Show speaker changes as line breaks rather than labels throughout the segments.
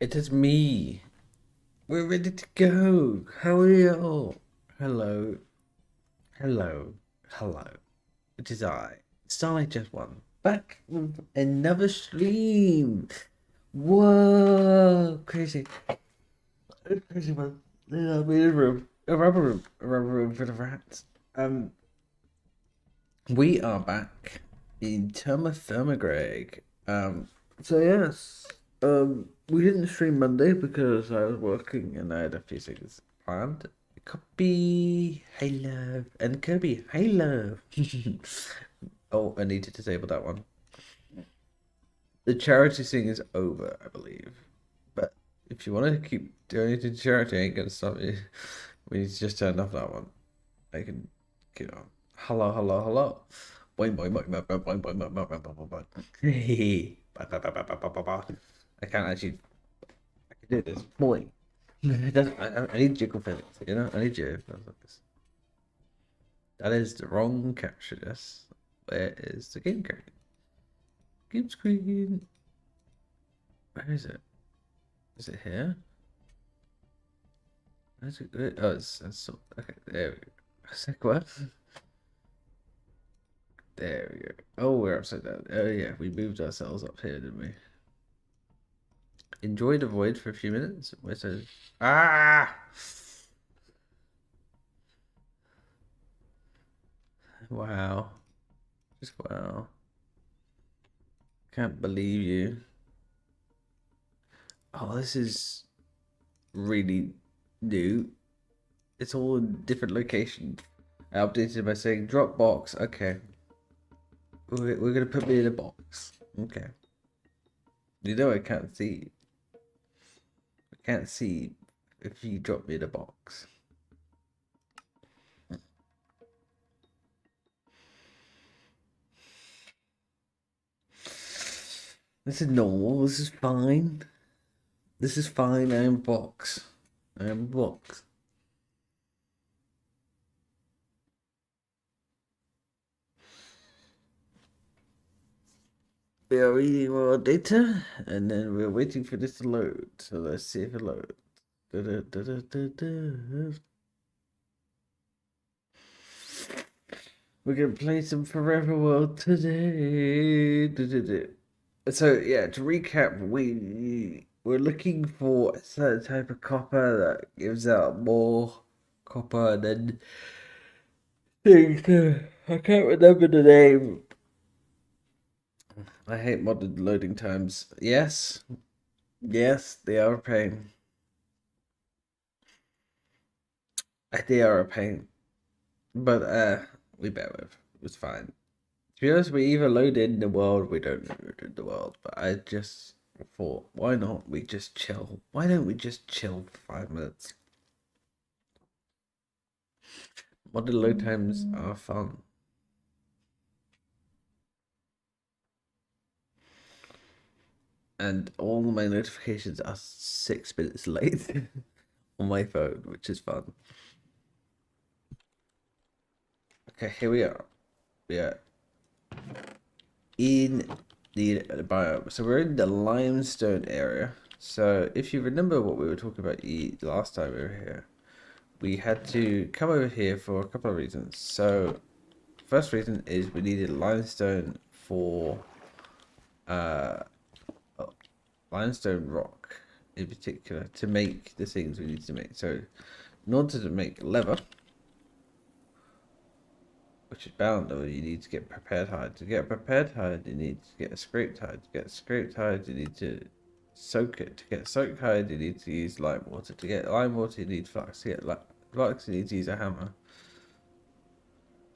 It is me. We're ready to go. How are you all? Hello. Hello. Hello. It is I, Starlight Just One, back with another stream. Whoa! Crazy. Crazy one. I'm in a room. A rubber room. A rubber room full of rats. We are back in TerrafirmaGreg. So yes, we didn't stream Monday because I was working and I had a few things planned. Copy, hey love, and Kirby, hey love. Oh, I need to disable that one. The charity thing is over, I believe. But if you want to keep donating to charity, I ain't gonna stop you. We need to just turn off that one. I can get on. Hello, hello, hello. Boing, boing, boing, boing, boing, boing, boing, boing, boing, boing, boing, boing. I can't actually. I can do this. Boing. It doesn't. I need jiggle physics. You know. I need jiggle physics. That is the wrong capture. Yes. Where is the game screen? Game screen. Where is it? Is it here? Where's it? Oh, it's so. Okay, there we go. I was like, what? There we go. Oh, we're upside down. Oh yeah, we moved ourselves up here, didn't we? Enjoy the void for a few minutes. Where says ah, wow, just wow. Can't believe you. Oh, this is really new. It's all in different locations. I updated by saying Dropbox. Okay, we're gonna put me in a box. Okay. You know I can't see. I can't see if you drop me in a box. This is normal. This is fine. This is fine. I am box. I am box. We are reading more data, and then we're waiting for this to load. So let's see if it loads. Da, da, da, da, da, da. We're gonna play some Forever World today. Da, da, da. So yeah, to recap, we're looking for a certain type of copper that gives out more copper than things. I can't remember the name. I hate modern loading times. Yes, yes, they are a pain. They are a pain. But we bear with. It was fine. To be honest, we either load in the world, or we don't load in the world. But I just thought, why not? We just chill. Why don't we just chill for 5 minutes? Modern load times are fun. And all my notifications are 6 minutes late on my phone, which is fun. Okay, here we are. We are in the biome. So we're in the limestone area. So if you remember what we were talking about last time we were here, we had to come over here for a couple of reasons. So first reason is we needed limestone for limestone rock in particular to make the things we need to make. So in order to make leather, which is bound, though, you need to get prepared hide. To get prepared hide, you need to get a scraped hide. To get scraped hide, you need to soak it. To get soaked hide, you need to use lime water. To get lime water, you need flux. To get flux, you need to use a hammer.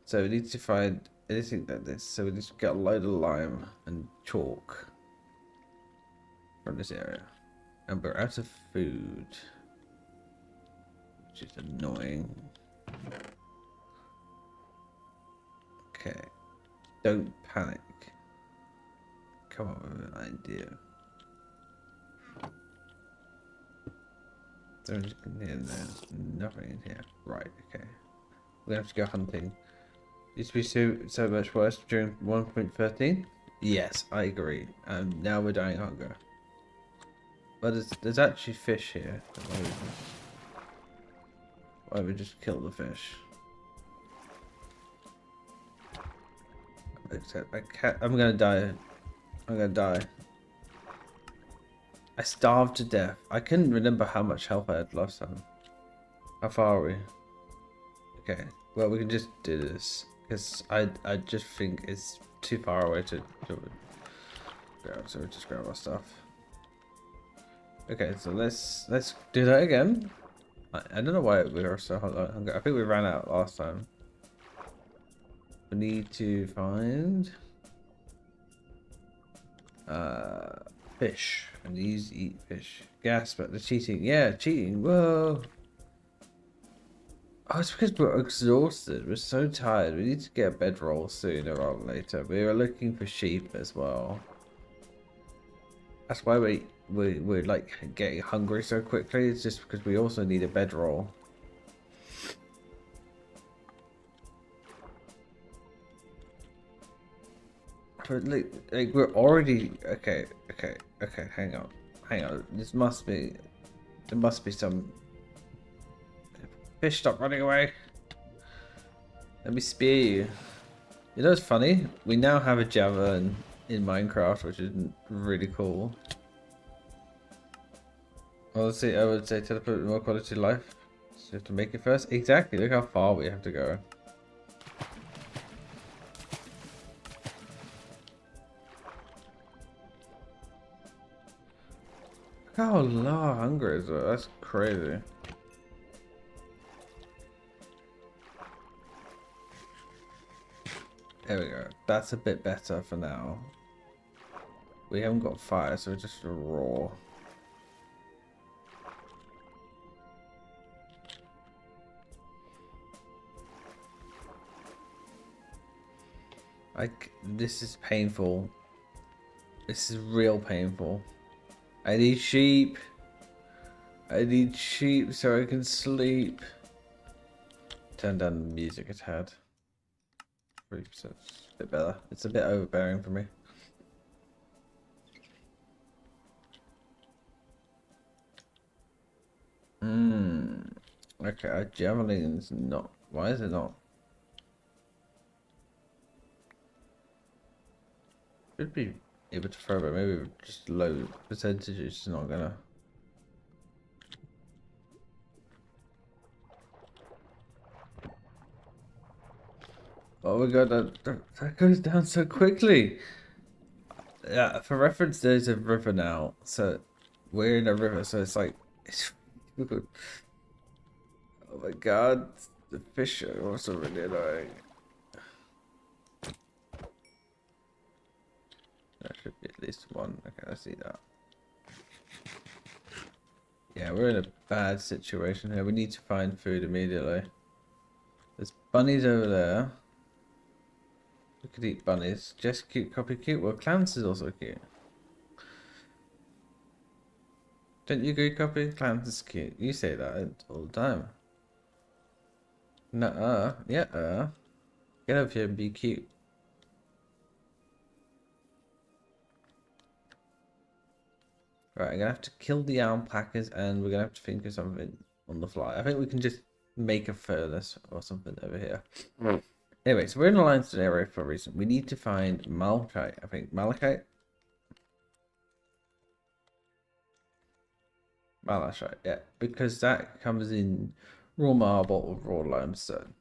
So we need to find anything like this. So we need to get a load of lime and chalk from this area. And we're out of food, which is annoying. Okay, don't panic. Come up with an idea. There's nothing in here. Right, okay. We're gonna have to go hunting. Used to be so much worse during 1.13? Yes, I agree. And now we're dying of hunger. But there's actually fish here. Why don't we just kill the fish? Except I can't. I'm gonna die. I'm gonna die. I starved to death. I couldn't remember how much health I had last time. How far are we? Okay. Well, we can just do this because I just think it's too far away to do it. So we just grab our stuff. Okay, so let's do that again. I don't know why we were so hungry. I think we ran out last time. We need to find fish, and these eat fish. Gas, but the cheating. Yeah, cheating. Whoa. Oh, it's because we're exhausted. We're so tired. We need to get a bedroll sooner rather than later. We were looking for sheep as well. That's why we're like getting hungry so quickly. It's just because we also need a bedroll. But like we're already okay. Hang on. There must be some fish. Stop running away. Let me spear you. You know what's funny? We now have a Java in Minecraft, which is really cool. Honestly, I would say teleport more quality of life. So you have to make it first. Exactly. Look how far we have to go. Look how low hunger is. That's crazy. There we go. That's a bit better for now. We haven't got fire, so we're just raw. This is painful. This is real painful. I need sheep. I need sheep so I can sleep. Turn down the music a tad. 3%. It's a bit better. It's a bit overbearing for me. Okay, our javelin's not. Why is it not? Should be able to throw, but maybe just low percentage is not gonna. Oh my god, that goes down so quickly. Yeah, for reference, there's a river now, so we're in a river, so it's like. Oh my god, the fish are also really annoying. There should be at least one. Okay, I see that. Yeah, we're in a bad situation here. We need to find food immediately. There's bunnies over there. We could eat bunnies. Just cute, copy cute. Well, Clance is also cute. Don't you agree, copy? Clance is cute. You say that all the time. Nuh-uh. Yeah. Get over here and be cute. Right, I'm gonna have to kill the alpacas and we're gonna have to think of something on the fly. I think we can just make a furnace or something over here. Anyway, so we're in a limestone area for a reason. We need to find malachite. I think malachite. Malachite, yeah, because that comes in raw marble or raw limestone.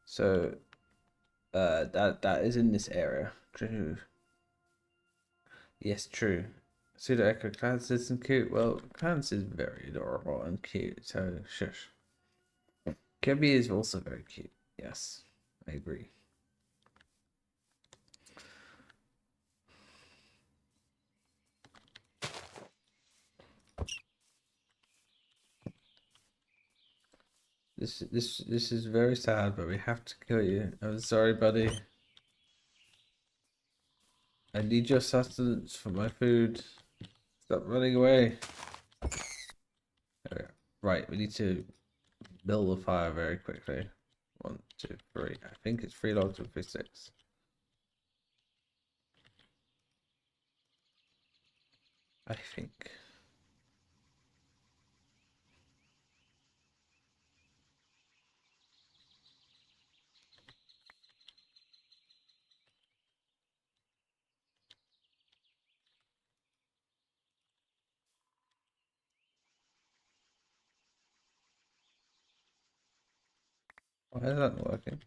So that is in this area. True. Yes, true. Pseudo Echo Clarence is some cute. Well, Clarence is very adorable and cute, so shush. Kirby is also very cute. Yes, I agree. This is very sad, but we have to kill you. I'm sorry, buddy. I need your sustenance for my food. Stop running away. Okay. Right, we need to build a fire very quickly. 1, 2, 3. I think it's 3 logs with 6. I think. Why is that not working?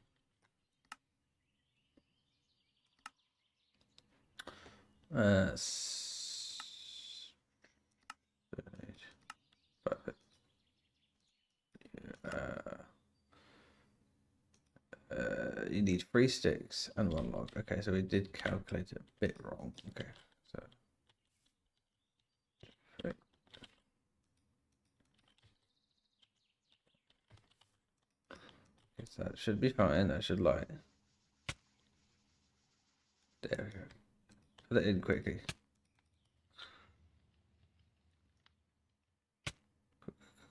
Perfect. You need 3 sticks and 1 log. Okay, so we did calculate it a bit wrong. Okay, so 3. Okay, so that should be fine. That should light. There we go. Put that in quickly.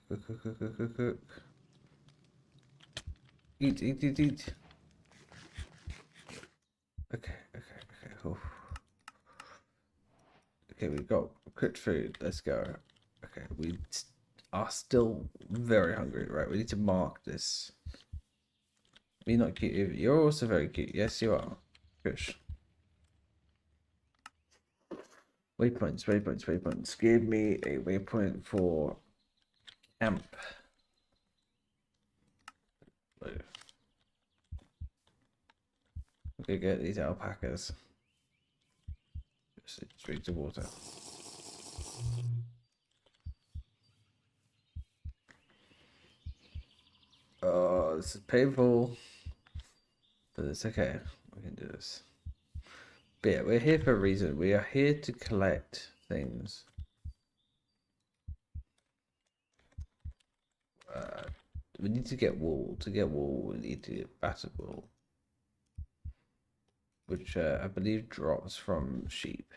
Cook. Eat. Okay. Cool. Okay, we've got cooked food. Let's go. Okay, we are still very hungry, right? We need to mark this. You're not cute. You're also very cute. Yes, you are. Fish. Waypoints. Give me a waypoint for camp. We could get these alpacas. Just drink the water. Oh, this is painful. But it's okay. We can do this. But yeah, we're here for a reason. We are here to collect things. We need to get wool. To get wool, we need to get battered wool, which I believe drops from sheep.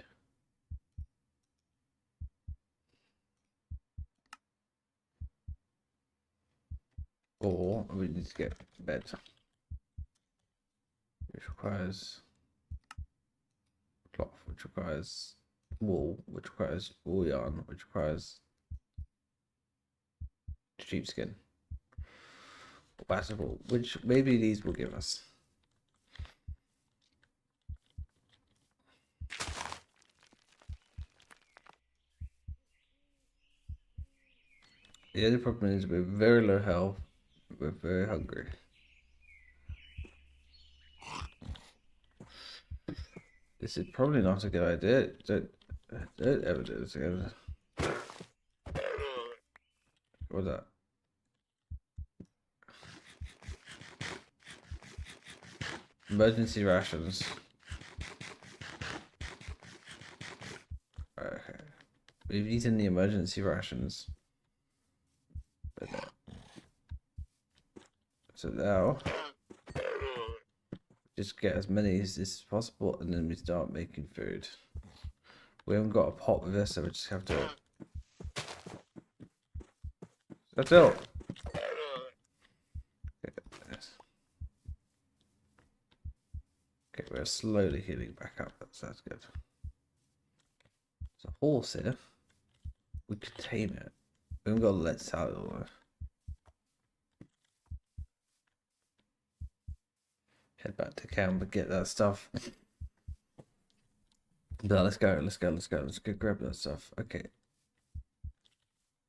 Or we need to get bed, which requires cloth, which requires wool, which requires wool yarn, which requires sheepskin. Battered wool, which maybe these will give us. The only problem is we're very low health. We're very hungry. This is probably not a good idea. Don't ever do this again. What's that? Emergency rations. Okay. We've eaten the emergency rations. But no. So now, just get as many as this is possible, and then we start making food. We haven't got a pot with us, so we just have to. That's it. Okay, we're slowly healing back up. That's good. There's a horse here. We could tame it. We haven't got to let salad though. Head back to camp and get that stuff. No, let's go grab that stuff. Okay.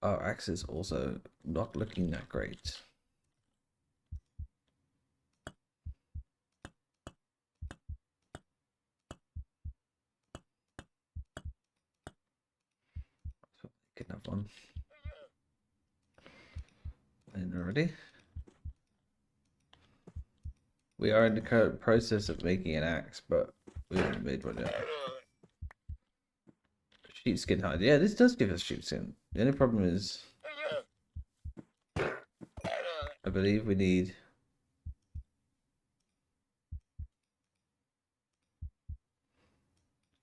Our axe is also not looking that great. So get enough one. And already. We are in the current process of making an axe, but we haven't made one yet. Sheepskin hide. Yeah, this does give us sheepskin. The only problem is, I believe we need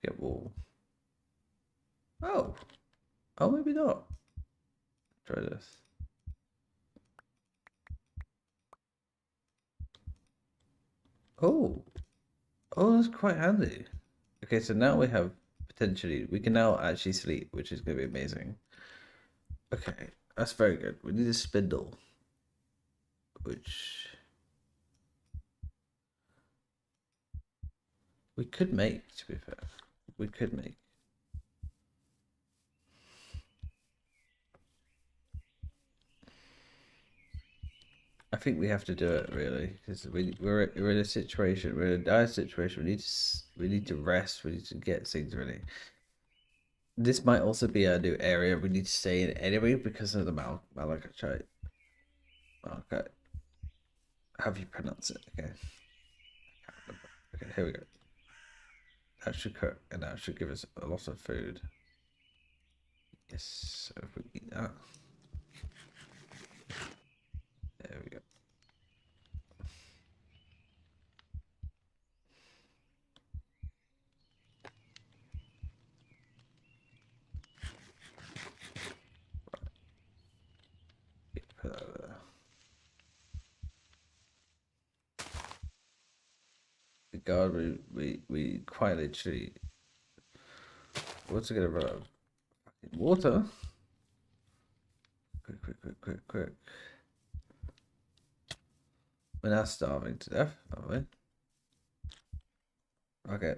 get wool. Oh, maybe not. Try this. Oh, that's quite handy. Okay, so now we have potentially we can now actually sleep, which is going to be amazing. Okay, that's very good. We need a spindle, which we could make, to be fair. We could make. I think we have to do it really because we're in a situation. We're in a dire situation. We need to rest. We need to get things ready. This might also be a new area we need to stay in anyway because of the malachite. Okay, how do you pronounce it? Okay, okay, here we go. That should cook and that should give us a lot of food. Yes, so if we eat that, there we go. Put that there. God, we quite literally. What's it gonna run out of? Water? Quick. We're now starving to death, aren't we? Okay.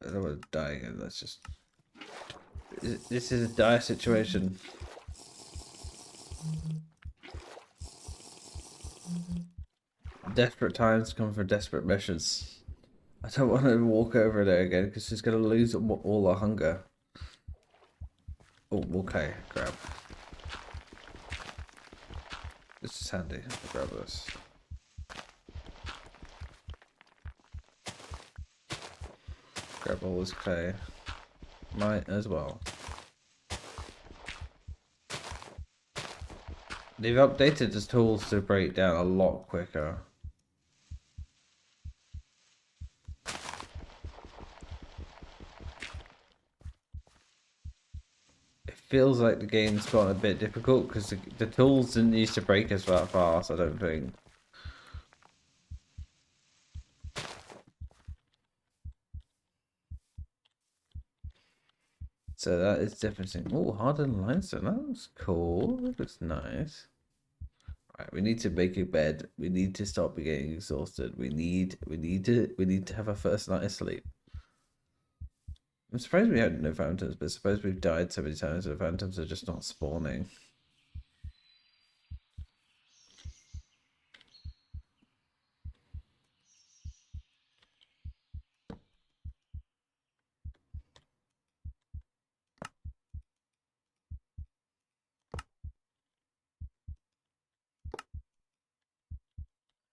I don't want to die again. Let's just. This is a dire situation. Desperate times come for desperate measures. I don't want to walk over there again because she's going to lose all our hunger. Oh, okay. Grab. This is handy. I'll grab this. Grab all this clay. Might as well. They've updated the tools to break down a lot quicker. It feels like the game's gotten a bit difficult because the tools didn't used to break us that fast, I don't think. So that is definitely. Oh, hardened limestone. That looks cool. That looks nice. Right, we need to make a bed. We need to stop getting exhausted. We need to have our first night of sleep. I'm surprised we had no phantoms, but I suppose we've died so many times that phantoms are just not spawning.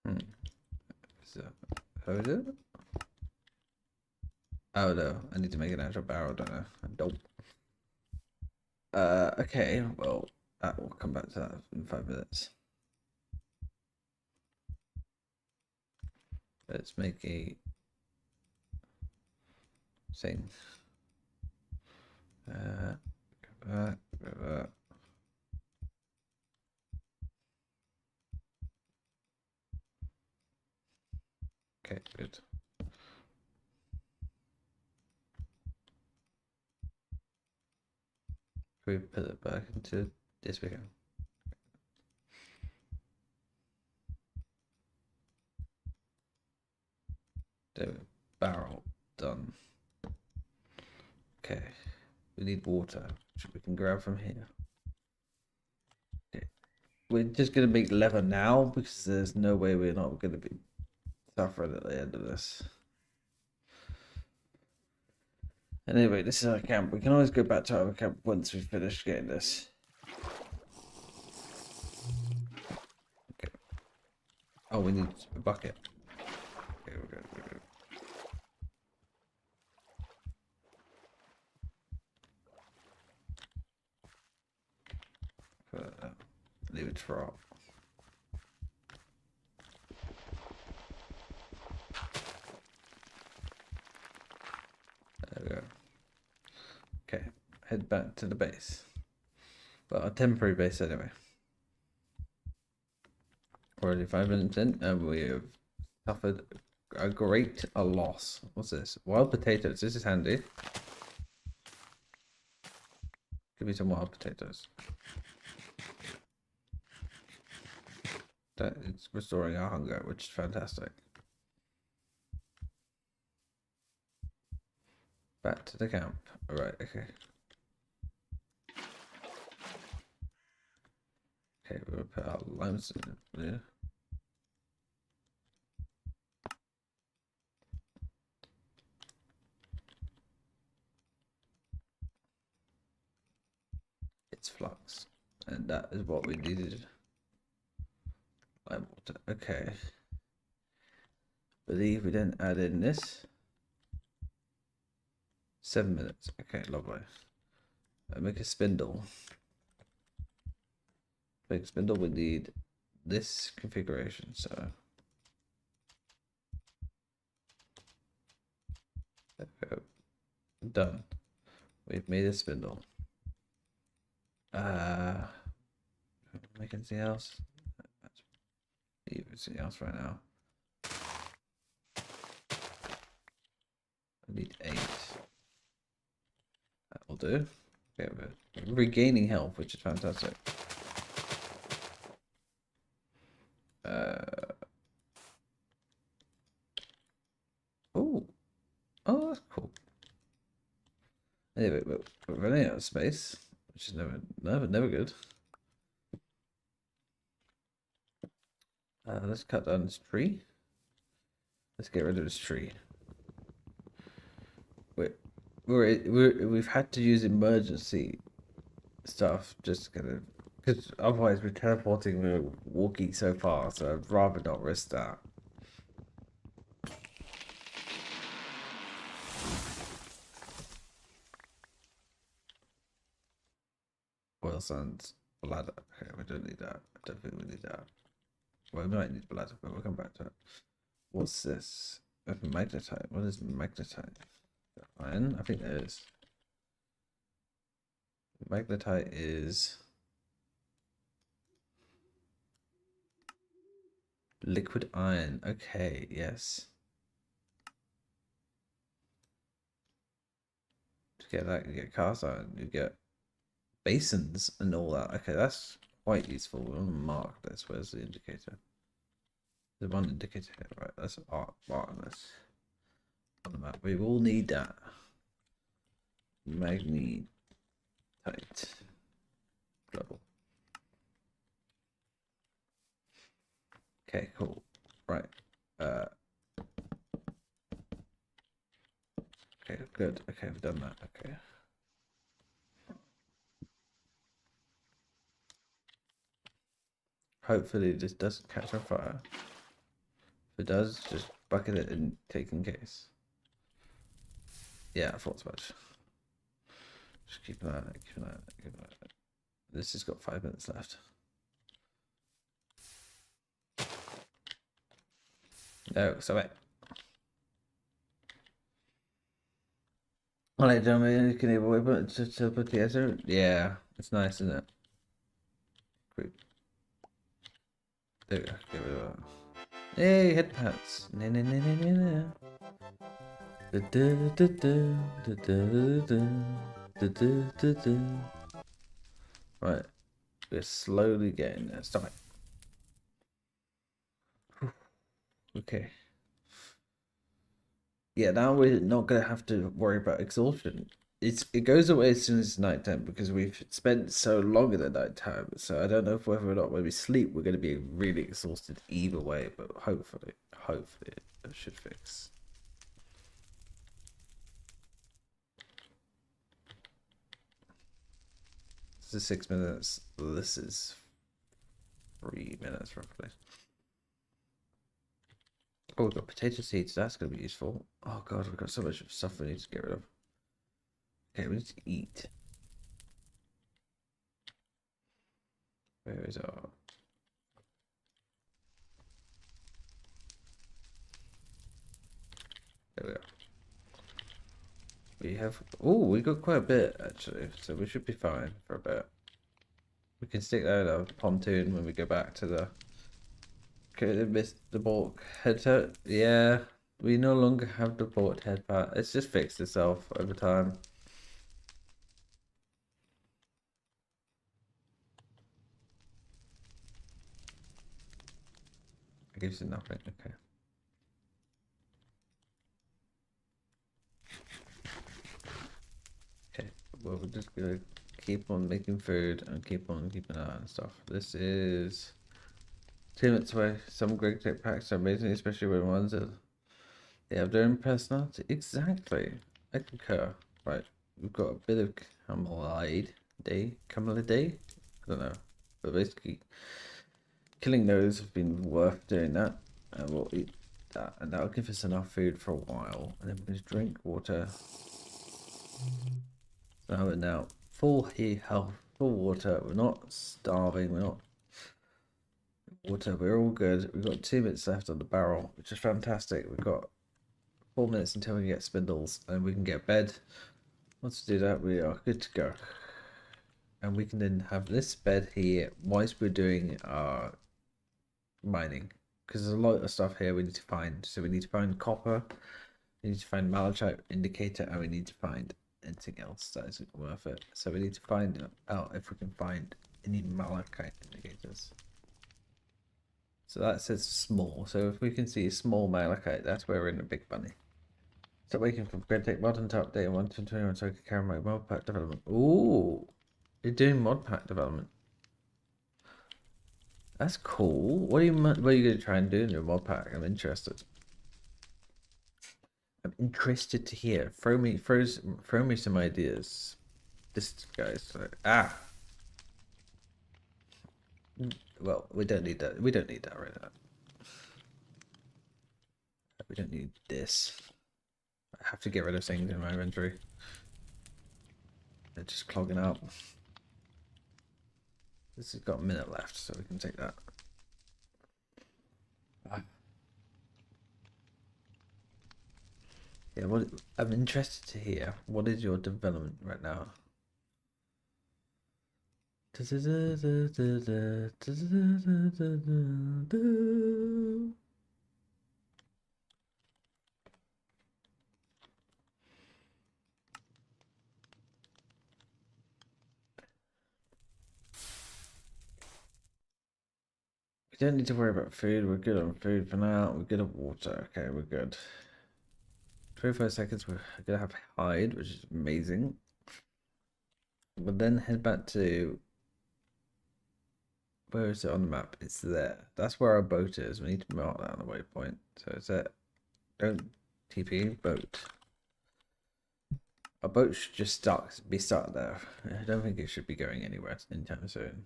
Hmm. So, how is it? Oh no, I need to make an actual barrel, don't I? Don't. Okay, well, we'll come back to that in 5 minutes. Let's make a thing. Grab that. Okay, good. We put it back into this video. There we go. Barrel done. Okay, we need water, which we can grab from here. Okay, we're just gonna make leather now because there's no way we're not gonna be suffering at the end of this. Anyway, this is our camp. We can always go back to our camp once we've finished getting this. Okay. Oh, we need a bucket. Okay, we're good. Leave it for all. There we go. Okay, head back to the base. Well, a temporary base anyway. Already 5 minutes in, and we have suffered a great loss. What's this? Wild potatoes. This is handy. Give me some wild potatoes. That is restoring our hunger, which is fantastic. Back to the camp. Alright, okay. Okay, we'll put our limestone in there. It's flux. And that is what we needed. Lime water. Okay. Believe we didn't add in this. 7 minutes. Okay, lovely. Make a spindle. Make a spindle, we need this configuration, so there we go. Done. We've made a spindle. Make anything else? Leave anything else right now. I need 8. That will do. Okay, we're regaining health, which is fantastic. Oh, that's cool. Anyway, we're running out of space, which is never good. Let's cut down this tree. Let's get rid of this tree. We've had to use emergency stuff just kind of because otherwise we're teleporting, we're walking so far, so I'd rather not risk that. Oil sands, bladder. Okay, we don't need that. I don't think we need that. Well, we might need bladder, but we'll come back to it. What's this? Magnetite. What is magnetite? Iron? I think there is. Magnetite is liquid iron. Okay, yes. To get that, you get cast iron, you get basins and all that. Okay, that's quite useful. We'll mark this. Where's the indicator? There's one indicator here, right? That's mark this on the map. We will need that. Magnetite. Global. Okay, cool. Right. Okay, good. Okay, we've done that. Okay. Hopefully this doesn't catch on fire. If it does, just bucket it and take in case. Yeah, I thought as much. Just keep an eye on it, keep an eye on it, keep an eye on it. This has got 5 minutes left. No, stop it. Alright, gentlemen, you can either wait but to put the answer. Yeah, it's nice, isn't it? Great. There we go. Get rid of that. Hey, head pats. No, no, no, no, no, no. Da, da, da, da, da, da, da, da, da, da. Right, we're slowly getting there. Stop it. Okay. Yeah, now we're not gonna have to worry about exhaustion. It goes away as soon as it's nighttime because we've spent so long in the nighttime. So I don't know if whether or not when we sleep we're gonna be really exhausted either way, but hopefully it should fix. This is 6 minutes. This is 3 minutes roughly. Oh, we've got potato seeds. That's going to be useful. Oh, God, we've got so much stuff we need to get rid of. Okay, we need to eat. Where is our... There we are. We have... Oh, we got quite a bit, actually. So we should be fine for a bit. We can stick that in our pontoon when we go back to the... Okay, missed the bulk head part. Yeah, we no longer have the bulk head part. It's just fixed itself over time. It gives you nothing. Okay. Okay, well, we're just gonna keep on making food and keep on keeping an eye on stuff. This is 2 minutes away. Some Greg tech packs are amazing, especially when ones that they have their own personality. Exactly. I concur. Right, we've got a bit of camelide. camel a day. I don't know, but basically, killing those have been worth doing that, and we'll eat that, and that'll give us enough food for a while, and then we'll just drink water. So we're now full health, full water. We're not starving. We're not water. We're all good. We've got 2 minutes left on the barrel, which is fantastic. We've got 4 minutes until we get spindles, and we can get bed. Once we do that, we are good to go. And we can then have this bed here whilst we're doing our mining, because there's a lot of stuff here we need to find. So we need to find copper, we need to find malachite indicator, and we need to find anything else that isn't worth it. So we need to find out if we can find any malachite indicators. So that says small. So if we can see small malachite, that's where we're in a big money. So waiting for GregTech Modern to update 1.21 so I can carry my mod pack development. Ooh, you're doing mod pack development. That's cool. What are you gonna try and do in your mod pack? I'm interested. I'm interested to hear. Throw me some ideas. This guy's like, well, we don't need that. We don't need that right now. We don't need this. I have to get rid of things in my inventory. They're just clogging up. This has got a minute left, so we can take that. Yeah, what I'm interested to hear. What is your development right now? We don't need to worry about food. We're good on food for now. We're good on water. Okay, we're good. 25 seconds. We're gonna have hide, which is amazing. We'll then head back to, where is it on the map? It's there. That's where our boat is. We need to mark that on the waypoint. So it's it. Don't TP boat. Our boat should just be stuck there. I don't think it should be going anywhere anytime soon.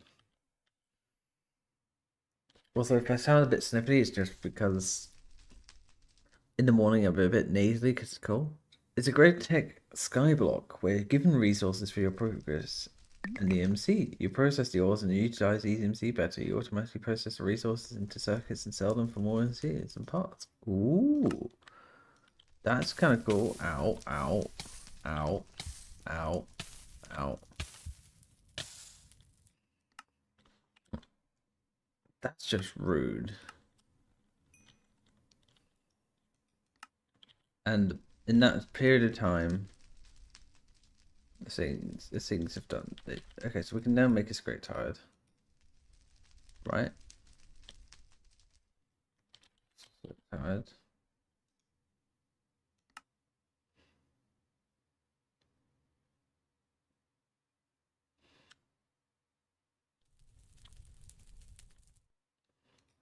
Also, if I sound a bit sniffly, it's just because in the morning I'm a bit nasally because it's cold. It's a great tech skyblock where given resources for your progress and the EMC. You process the ores and you utilize the EMC better. You automatically process the resources into circuits and sell them for more EMCs and parts. Ooh. That's kind of cool. Ow, ow, ow, ow, ow. That's just rude. And in that period of time, the things have done. Okay, so we can now make a scrape tired, right? Tired.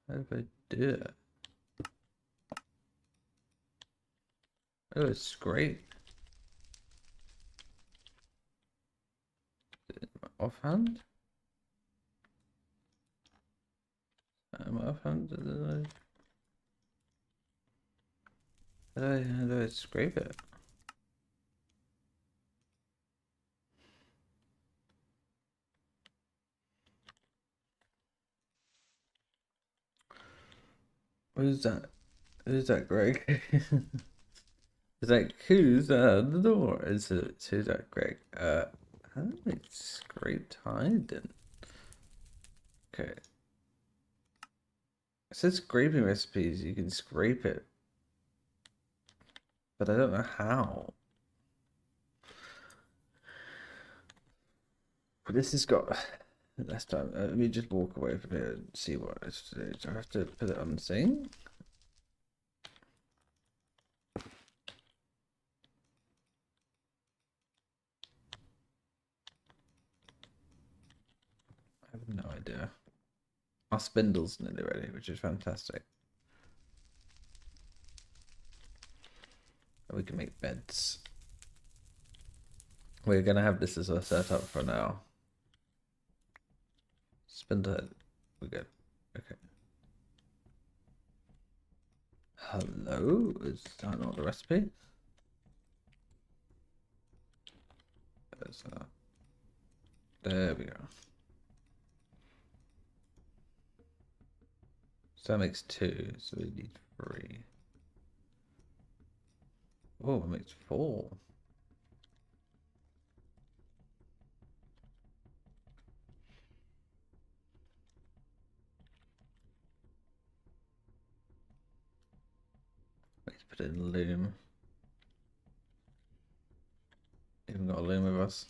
How do I do it? Oh, it's scrape. Offhand? Offhand? How do I scrape it? Who's that? Who's that, Greg? It's like, who's at the door? It's who's that, Greg? How do I scrape hide then? Okay. It says scraping recipes, you can scrape it. But I don't know how. But this has got last time. Let me just walk away from here and see what it's to do. Do I have to put it on the thing? I have no idea. Our spindle's nearly ready, which is fantastic. And we can make beds. We're gonna have this as a setup for now. Spin the head. We're good. Okay. Hello? Is that not the recipe? There we go. So that makes 2, so we need 3. Oh, it makes 4. Let's put it in loom. Even got a loom with us.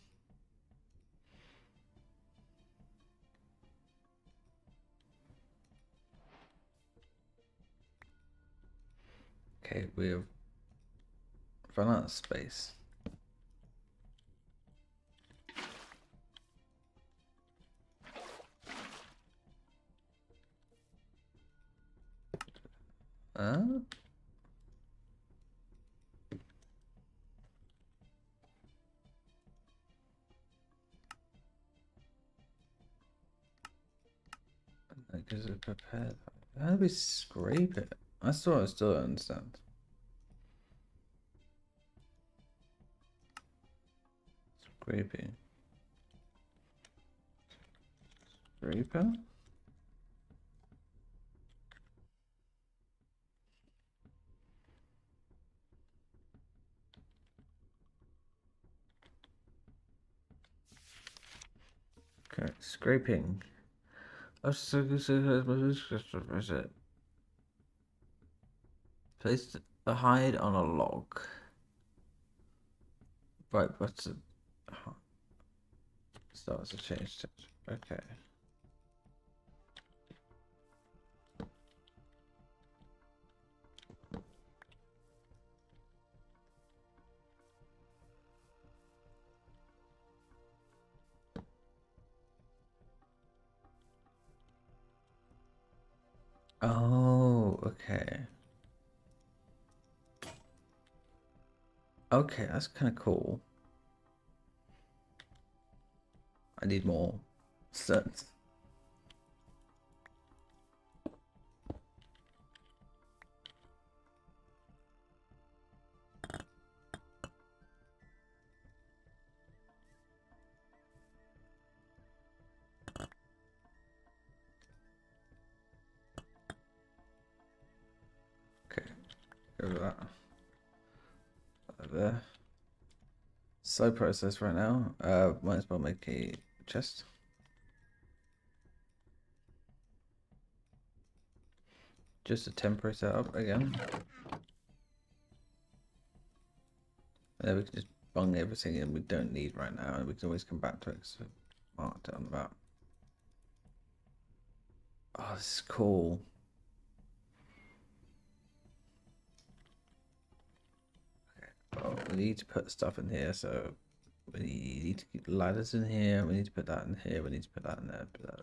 Okay, we've run out of space. Because it's prepared. How do we scrape it? I still don't understand. Scraping. Scraper? Okay, scraping. Is it? Place the hide on a log. Right button. Starts to change texture. Okay. Oh, okay. Okay, that's kind of cool. I need more sets. Okay, go with that. There. Slow process right now. Might as well make a chest. Just a temporary setup again. And then we can just bung everything in we don't need right now, and we can always come back to it because we marked it on the map. Oh, this is cool. Okay. Oh, we need to put stuff in here, so we need to keep ladders in here. We need to put that in here. We need to put that in there. Put that.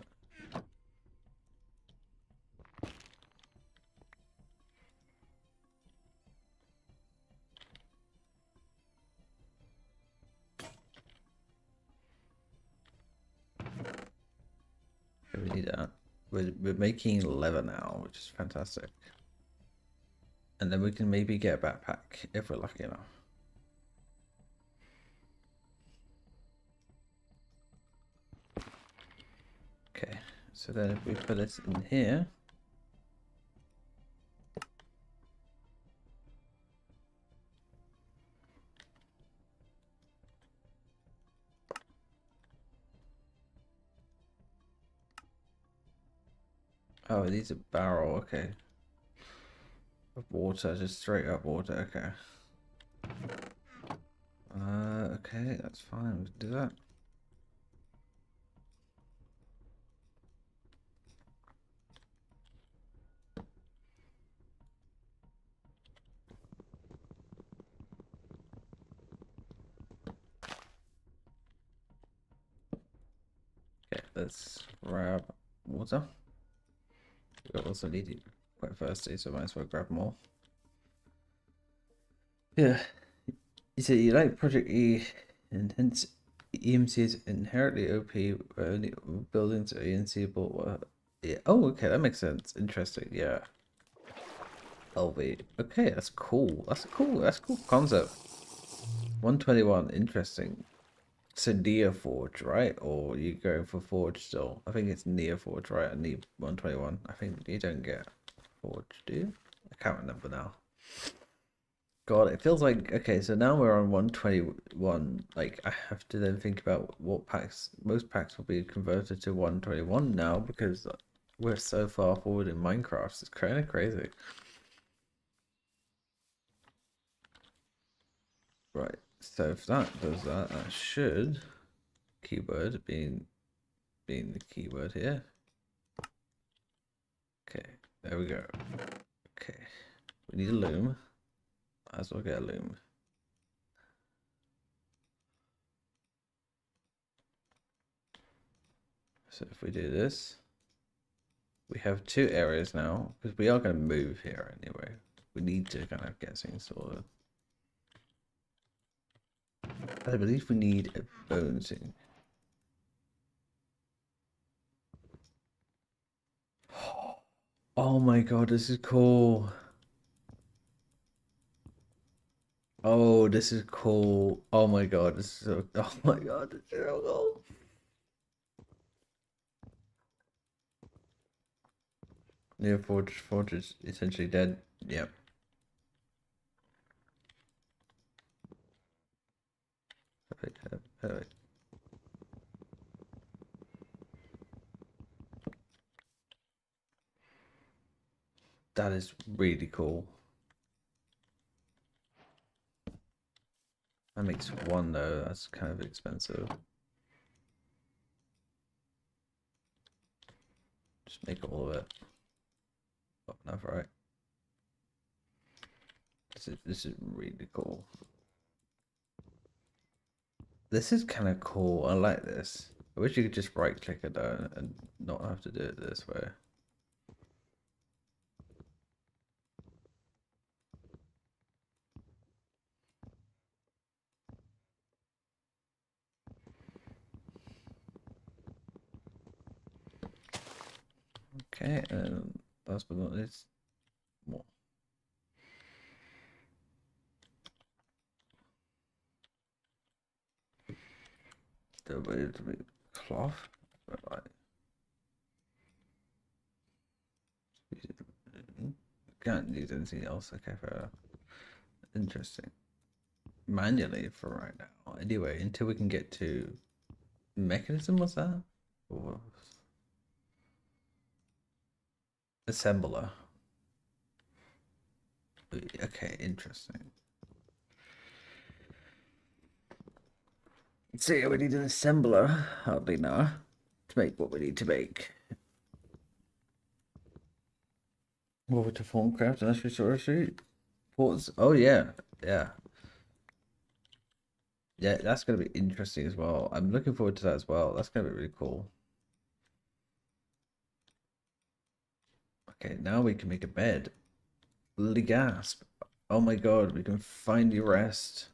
We need that. We're making leather now, which is fantastic. And then we can maybe get a backpack if we're lucky enough. Okay, so then if we put this in here. Oh, it needs a barrel, okay. Of water, just straight up water, okay. Okay, that's fine, we can do that. Okay, let's grab water. We also need it quite thirsty, so might as well grab more. Yeah. You say you like Project E intense EMC is inherently OP. Only buildings are EMC, but yeah. Oh, okay, that makes sense. Interesting. Yeah. LV. Okay, that's cool. That's cool. That's a cool concept. 121. Interesting. So Near Forge, right? Or you go for Forge still? I think it's Near Forge, right? I need 121. I think you don't get Forge, do you? I can't remember now. God, it feels like okay, so now we're on 121. Like I have to then think about what packs most packs will be converted to 121 now because we're so far forward in Minecraft. It's kind of crazy. Right. So if that does that, that should keyword being the keyword here. Okay, there we go. Okay. We need a loom. Might as well get a loom. So if we do this, we have two areas now because we are going to move here anyway. We need to kind of get things sorted. I believe we need a bonusing. Oh my god, this is cool. Oh, this is cool. Oh my god, this is so. Oh my god, this is so cool. Yeah, Forge is essentially dead. Yep. Perfect, perfect. That is really cool. That makes one though. That's kind of expensive. Just make all of it. Oh, enough, right? This is really cool. This is kind of cool. I like this. I wish you could just right click it down and not have to do it this way. Okay, and last but not least, more. The way to make cloth. Right. Can't use anything else. Okay, fair. Interesting. Manually for right now. Anyway, until we can get to mechanism, what's that? Or assembler. Okay, interesting. So yeah, we need an assembler, hardly now, to make what we need to make. Over to Formcraft and Resource ports. Oh yeah, yeah, yeah. That's gonna be interesting as well. I'm looking forward to that as well. That's gonna be really cool. Okay, now we can make a bed. Bloody gasp! Oh my god, we can find your rest.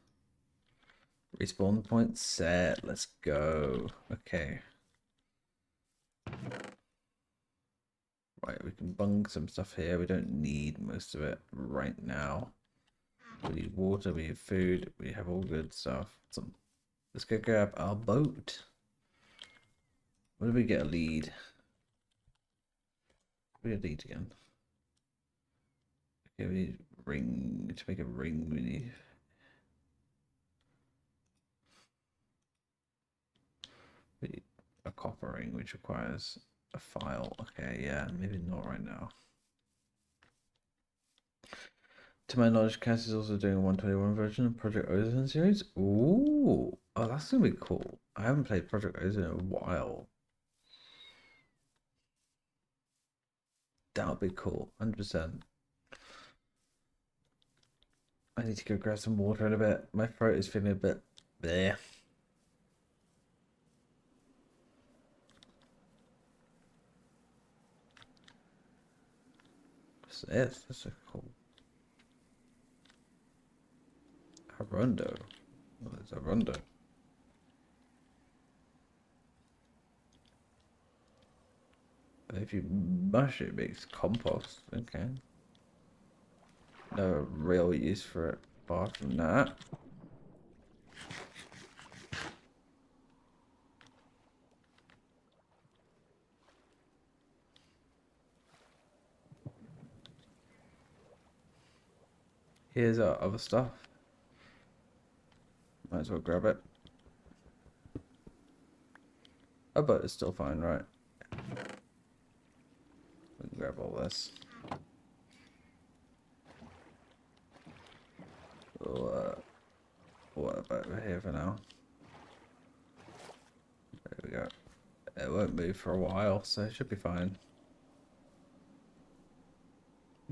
Respawn point set. Let's go. Okay. Right, we can bung some stuff here. We don't need most of it right now. We need water, we have food, we have all good stuff. So let's go grab our boat. Where do we get a lead? We get a lead again. Okay, we need ring. To make a ring, we need a copper ring, which requires a file. Okay, yeah, maybe not right now. To my knowledge, Cass is also doing a 121 version of Project Ozone series. Ooh, oh, that's gonna be cool. I haven't played Project Ozone in a while. That would be cool, 100%. I need to go grab some water in a bit. My throat is feeling a bit there. What's this? That's so cool. A rondo. Oh, there's a rondo. If you mush it, it makes compost. Okay. No real use for it apart from that. Here's our other stuff. Might as well grab it. Oh, but it's still fine, right? We can grab all this. We'll, what about over here for now? There we go. It won't move for a while, so it should be fine.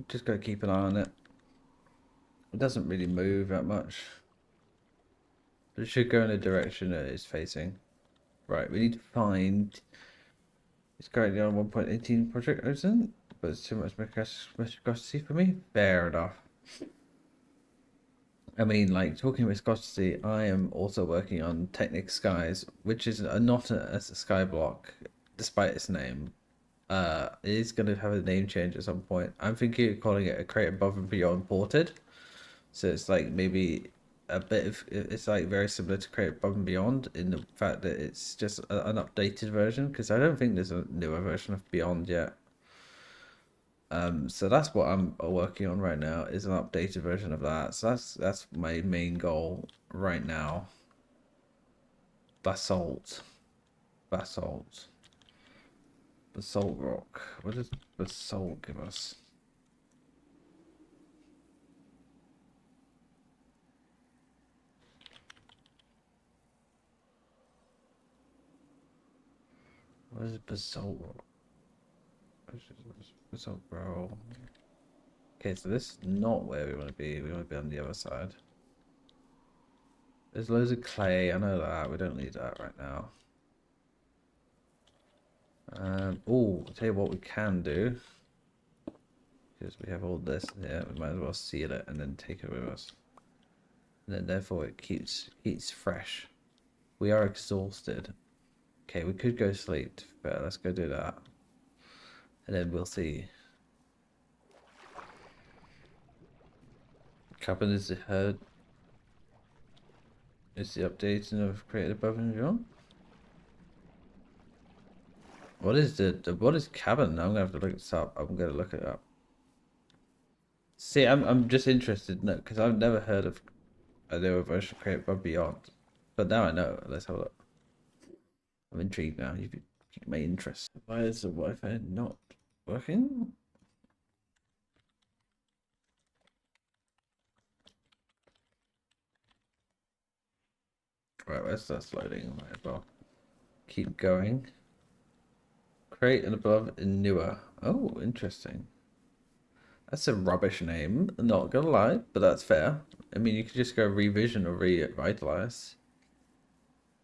Just gotta keep an eye on it. It doesn't really move that much. But it should go in the direction it is facing. Right, we need to find... It's currently on 1.18 project ocean, but it's too much viscosity for me. Fair enough. I mean, like, talking viscosity, I am also working on Technic Skies, which is not a sky block, despite its name. It is going to have a name change at some point. I'm thinking of calling it a Create Above and Beyond Ported. So it's like maybe a bit of, it's like very similar to Create Above and Beyond in the fact that it's just an updated version, because I don't think there's a newer version of Beyond yet. So that's what I'm working on right now, is an updated version of that. So that's my main goal right now. Basalt rock. What does basalt give us? What is basalt rock? Basalt grow. Okay, so this is not where we want to be. We want to be on the other side. There's loads of clay. I know that. We don't need that right now. Oh, I'll tell you what we can do. Because we have all this here, we might as well seal it and then take it with us. And then therefore it keeps fresh. We are exhausted. Okay, we could go sleep, but let's go do that. And then we'll see. Cabin is heard. Is the updating of Created Above and Beyond? What is what is cabin? I'm gonna have to look this up. I'm gonna look it up. See, I'm just interested, no, because I've never heard of a newer version of Created Above Beyond. But now I know. Let's have a look. I'm intrigued now. You've piqued my interest. Why is the Wi-Fi not working? Right, where's that loading? Might as well keep going. Create and above and newer. Oh, interesting. That's a rubbish name, not gonna lie, but that's fair. I mean, you could just go revision or revitalize.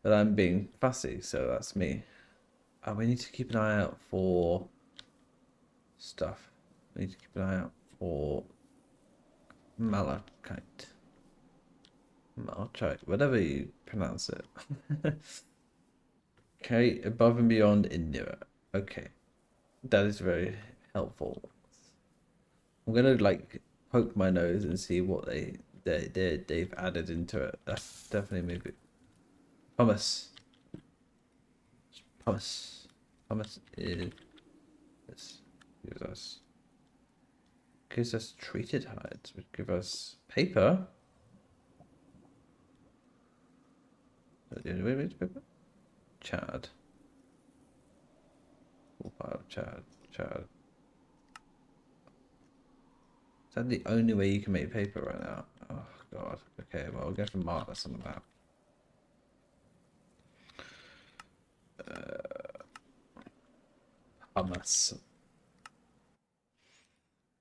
But I'm being fussy, so that's me. We need to keep an eye out for stuff. We need to keep an eye out for malachite. Malachite, whatever you pronounce it. Okay, above and beyond in newer. Okay, that is very helpful. I'm gonna like poke my nose and see what they've added into it. That's definitely maybe pumice. Pumice is this gives us treated hides, which give us paper. Paper. Chad. Chad. Is that the only way you can make paper right now? Oh god. Okay, well we'll go for mark some of that. Hummus.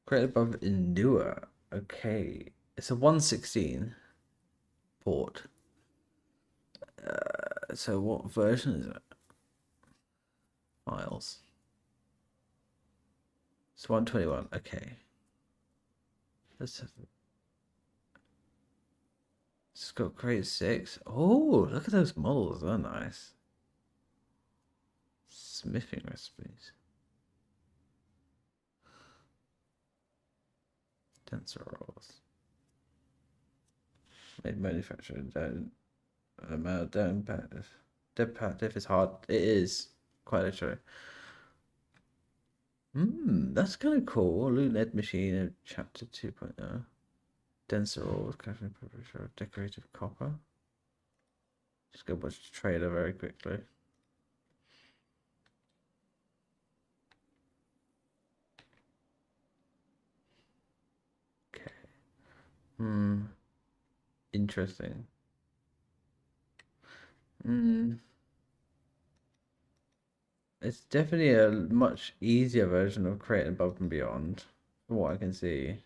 Create above in newer. Okay. It's a 116 port. So what version is it? Files. It's 121. Okay. Let's have... It's got create 6. Oh, look at those models. They're nice. Smithing recipes. Denser rolls. Made manufactured. Don't dead pat if it's hard. It is quite literally. That's kind of cool. Loot Lead Machine, Chapter 2.0. Denser rolls, cashing pressure, decorative copper. Just go watch the trailer very quickly. Okay. Interesting. It's definitely a much easier version of creating Above and Beyond, from what I can see.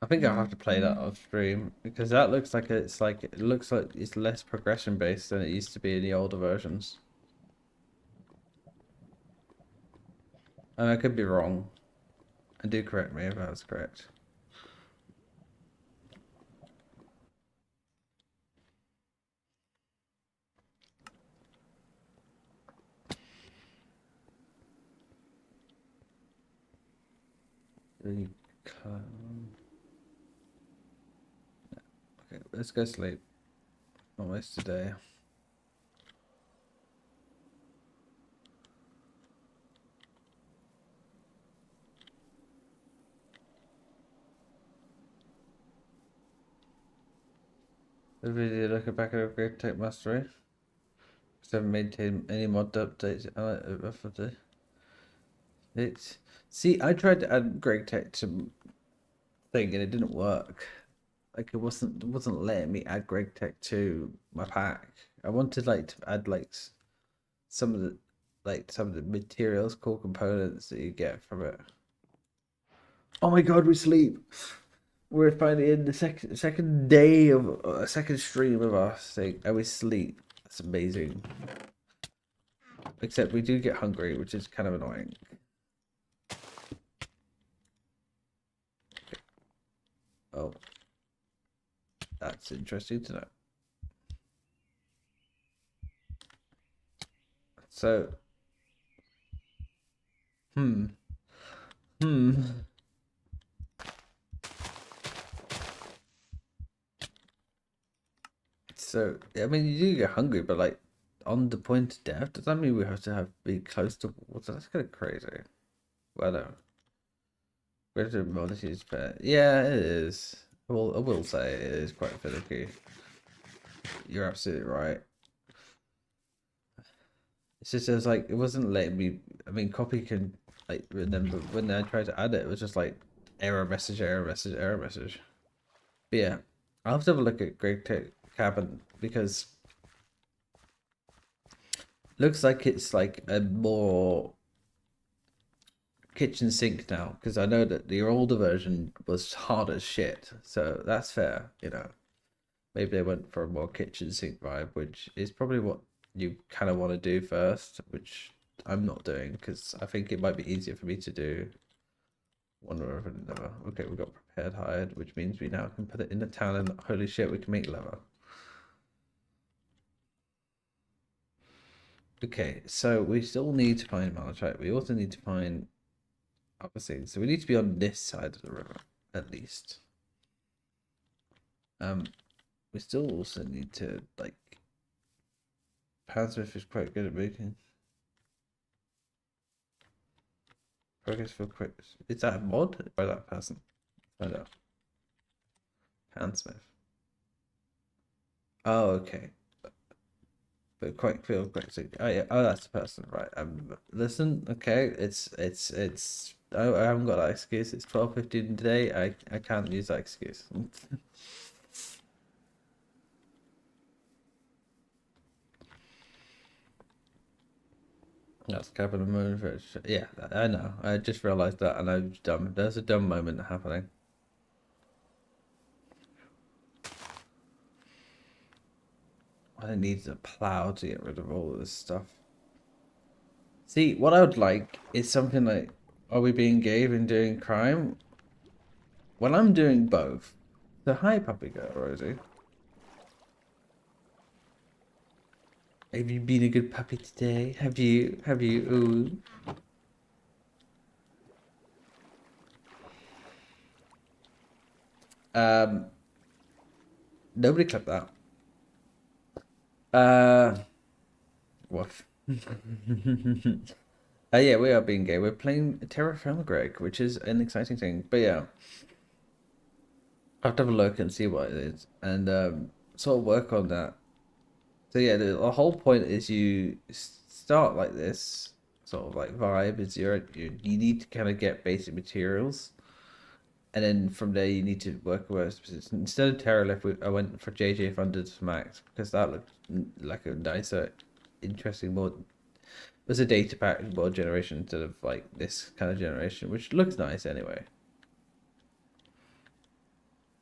I think I'll have to play that off stream because that looks like it looks like it's less progression based than it used to be in the older versions. And I could be wrong. And do correct me if that's correct. Okay, let's go sleep. Almost today. The video looking back at Great Tech Mastery. Just haven't maintained any mod updates for the it's see I tried to add Greg Tech to thing and it didn't work. Like it wasn't letting me add Greg Tech to my pack. I wanted like to add like some of the materials, core components that you get from it. Oh my god, we sleep. We're finally in the second day of a second stream of our thing, and we sleep. That's amazing. Except we do get hungry, which is kind of annoying. Oh, that's interesting to know. So, hmm. So, I mean, you do get hungry, but like on the point of death, does that mean we have to be close to water? That's kind of crazy. Well, no. Greater modesty is fair. Yeah, it is. Well, I will say it is quite finicky. You're absolutely right. It's just it wasn't letting me. I mean, copy can like remember when I tried to add it, it was just like error message, error message, error message. But yeah, I'll have to have a look at Great Tech Cabin because looks like it's like a more kitchen sink now because I know that the older version was hard as shit, so that's fair, you know. Maybe they went for a more kitchen sink vibe, which is probably what you kind of want to do first, which I'm not doing because I think it might be easier for me to do one or another. Okay, we got prepared hired, which means we now can put it in the town and holy shit, we can make leather. Okay, so we still need to find malachite. We also need to find other things. So we need to be on this side of the river, at least. We still also need to like Pansmith is quite good at making progress for quick. Is that a mod or that person? Find out. Pansmith. Oh, okay. But quite feel quite sick. Oh yeah. Oh, that's the person, right? Listen. Okay. It's. Oh, I haven't got that excuse. It's 12:15 today. I can't use that excuse. That's capital moon. Yeah, I know. I just realized that, and I was dumb. There's a dumb moment happening. I need a plow to get rid of all of this stuff. See, what I would like is something like, are we being gay and doing crime? Well, I'm doing both. So hi, puppy girl, Rosie. Have you been a good puppy today? Have you? Have you? Ooh. Um, Nobody clipped that. Woof. Yeah, we are being gay. We're playing TerrafirmaGreg, which is an exciting thing. But yeah, I have to have a look and see what it is, and sort of work on that. So yeah, the whole point is you start like this sort of like vibe. Is you need to kind of get basic materials, and then from there you need to work with. Instead of Terralift, I went for JJ Funded Max because that looked like a nicer, interesting more. There's a data pack board generation instead of like this kind of generation, which looks nice anyway.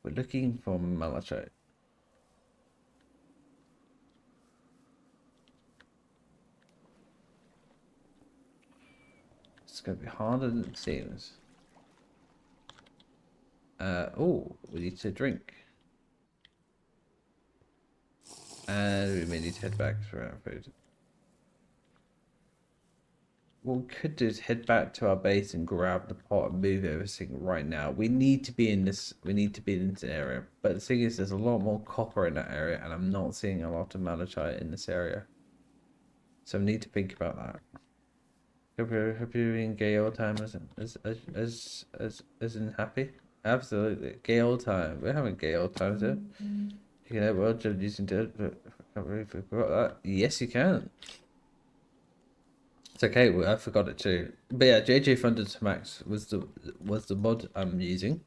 We're looking for malachite. It's gonna be harder than it seems. Oh, we need to drink. And we may need to head back for our food. What we could do is head back to our base and grab the pot and move everything right now. We need to be in this. We need to be in this area. But the thing is, there's a lot more copper in that area, and I'm not seeing a lot of malachite in this area. So we need to think about that. Hope you're in gay old time as in happy. Absolutely, gay old time. We're having gay old times here. You can have well job using dirt, but I can't really forgot that. Yes, you can. It's okay. I forgot it too. But yeah, JJ Funded Max was the mod I'm using.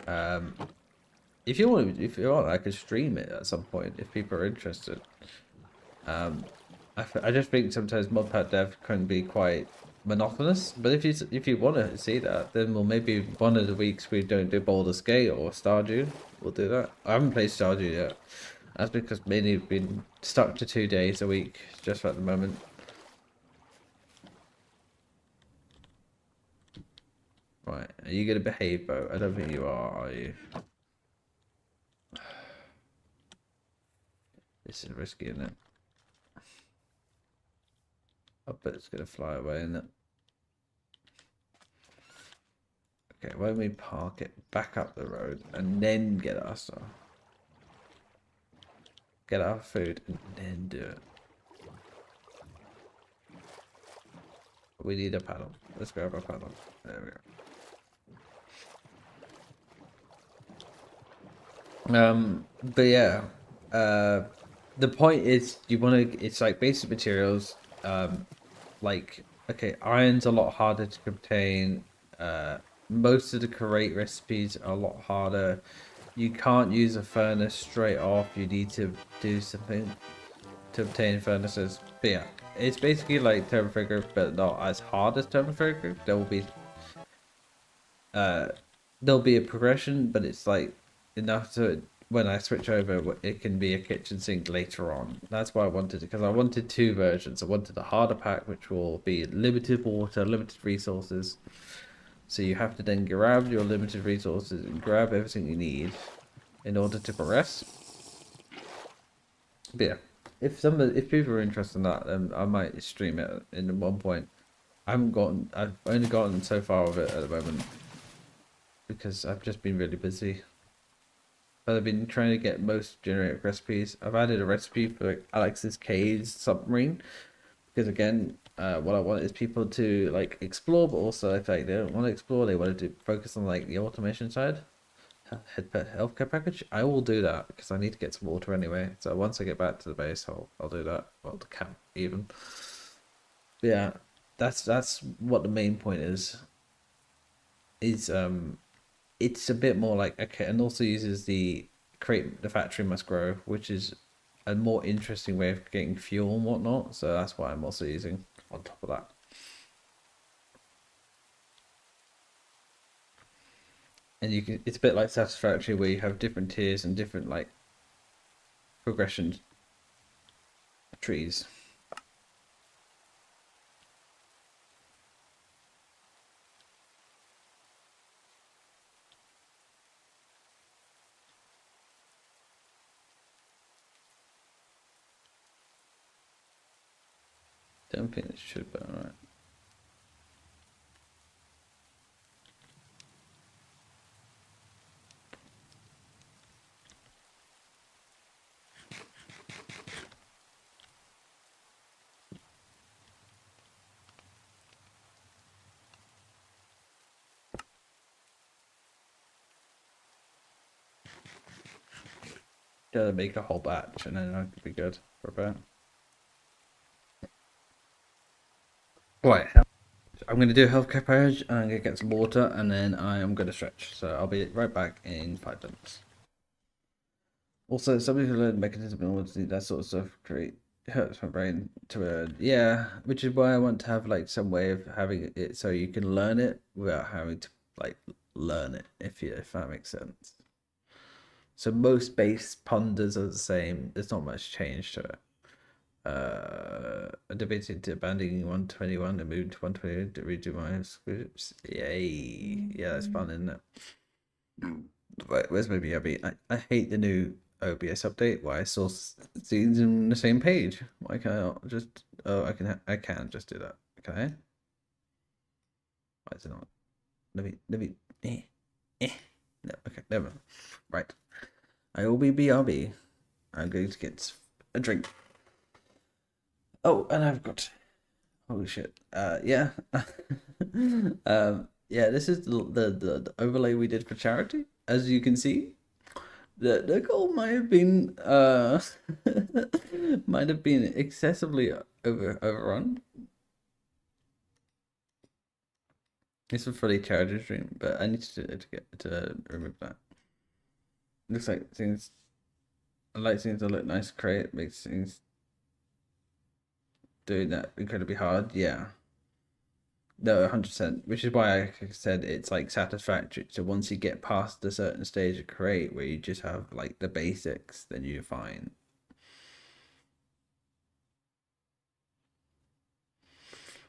Um, if you want, I could stream it at some point if people are interested. Um, I just think sometimes modpack dev can be quite monotonous. But if you want to see that, then we'll maybe one of the weeks we don't do Baldur's Gate or Stardew, we'll do that. I haven't played Stardew yet. That's because mainly been stuck to 2 days a week just at the moment. Right, are you gonna behave, Bo? I don't think you are you? This is risky, isn't it? I bet it's gonna fly away, isn't it? Okay, why don't we park it back up the road and then get our food and then do it. We need a paddle. Let's grab a paddle. There we go. But yeah, the point is you want to. It's like basic materials. Like okay, iron's a lot harder to obtain. Most of the create recipes are a lot harder. You can't use a furnace straight off. You need to do something to obtain furnaces. But yeah, it's basically like TerrafirmaGreg, but not as hard as TerrafirmaGreg. Uh, there'll be a progression, but it's like enough to when I switch over, it can be a kitchen sink later on. That's why I wanted it because I wanted two versions. I wanted the harder pack, which will be limited water, limited resources. So you have to then grab your limited resources and grab everything you need in order to progress. But yeah, if people are interested in that, then I might stream it in one point. I've only gotten so far of it at the moment because I've just been really busy. But I've been trying to get most generic recipes. I've added a recipe for Alex's Cage submarine because again, what I want is people to like explore, but also if like they don't want to explore, they want to focus on like the automation side. Healthcare package. I will do that because I need to get some water anyway. So once I get back to the base, I'll do that. Well, the camp even. But yeah, that's what the main point is. Is it's a bit more like okay, and also uses the factory must grow, which is a more interesting way of getting fuel and whatnot. So that's why I'm also using on top of that. And you can it's a bit like Satisfactory where you have different tiers and different like progression trees. Don't think it should be alright. Gotta make a whole batch and then that could be good for a bit. Right, I'm gonna do a healthcare purge and I'm gonna get some water and then I am gonna stretch. So I'll be right back in 5 minutes. Also, somebody who learned mechanism and all that sort of stuff create hurts my brain to learn. Yeah, which is why I want to have like some way of having it so you can learn it without having to like learn it, if that makes sense. So most base ponders are the same. There's not much change to it. I debated abandoning 121 and moved to 120 to redo my scripts. Yay. Yeah, that's fun, isn't it? Right, where's my BRB? I hate the new OBS update why I saw scenes on the same page. Why can't I not just I can just do that. Can I? Why is it not? Let me no, okay, never mind. Right. I will be BRB. I'm going to get a drink. Oh, and I've got holy shit. Yeah. Yeah, this is the overlay we did for charity. As you can see, the goal might have been might have been excessively overrun. It's a fully charity stream, but I need to get to remove that. Looks like things I like things to look nice, create makes things doing that incredibly hard. Yeah. No, 100%. Which is why I said it's like satisfactory. So once you get past a certain stage of create where you just have like the basics, then you're fine.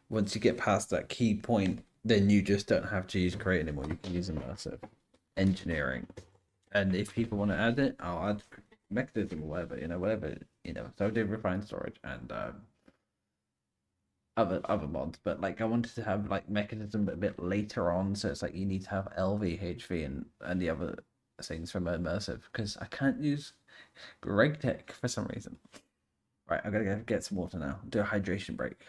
Once you get past that key point, then you just don't have to use create anymore. You can use immersive engineering. And if people want to add it, I'll add mechanism or whatever, whatever, So I do refined storage and other mods, but like I wanted to have like mechanism a bit later on, so it's like you need to have LV, HV, and the other things from immersive because I can't use Greg Tech for some reason. Right, I'm gonna go get some water now. Do a hydration break.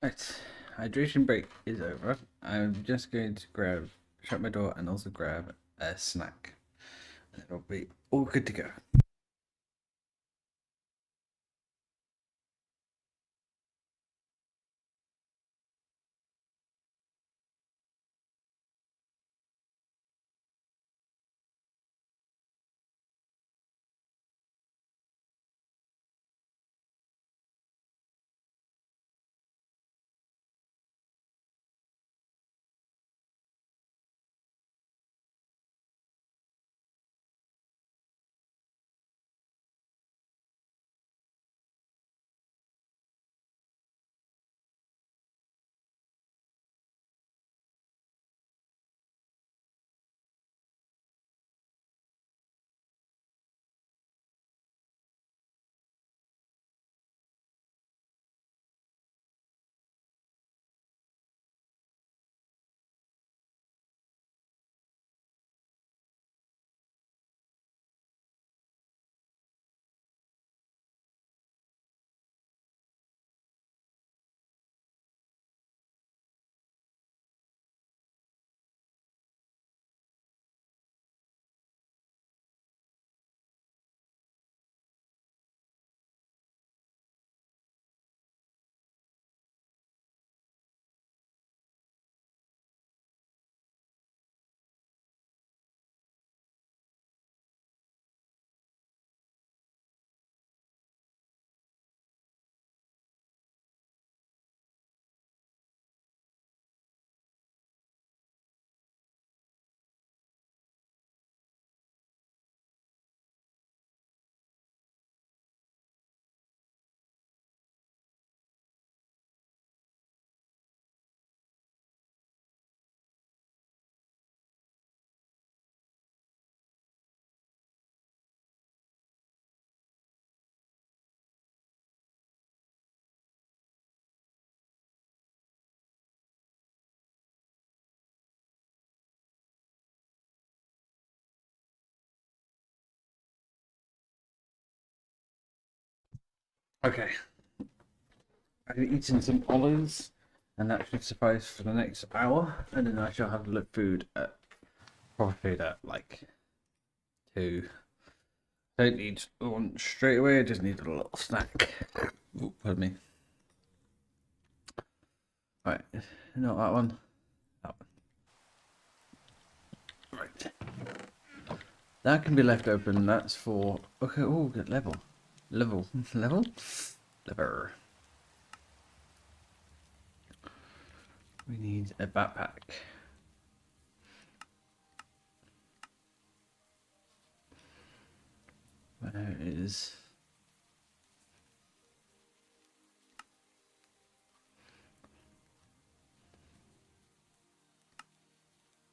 Right, hydration break is over. I'm just going to shut my door, and also grab a snack. It'll be all good to go. Okay. I've eaten some olives, and that should suffice for the next hour, and then I shall have food at proper food at like 2. Don't need one straight away. I just need a little snack. Ooh, pardon me. Right, not that one. That one. Right. That can be left open. That's for okay. Oh, good level. Level. Level. Lever. We need a backpack. Where is?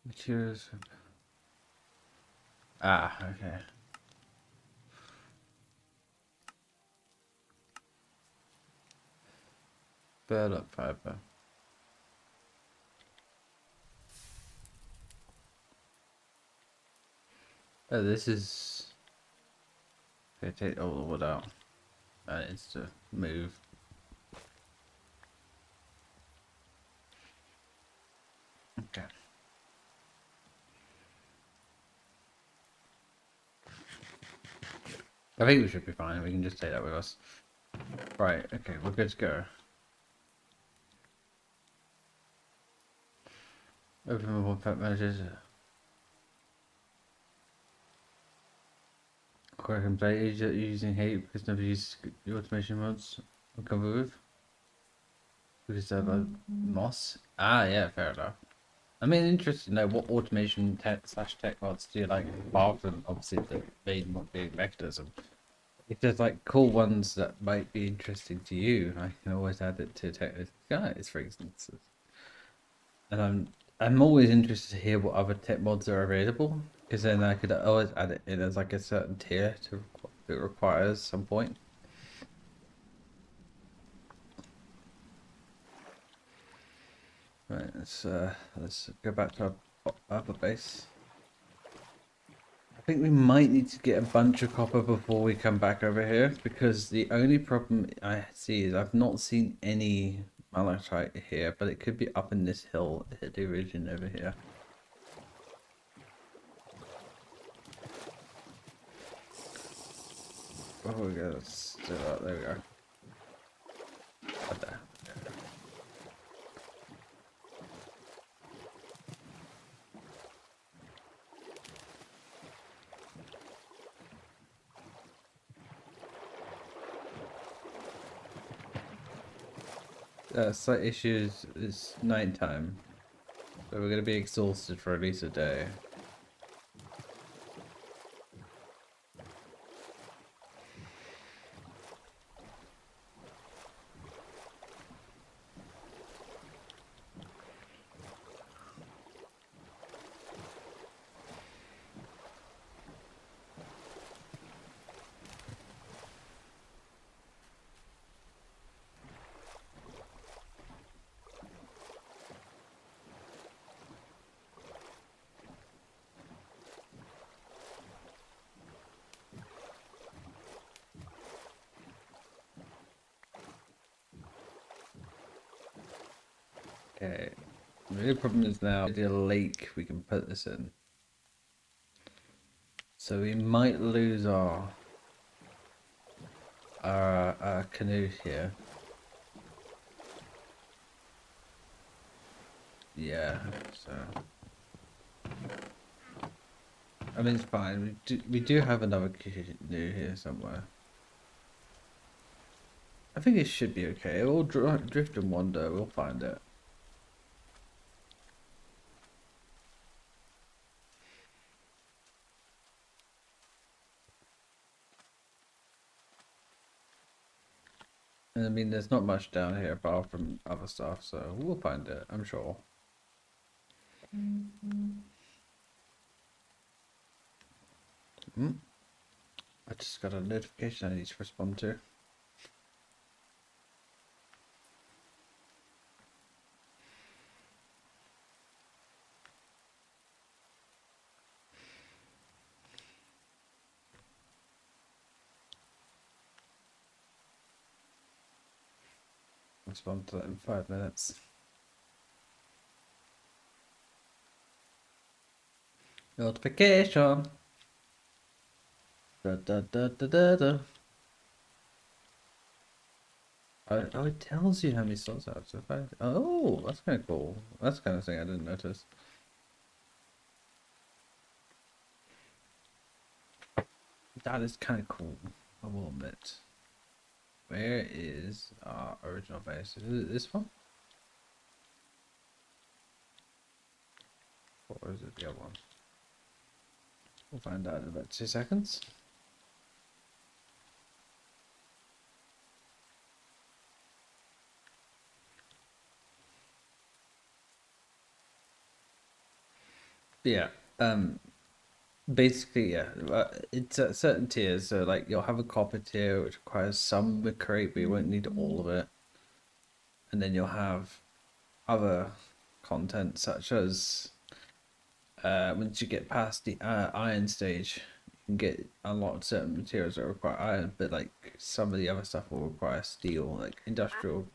Materials. Ah, okay. Burlap fiber. Oh, this is. Okay, take all the wood out. That needs to move. Okay. I think we should be fine. We can just take that with us. Right. Okay, we're good to go. Open mobile pet managers. Quick and play using hate because nobody uses the automation mods. I'll cover with. Because of moss. Ah, yeah, fair enough. I mean, interesting to know what automation tech mods do you like, apart from obviously the main one being mechanism. If there's like cool ones that might be interesting to you, I can always add it to tech guys, for instance. And I'm always interested to hear what other tech mods are available, because then I could always add it in as like a certain tier to it requires some point. Right, let's go back to our upper base. I think we might need to get a bunch of copper before we come back over here, because the only problem I see is I've not seen any malachite here, but it could be up in this hill, the region over here. Oh, we go. Let's do that. There we go. Right there. Slight issues is nighttime, so we're gonna be exhausted for at least a day. Okay. The only problem is now the lake we can put this in. So we might lose our canoe here. Yeah, so I mean it's fine. We do have another canoe here somewhere. I think it should be okay. We'll drift and wander. We'll find it. And I mean, there's not much down here apart from other stuff, so we'll find it, I'm sure. I just got a notification I need to respond to. respond to that in 5 minutes. Notification. Da da da da da da. Oh, it tells you how many slots out. So if I, oh, that's kind of cool. That's the kind of thing I didn't notice. That is kind of cool. I will admit. Where is our original base? Is it this one? Or is it the other one? We'll find out in about 2 seconds. Yeah. Basically, yeah. It's at certain tiers. So, like, you'll have a copper tier, which requires some crate, but you won't need all of it. And then you'll have other content, such as once you get past the iron stage, you can get unlocked certain materials that require iron, but like some of the other stuff will require steel, like industrial.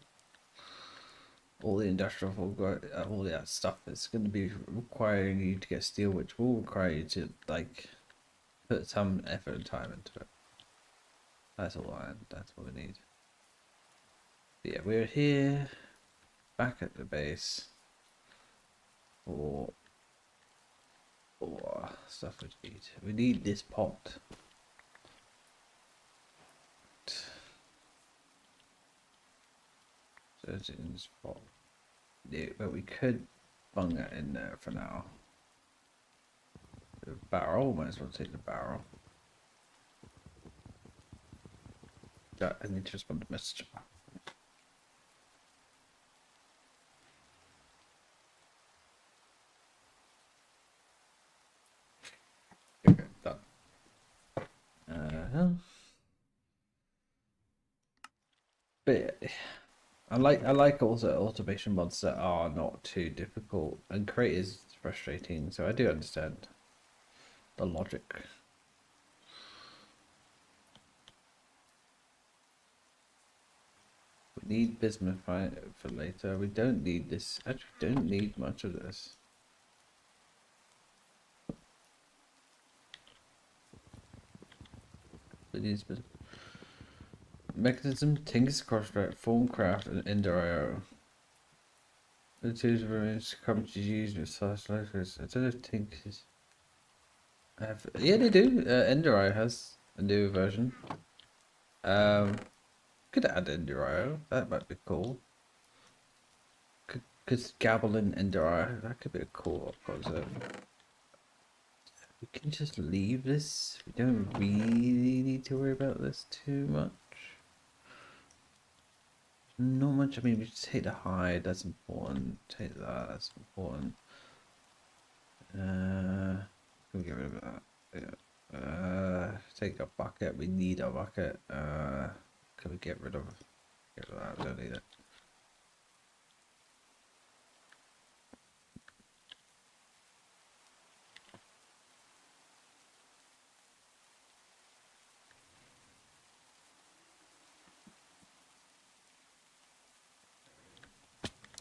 All the industrial, all that stuff is going to be requiring you to get steel, which will require you to like put some effort and time into it. That's all iron. That's what we need. But yeah, we're here, back at the base, for stuff we need. We need this pot. So it's in this pot. Yeah, but we could bung that in there for now. The barrel, might as well take the barrel. I need to respond to message. Okay, done. But I like also automation mods that are not too difficult, and crate is frustrating, so I do understand the logic. We need bismuth for later. We don't need this. Actually, don't need much of this. We need bismuth. Mechanism, Tinker's Crossback, Formcraft, and Ender.io. The tools remains come to use with slash locals. I don't know if Tinker's have. Yeah, they do. Ender.io has a new version. Could add Ender.io. That might be cool. Could Gabble in Ender.io. That could be a cool concept. We can just leave this. We don't really need to worry about this too much. Not much. I mean, we just take the hide. That's important. Take that. That's important. Can we get rid of that? Yeah. Take a bucket. We need a bucket. Can we get rid of that? We don't need it.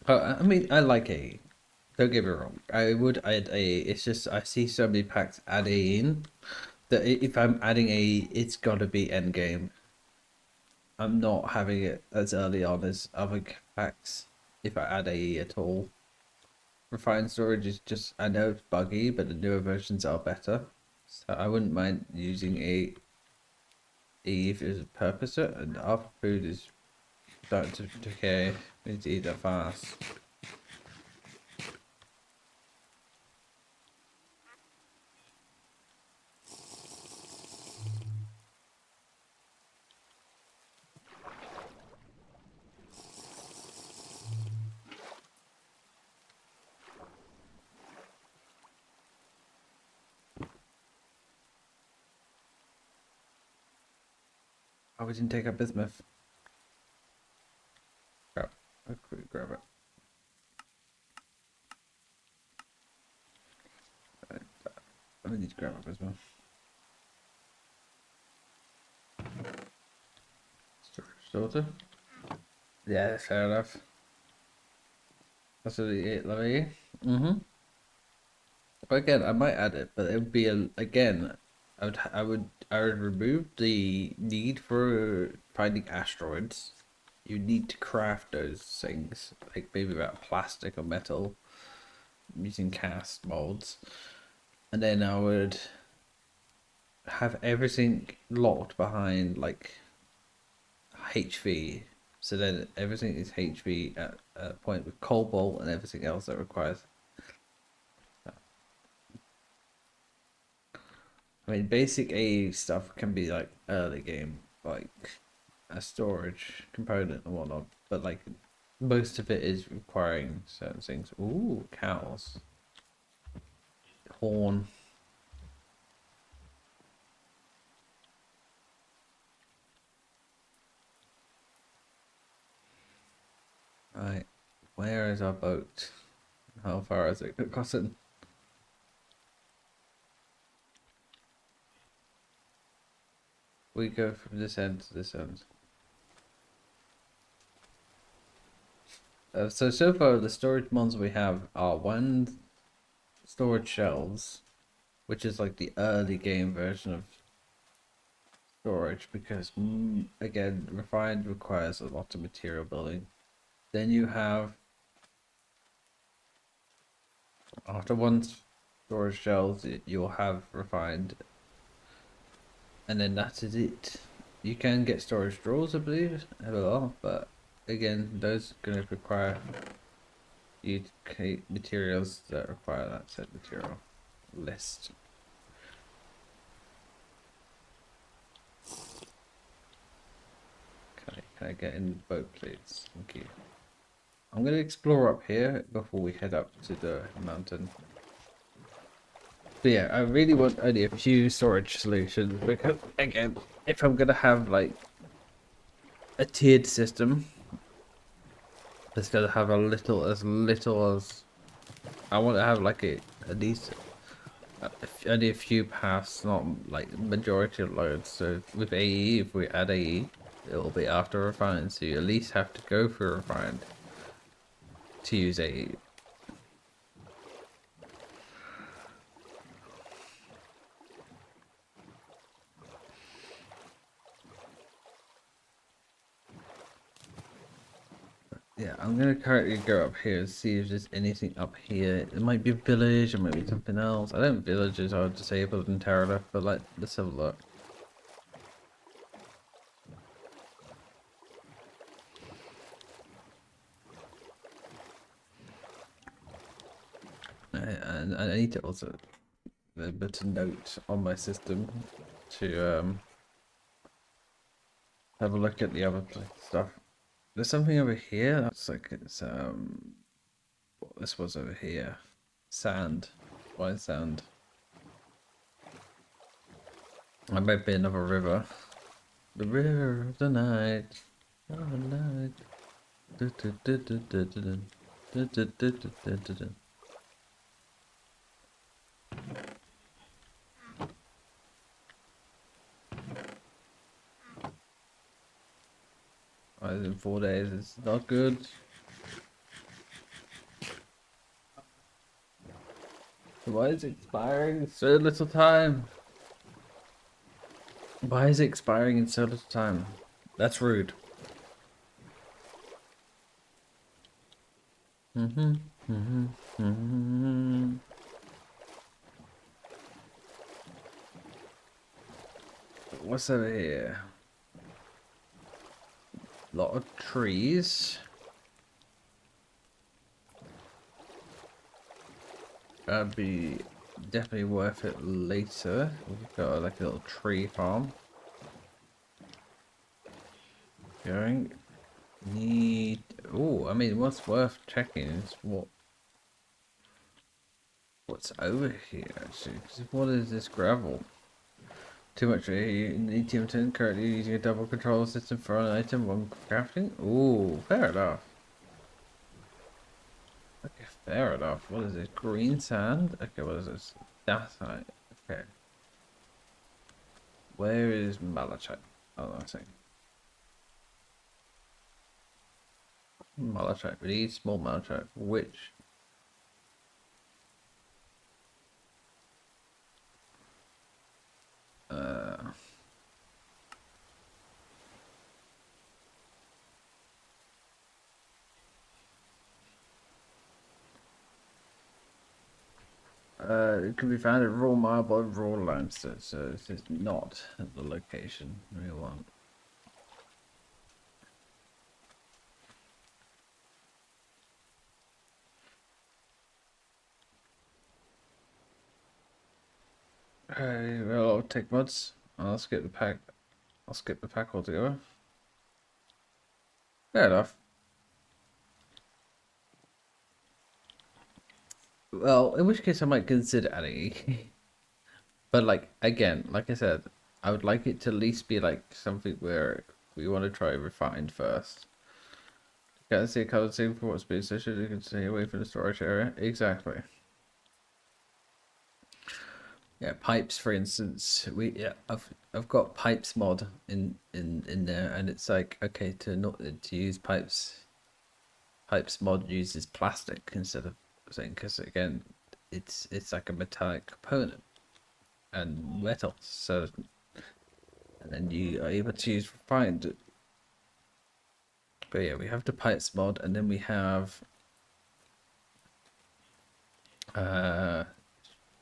I mean, I like A. Don't get me wrong. I would add A. It's just I see so many packs add A in that if I'm adding A, it's gotta be endgame. I'm not having it as early on as other packs if I add A at all. Refined storage is just, I know it's buggy, but the newer versions are better. So I wouldn't mind using A if there's a purpose to it, and our food is starting to decay. We need to eat that fast. Oh, we didn't take up bismuth. Grab. I'll quickly grab it. I need to grab up bismuth. Storage filter. Yeah, fair enough. That's really it, Lovey. Mm-hmm. But again, I might add it, but it would be again. I would remove the need for finding asteroids. You need to craft those things, like maybe about plastic or metal, using cast molds, and then I would have everything locked behind like HV. So then everything is HV at a point with cobalt and everything else that requires. I mean, basic AE stuff can be like early game, like a storage component and whatnot, but like most of it is requiring certain things. Ooh, cows, horn. Right, where is our boat? How far is it gotten? We go from this end to this end. So far the storage mods we have are one storage shelves, which is like the early game version of storage because again refined requires a lot of material building. Then you have after one storage shelves you'll have refined, and then that is it. You can get storage drawers, I believe, a lot, but again those are going to require you to create materials that require that set material list. Can I get in the boat, please? Thank you. I'm going to explore up here before we head up to the mountain. But yeah, I really want only a few storage solutions because, again, if I'm going to have like a tiered system, it's going to have a little as I want to have like at least only a few paths, not like majority of loads. So with AE, if we add AE, it'll be after refined, so you at least have to go for refined to use AE. Yeah, I'm gonna currently go up here and see if there's anything up here. It might be a village, it might be something else. I don't think villages are disabled in Terra, but like, let's have a look. And I need to also put a note on my system to have a look at the other stuff. There's something over here. That's like it's what this was over here. Sand. Why sand? I might be another river. The river of the night. Of the night. In 4 days, it's not good. Why is it expiring in so little time? Why is it expiring in so little time? That's rude. What's over here? Lot of trees. That'd be definitely worth it later. We've got like a little tree farm going. Need. Oh, I mean, what's worth checking is what's over here actually. 'Cause what is this gravel? Too much ATM 10 currently using a double control system for an item one crafting. Ooh, fair enough. Okay, fair enough. What is it? Green sand? Okay, what is this? Dacite. Okay. Where is malachite? Oh, I think. Malachite. We need small malachite. Which? It can be found in raw marble and raw limestone, so this is not the location we want. Well, I'll take mods. I'll skip the pack. I'll skip the pack altogether. Fair enough. Well, in which case I might consider adding. But like again, like I said, I would like it to at least be like something where we want to try refined first. Can't see a color thing for what's being associated. You can stay away from the storage area. Exactly. Yeah, pipes, for instance. I've got pipes mod in there, and it's like okay to not to use pipes. Pipes mod uses plastic instead of saying because again, it's like a metallic component and metal. So and then you are able to use refined. But yeah, we have the pipes mod, and then we have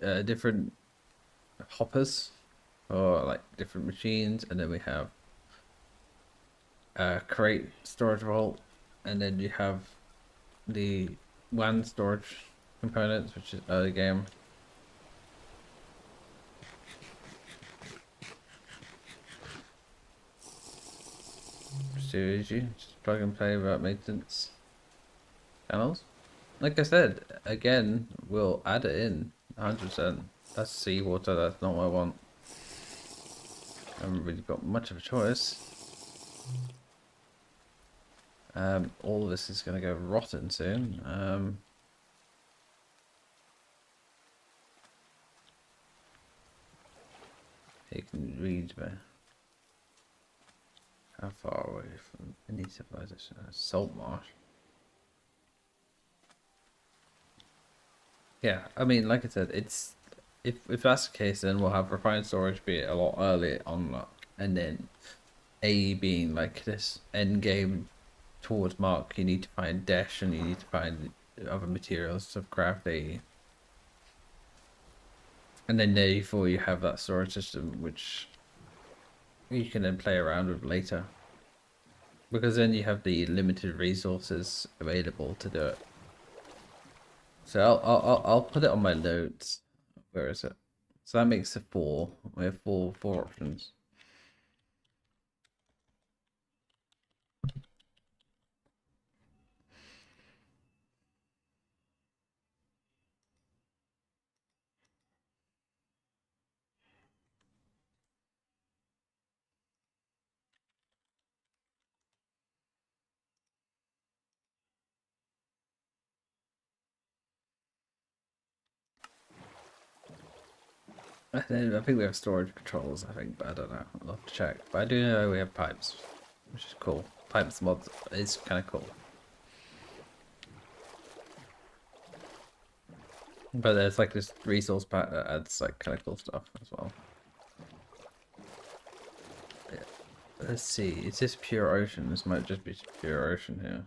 different hoppers or like different machines, and then we have crate storage vault, and then you have the WAN storage components, which is early game. Seriously, just plug and play without maintenance channels. Like I said, again, we'll add it in 100%. That's seawater, that's not what I want. I haven't really got much of a choice. All of this is going to go rotten soon. You can read me. How far away from any civilization? Salt marsh. Yeah, I mean, like I said, it's if that's the case, then we'll have refined storage be a lot earlier on that, and then A being like this end game towards Mark, you need to find dash and you need to find other materials to craft A. And then therefore you have that storage system which you can then play around with later. Because then you have the limited resources available to do it. So I'll put it on my notes. Where is it? So that makes it 4. We have four options. And then I think we have storage controls, I think, but I don't know. I'll have to check. But I do know we have pipes, which is cool. Pipes mod is kind of cool. But there's like this resource pack that adds like kind of cool stuff as well. Yeah. Let's see, is this pure ocean? This might just be pure ocean here.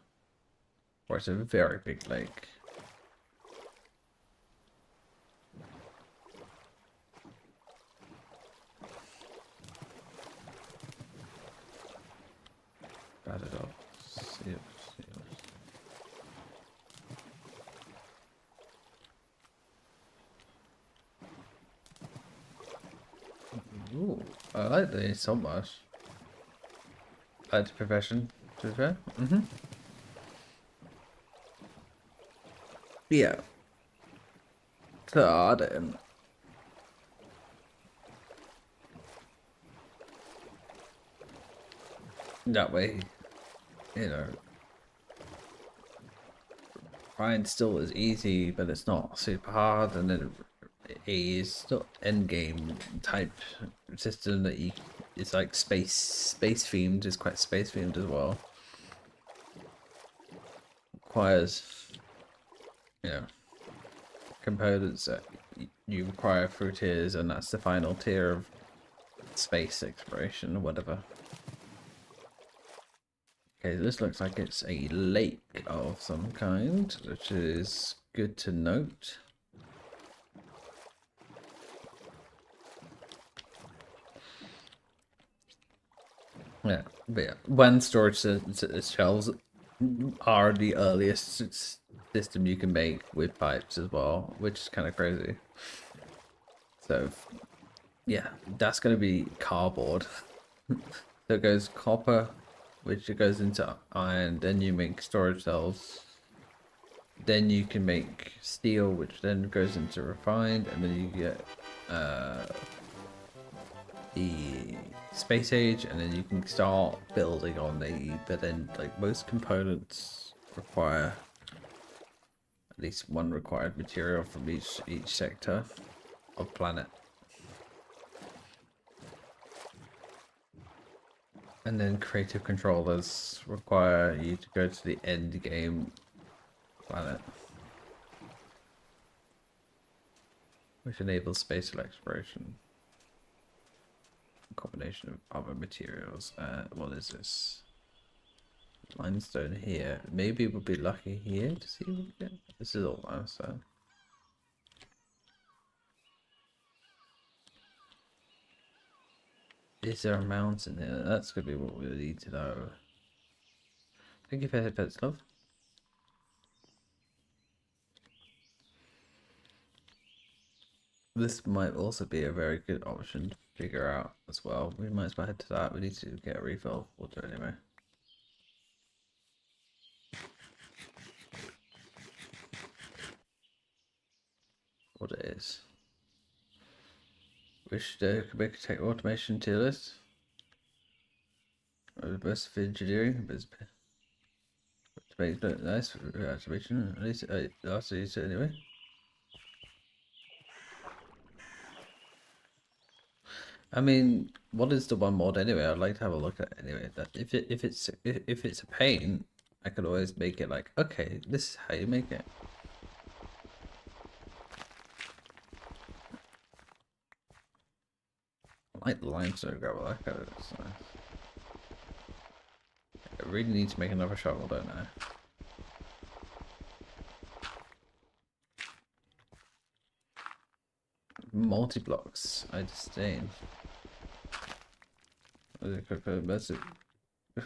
Or it's a very big lake. Bad it off. Seal. Ooh, I like these so much. I like the profession, to be fair. Yeah. So I didn't. That way, you know, Ryan still is easy, but it's not super hard, and then it is still end game type system that you. It's like space themed. It's quite space themed as well. requires, components that you require through tiers, and that's the final tier of space exploration or whatever. Okay, this looks like it's a lake of some kind, which is good to note. Yeah, but yeah, when storage shelves are the earliest system you can make with pipes as well, which is kind of crazy. So, yeah, that's going to be cardboard. So it goes copper, which it goes into iron, then you make storage cells. Then you can make steel, which then goes into refined, and then you get the space age, and then you can start building on the. But then, like, most components require at least one required material from each sector of planet. And then creative controllers require you to go to the end game planet, which enables spatial exploration. A combination of other materials. What is this? Limestone here. Maybe we'll be lucky here to see what we get. This is all limestone. Is there a mountain here? That's gonna be what we need to know. Thank you for headphones, love. This might also be a very good option to figure out as well. We might as well head to that. We need to get a refill of water anyway. What it is. Wish to make tech automation tier list. Best of engineering, but to make it nice for automation. At least I also use it anyway. I mean, what is the one mod anyway? I'd like to have a look at it anyway. That if it's a pain, I could always make it like, okay, this is how you make it. I like the limestone gravel. I got it. So I really need to make another shovel, don't I? Multi-blocks. I disdain. It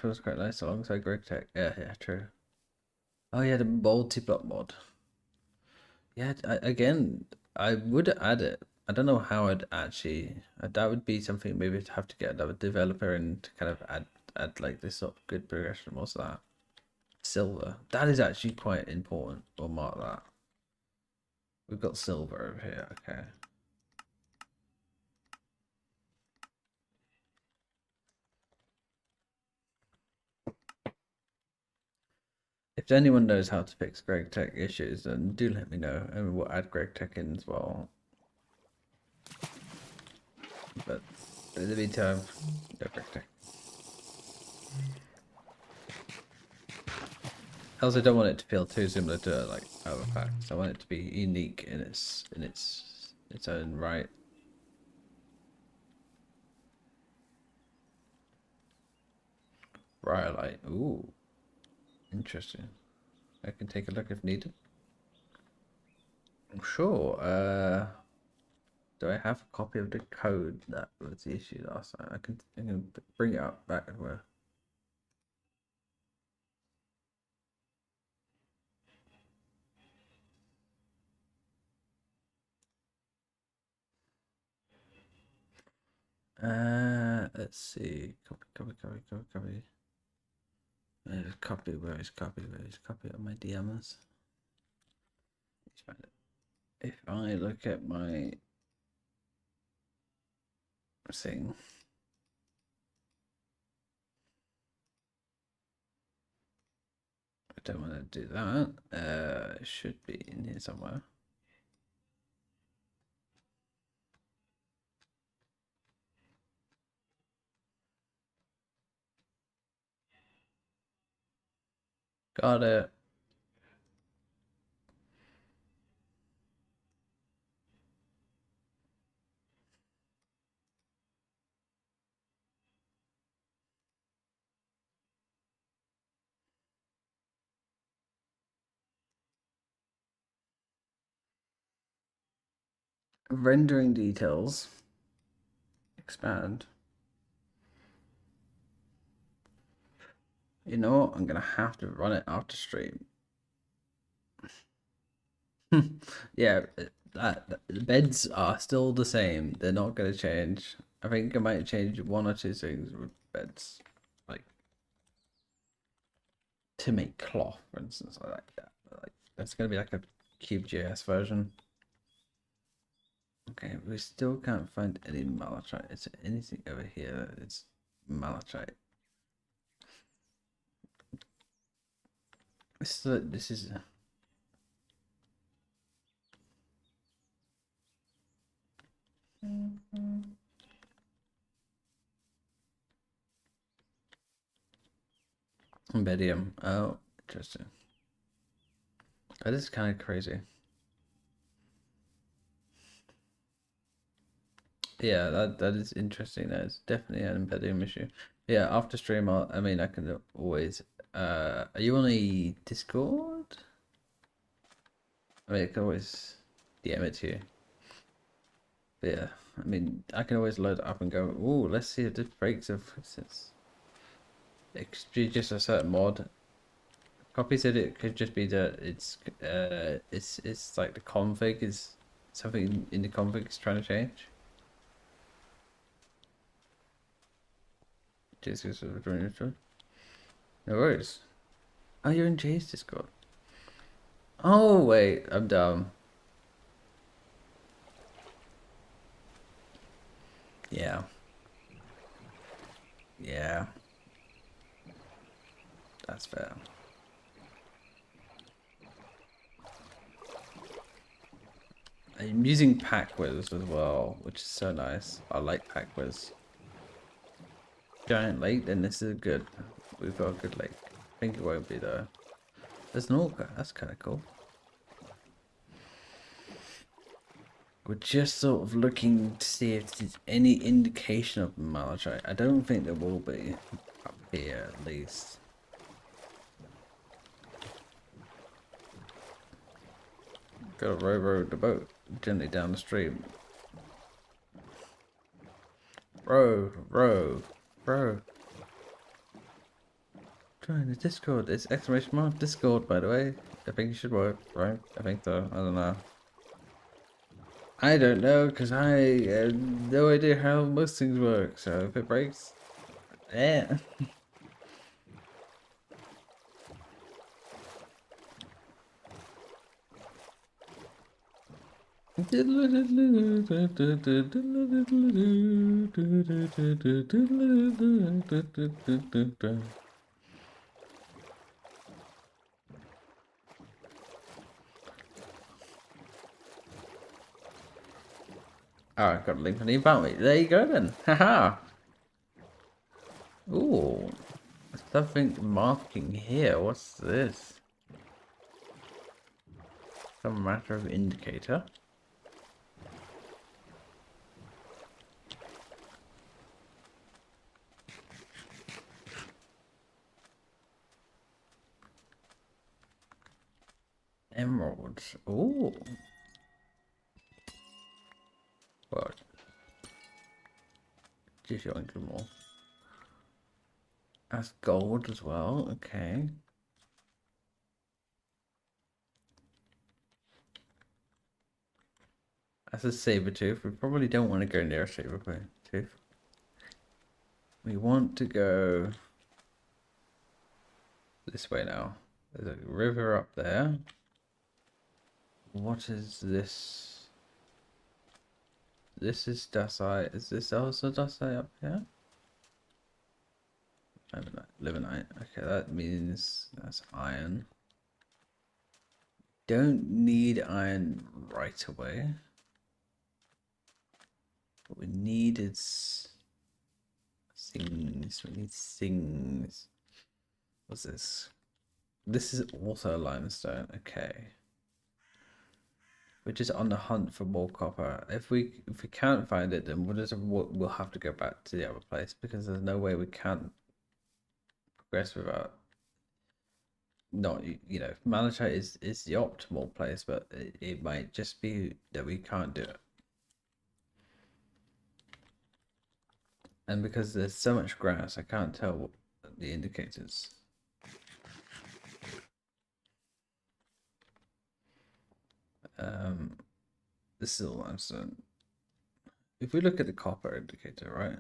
feels quite nice alongside Greg Tech. Yeah, true. Oh yeah, the multi-block mod. Yeah, again, I would add it. I don't know how I'd actually. That would be something maybe to have to get another developer and to kind of add like this sort of good progression. What's that? Silver. That is actually quite important. We'll mark that. We've got silver over here. Okay. If anyone knows how to fix Greg Tech issues, then do let me know, and we'll add Greg Tech in as well. But in the meantime, no Greg Tech. I also don't want it to feel too similar to like other packs. I want it to be unique in its own right. Rhyolite. Ooh, interesting. I can take a look if needed. Sure. Do I have a copy of the code that was the issue last time? I can bring it up back where. Let's see. Copy. Where is copy on my DMs? Let's find it. If I look at my thing. I don't want to do that. It should be in here somewhere. Got it. Rendering details. Expand. You know what? I'm gonna have to run it after stream. Yeah, the beds are still the same. They're not gonna change. I think I might change one or two things with beds, like to make cloth, for instance. I like that. Like that's gonna be like a Cube.js version. Okay, we still can't find any malachite. Is there anything over here? It's malachite. This is Embedium. Oh, interesting. That is kind of crazy. Yeah, that is interesting. That is definitely an Embedium issue. Yeah, after stream, I mean, I can always. Are you on a Discord? I mean, I can always DM it to you. But yeah, I mean, I can always load it up and go. Ooh, let's see if this breaks. If it's just a certain mod. Copy said it could just be that it's like the config is something in the config is trying to change. Jesus, no worries. Oh, you're in Jay's Discord. Oh wait, I'm dumb. Yeah. Yeah. That's fair. I'm using PackWiz as well, which is so nice. I like PackWiz. Giant lake, then this is good. We've got a good lake. I think it won't be though. There's an orca. That's kind of cool. We're just sort of looking to see if there's any indication of malachite. I don't think there will be up here, at least. Gotta row the boat gently down the stream. Row. Join the Discord. It's exclamation mark Discord, by the way. I think it should work, right? I think so. I don't know. I don't know, because I have no idea how most things work, so if it breaks, yeah. Oh, I got a link on the about me. There you go then. Haha. Ooh. Something marking here. What's this? Some matter of indicator. Emeralds. Ooh. Well, just showing some more. That's gold as well. Okay. That's a saber tooth. We probably don't want to go near a saber tooth. We want to go this way now. There's a river up there. What is this? This is dacite. Is this also dacite up here? Limonite. Okay, that means that's iron. Don't need iron right away. What we need is things. We need things. What's this? This is also limestone. Okay. We're just on the hunt for more copper. If we can't find it, then we'll have to go back to the other place because there's no way we can progress without not, you know, malachite is the optimal place, but it might just be that we can't do it. And because there's so much grass, I can't tell what the indicators. This is all limestone. If we look at the copper indicator, right?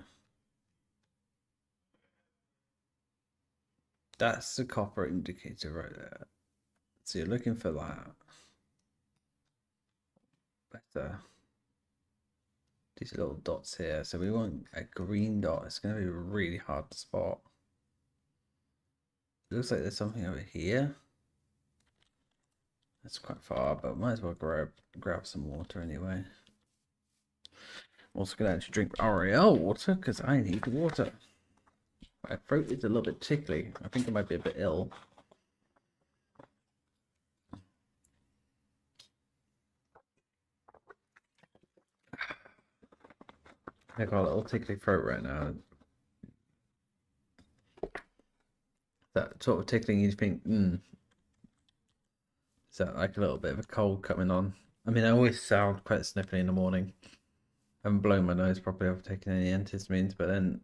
That's the copper indicator right there. So you're looking for that. Better. These little dots here. So we want a green dot. It's going to be really hard to spot. It looks like there's something over here. That's quite far, but might as well grab some water anyway. I'm also going to actually drink Ariel water because I need water. My throat is a little bit tickly. I think I might be a bit ill. I got a little tickly throat right now. That sort of tickling you think, is that like a little bit of a cold coming on? I mean, I always sound quite sniffly in the morning. I haven't blown my nose properly after taking any antihistamines, but then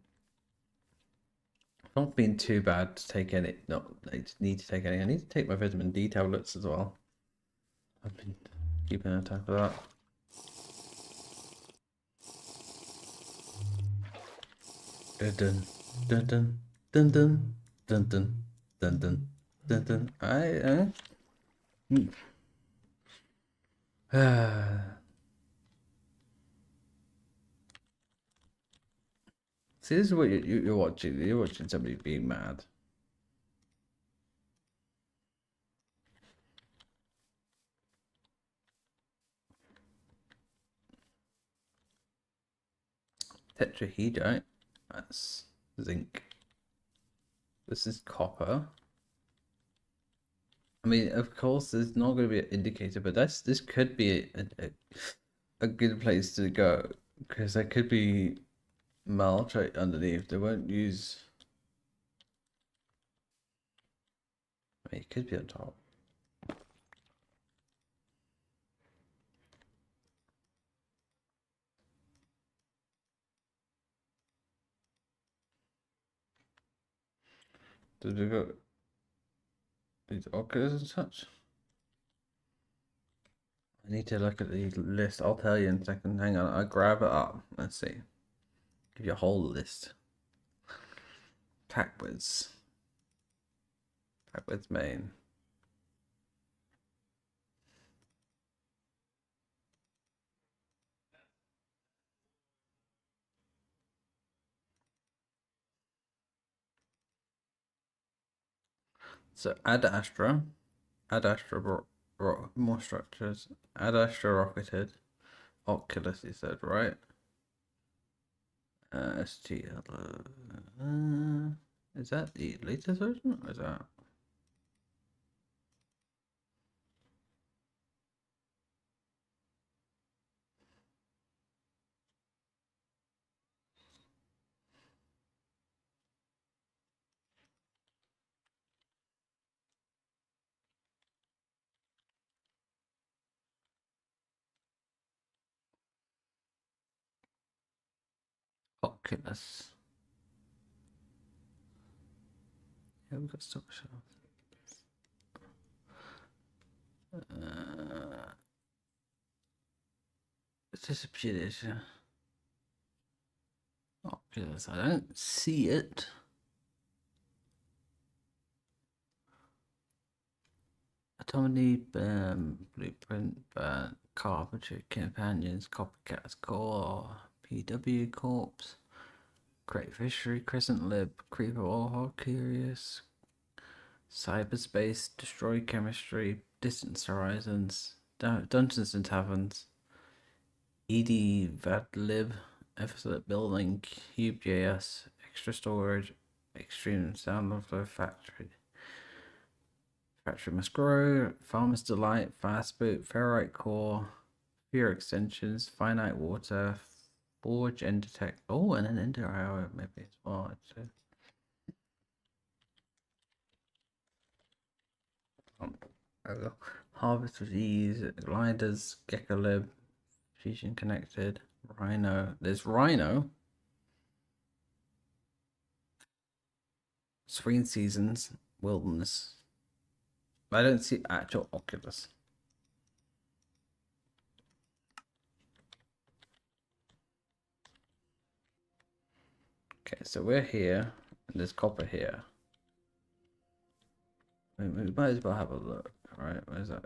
it's not been too bad to take any. Not I need to take any. I need to take my vitamin D tablets as well. I've been keeping on top of that. Dun dun dun dun dun dun dun dun dun dun dun. See, this is what you're watching. You're watching somebody being mad. Tetrahedrite. That's zinc. This is copper. I mean, of course, there's not going to be an indicator, but this could be a good place to go because there could be malachite underneath. They won't use. I mean, it could be on top. Did we go these occurs and such? I need to look at the list. I'll tell you in a second. Hang on, I'll grab it up. Let's see. Give you a whole list. Backwards. Backwards main. So Ad Astra. Ad Astra more structures. Ad Astra rocketed. Oculus, you said, right? STL. Is that the latest version? Or is that? Oculus. Yeah, we've got stock shelf. It's disappeared. Oculus. I don't see it. Autonomy, Blueprint, Carpentry, Companions, Copycats Core, PW Corps, Great Fishery, Crescent Lib, Creeper Warhol, Curious, Cyberspace, Destroy Chemistry, Distant Horizons, Dungeons and Taverns, ED Vadlib, Effort Building, CubeJS, Extra Storage, Extreme Sound Flow Factory. Factory Must Grow, Farmer's Delight, Fast Boot, Ferrite Core, Fear Extensions, Finite Water, Forge, Endotech. Oh, and then Ender IO maybe as well, actually. Harvest with Ease, Gliders, Gekolib, Fusion Connected, Rhino. There's Rhino. Screen Seasons, Wilderness. I don't see actual Oculus. Okay, so we're here, and there's copper here. We might as well have a look. All right, where's that?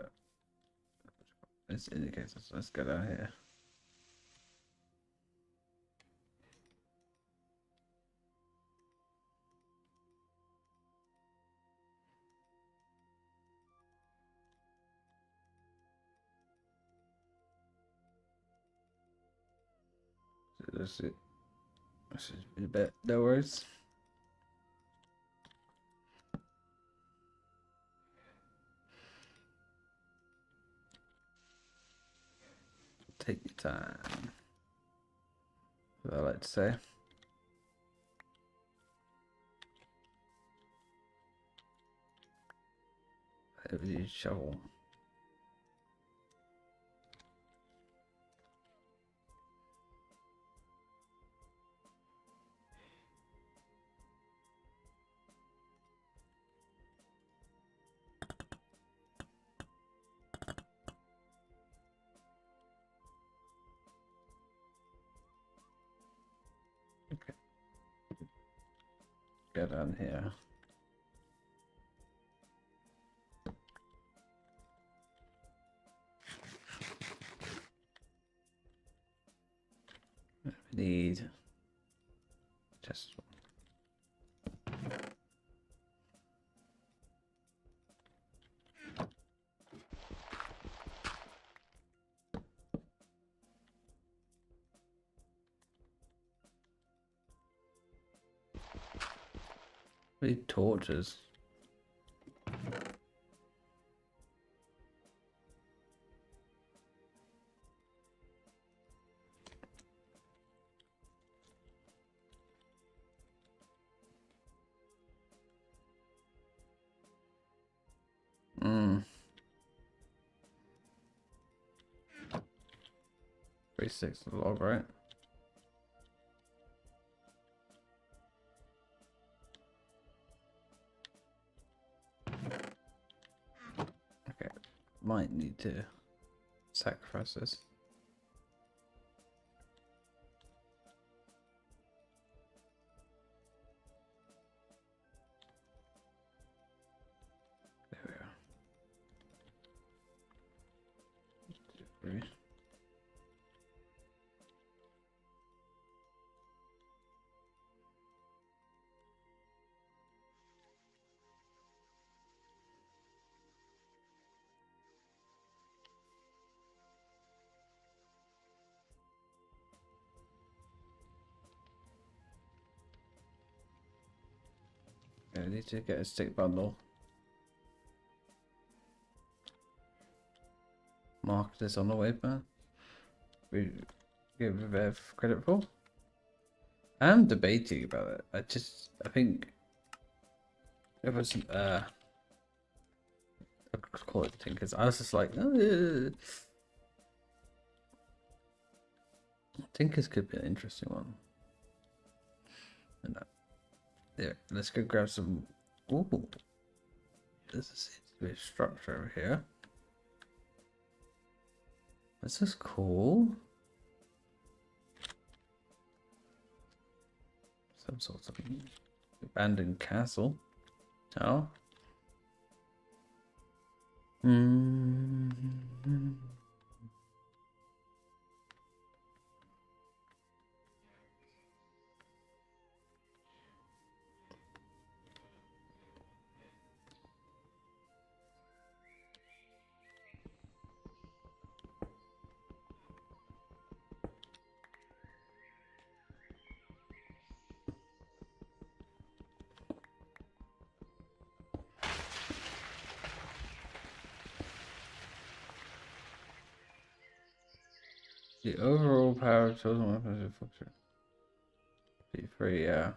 It's indicators. Let's go down here. That's it. This is a bit. No worries. Take your time. What I like to say. Heavy shovel. Okay. Go down here. We need just we need torches. Mm. 36 log, right? Okay, might need to sacrifice this. There we are. Three. I need to get a stick bundle. Mark this on the waypoint. We give Rev credit for. I'm debating about it. I think it was I could call it Tinkers. I was just like, Tinkers could be an interesting one. And yeah, let's go grab some. Ooh, this seems to be a structure over here. This is cool. Some sort of abandoned castle. Oh. The overall power of chosen weapons is fluctuate. P3, yeah.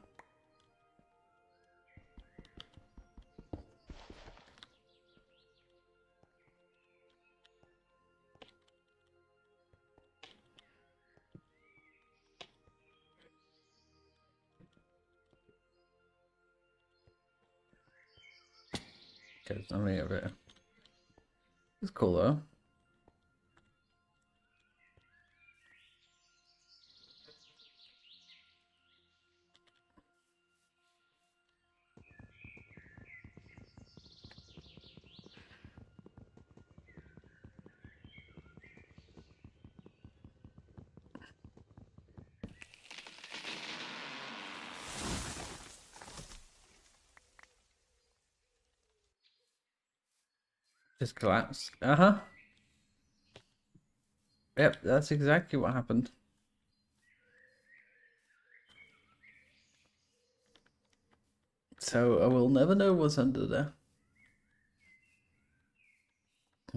Okay, it's not over here. It's cool though. Just collapsed. Uh-huh. Yep, that's exactly what happened. So I will never know what's under there.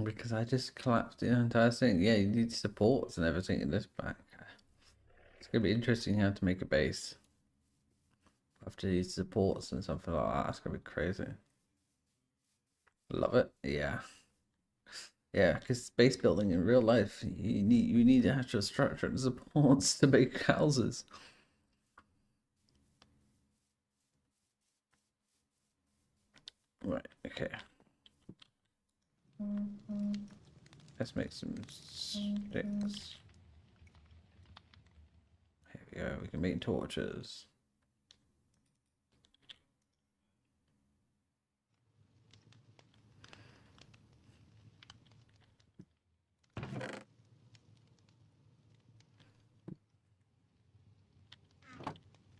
Because I just collapsed the entire thing. Yeah, you need supports and everything in this back. It's gonna be interesting how to make a base. After these supports and something like that. It's gonna be crazy. Love it. Yeah. Yeah, because base building in real life, you need actual structure and supports to make houses. Right, okay. Let's make some sticks. Here we go, we can make torches.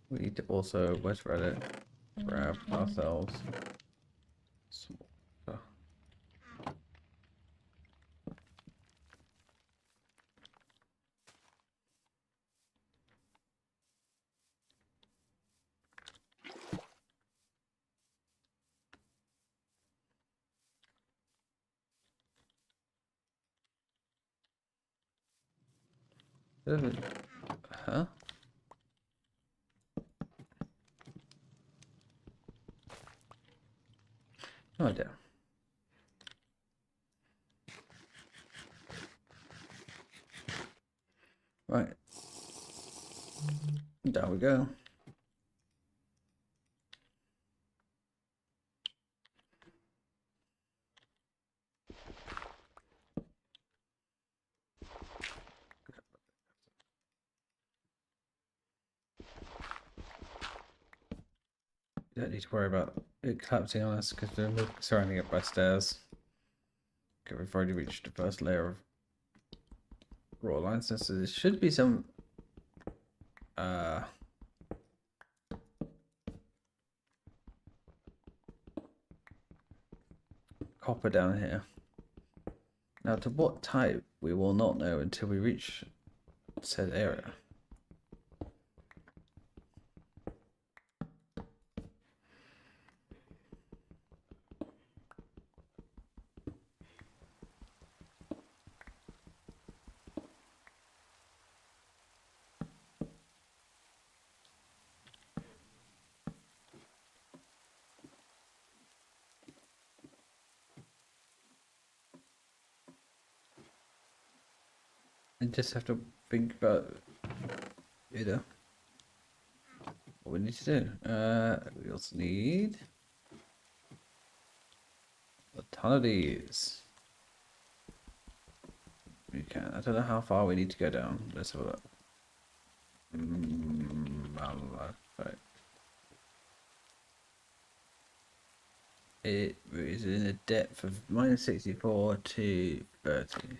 We need to also, where's Reddit? Grab ourselves some water. Huh? No idea. Right. There we go. You don't need to worry about it collapsing on us because we're surrounding it by stairs. Okay, we've already reached the first layer of raw lines. So there should be some copper down here. Now, to what type we will not know until we reach said area. I just have to think about, you know, what we need to do. We also need a ton of these. We can. I don't know how far we need to go down. Let's have a look. Right. It is in a depth of -64 to 30.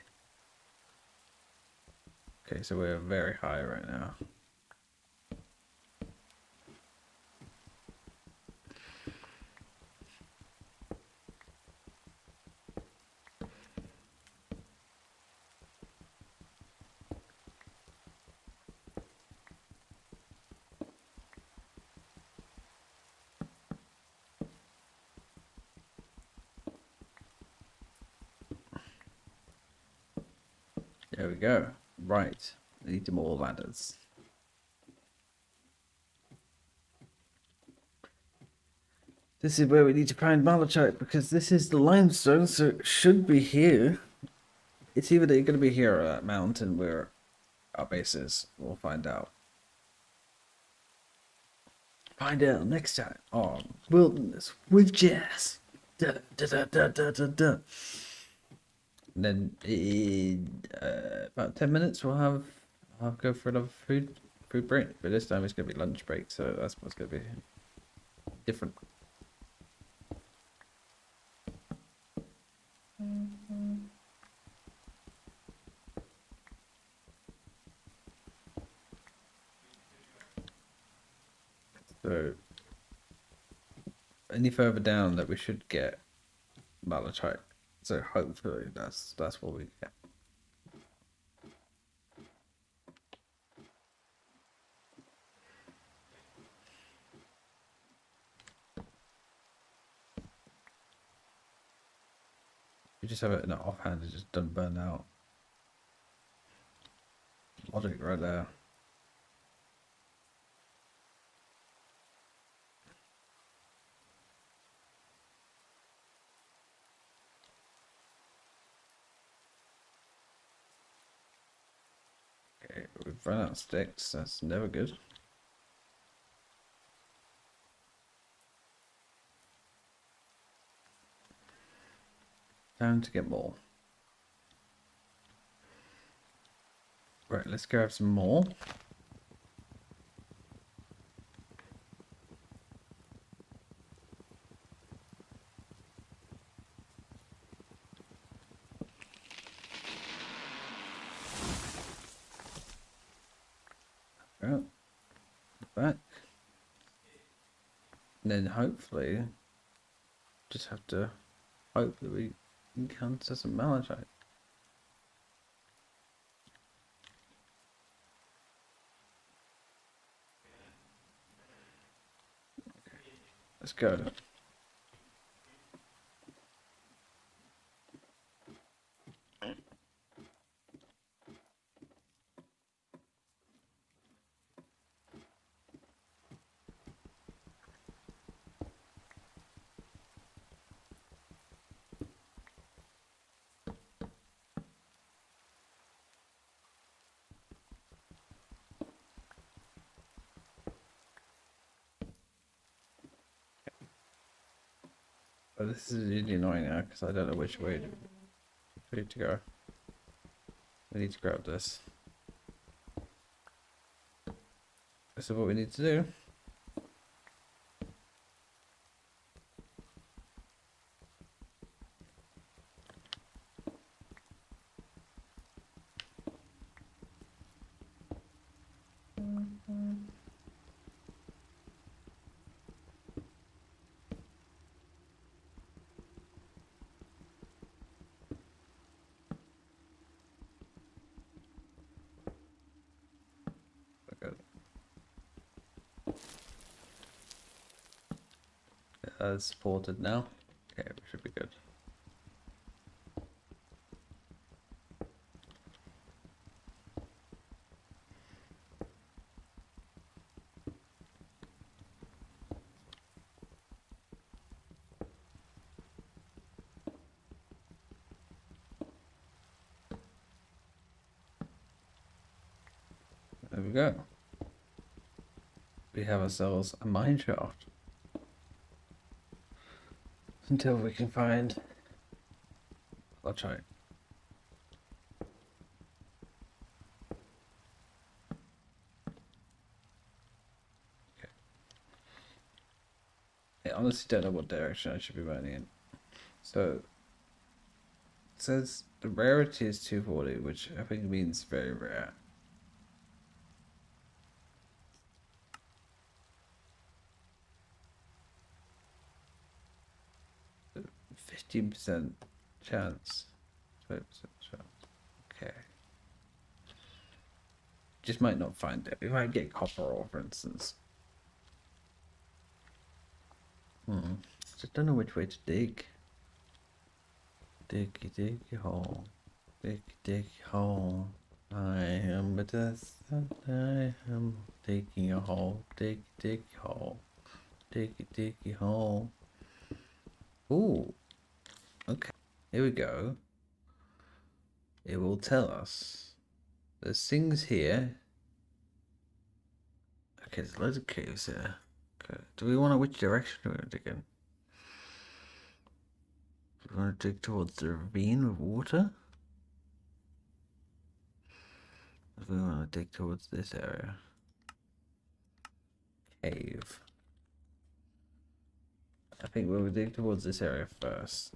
Okay, so we're very high right now. There we go. Right. We need more ladders. This is where we need to find malachite because this is the limestone, so it should be here. It's either going to be here or that mountain where our base is. We'll find out. Find out next time on Wilderness with Jazz. And then in about 10 minutes I'll go for another food break. But this time it's gonna be lunch break, so that's what's gonna be different. So any further down that we should get malachite. So hopefully that's what we get. We just have it in our offhand, it just doesn't burn out. Logic right there. Okay, we've run out of sticks, that's never good. Time to get more. Right, let's grab some more. Out, back. And then hopefully just have to hope that we encounter some malachite. Let's go. But this is really annoying now because I don't know which way to go. We need to grab this. This is what we need to do. Supported now. Okay, we should be good. There we go. We have ourselves a mine shaft. Until we can find malachite. Okay. I honestly don't know what direction I should be mining in. So it says the rarity is 240, which I think means very rare. So 15% chance. 20% chance. Okay. Just might not find it. We might get copper ore, for instance. Just don't know which way to dig. Diggy diggy hole. Diggy diggy hole. I am a dust. I am digging a hole. Diggy diggy hole. Diggy diggy hole. Ooh. Okay. Here we go. It will tell us. There's things here. Okay, there's loads of caves here. Okay. Do we want to which direction do we want to dig in? we want to dig towards the ravine with water? If we want to dig towards this area. Cave. I think we'll dig towards this area first.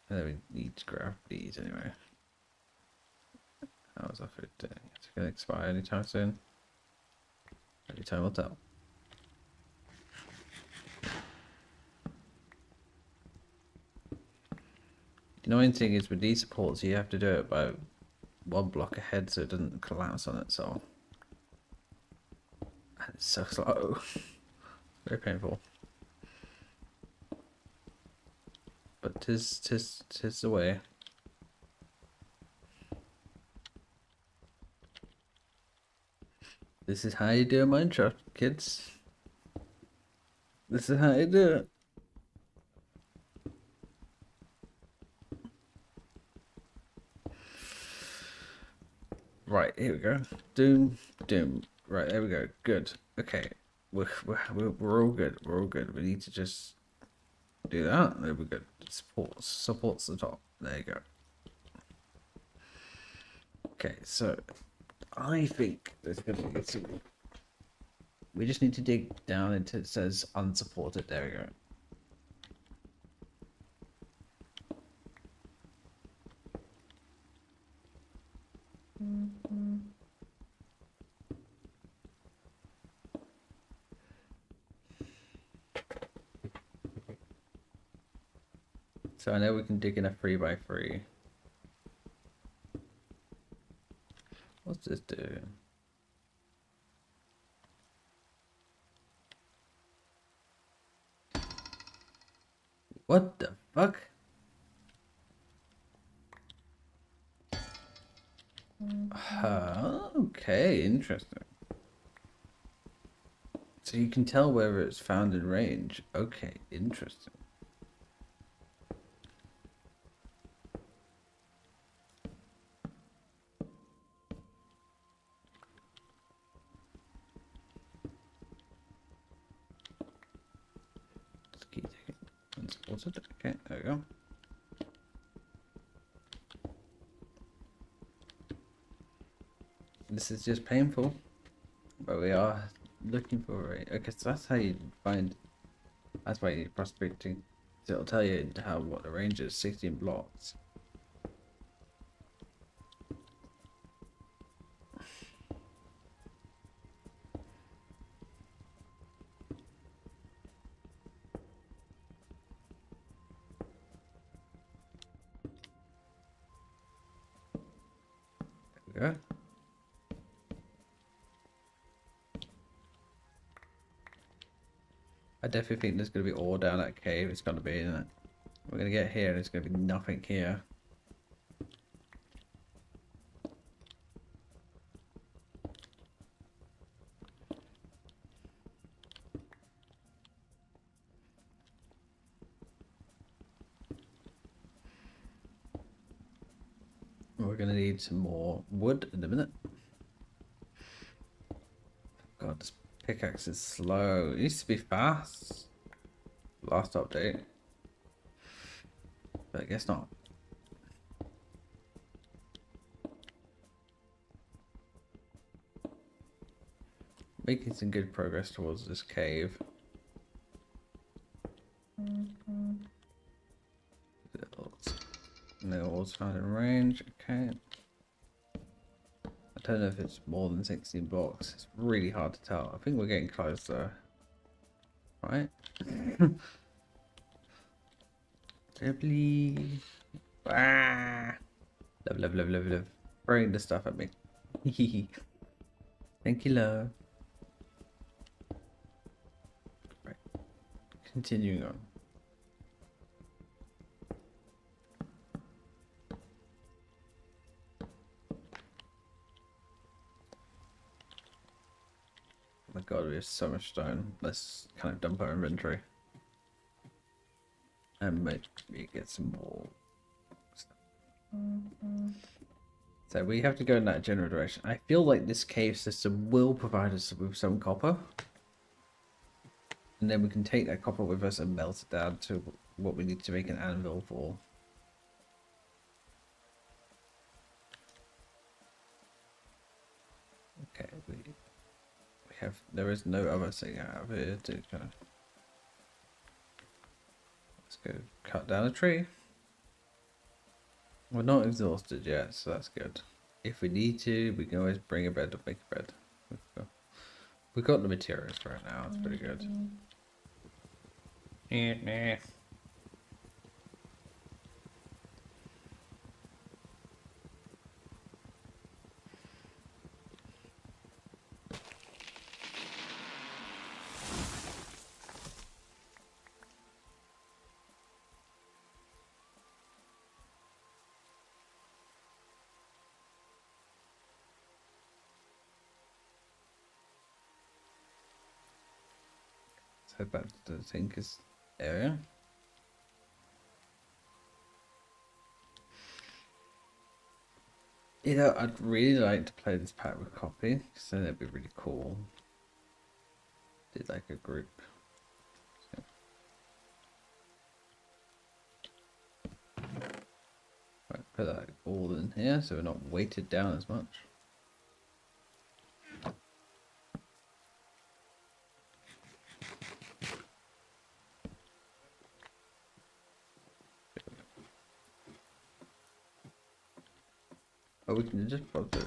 And then we need to grab these anyway. How's our food doing? It's going to expire anytime soon. Only time will tell. The annoying thing is with these supports, you have to do it by one block ahead so it doesn't collapse on itself. And it's so slow. Very painful. But tis the way. This is how you do a Minecraft, kids. This is how you do it. Right, here we go. Doom. Right, there we go. Good. Okay, we're all good. We're all good. We need to just do that. There we go. Supports the top. There you go. Okay, so I think there's gonna be some. We just need to dig down until it says unsupported. There we go. So I know we can dig in a 3x3. What's this do? What the fuck? Okay, interesting. So you can tell whether it's found in range. Okay, interesting. Just keep digging. Unsupported. Okay, there we go. This is just painful, but we are looking for a. Okay, so that's how you find. That's why you're prospecting. So it'll tell you how what the range is. 16 blocks. There we go. I definitely think there's going to be ore down that cave. It's going to be, isn't it? We're going to get here and there's going to be nothing here. We're going to need some more wood in a minute. God, this pickaxe is slow. It used to be fast. Last update. But I guess not. Making some good progress towards this cave. No ores found in range. Okay. I don't know if it's more than 16 blocks. It's really hard to tell. I think we're getting closer. Right? Please. Ah! Love. Throwing the stuff at me. Thank you, love. Right. Continuing on. Oh my god, we have so much stone. Let's kind of dump our inventory. And maybe get some more stuff. So we have to go in that general direction. I feel like this cave system will provide us with some copper. And then we can take that copper with us and melt it down to what we need to make an anvil for. Okay, we have, there is no other thing out of here to kind of, let's go cut down a tree. We're not exhausted yet, so that's good. If we need to, we can always bring a bed or make a bed. We've got the materials for it now, it's pretty good. Nah. Let's head back to the Tinker's area. You know, I'd really like to play this pack with copy, because then it'd be really cool. Did like a group. So. Right, put that all in here so we're not weighted down as much. Oh, we can just pop it.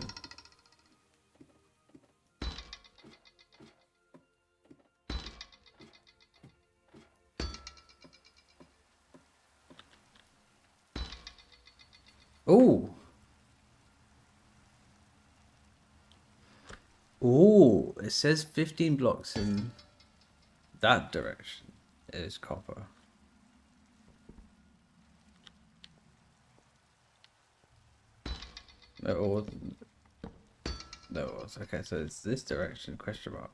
Oh! Oh! It says 15 blocks in that direction is copper. No, it wasn't. No, it was. Okay, so it's this direction, question mark.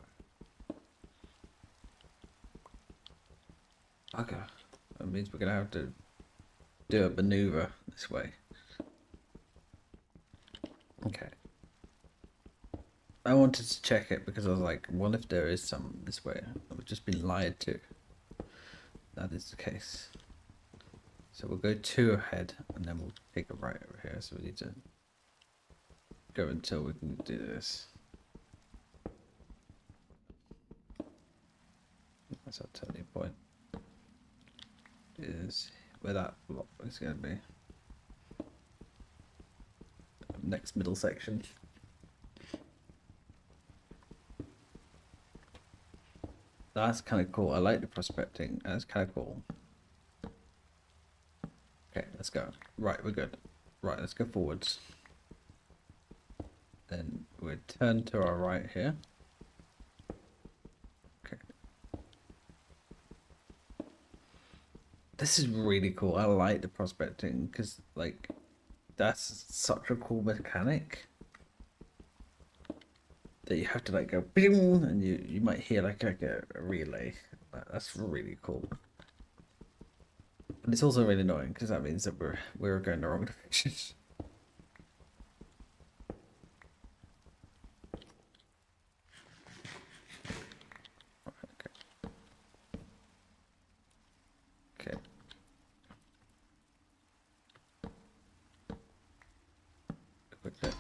Okay. That means we're gonna have to do a maneuver this way. Okay. I wanted to check it because I was like, what if there is some this way? I've just been lied to. That is the case. So we'll go 2 ahead and then we'll take a right over here. So we need to go until we can do this. That's our turning point. Is where that block is going to be. Next middle section. That's kind of cool. I like the prospecting. That's kind of cool. Okay, let's go. Right, we're good. Right, let's go forwards. Then we'll turn to our right here. Okay. This is really cool. I like the prospecting because, like, that's such a cool mechanic that you have to like go bing, and you might hear like a relay. That's really cool. But it's also really annoying because that means that we're going the wrong direction. Okay. Quickly.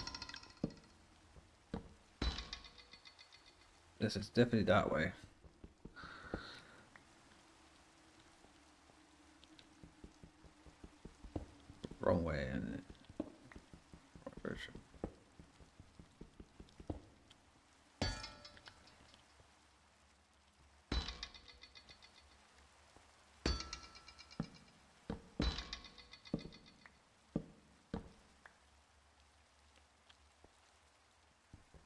This is definitely that way. Wrong way and wrong version.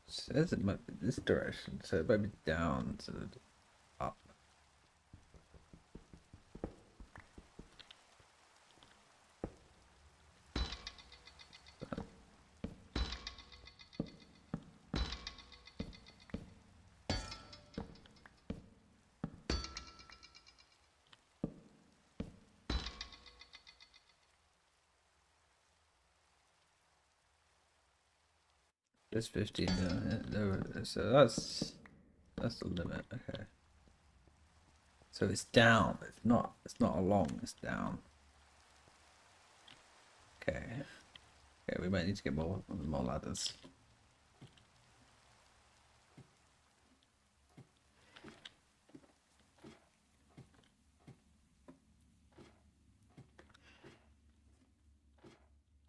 Says it might be this direction, so it might be down to the up. There's 15 so that's the limit. Okay. So it's down. It's not along, it's down. Okay. Okay, we might need to get more ladders.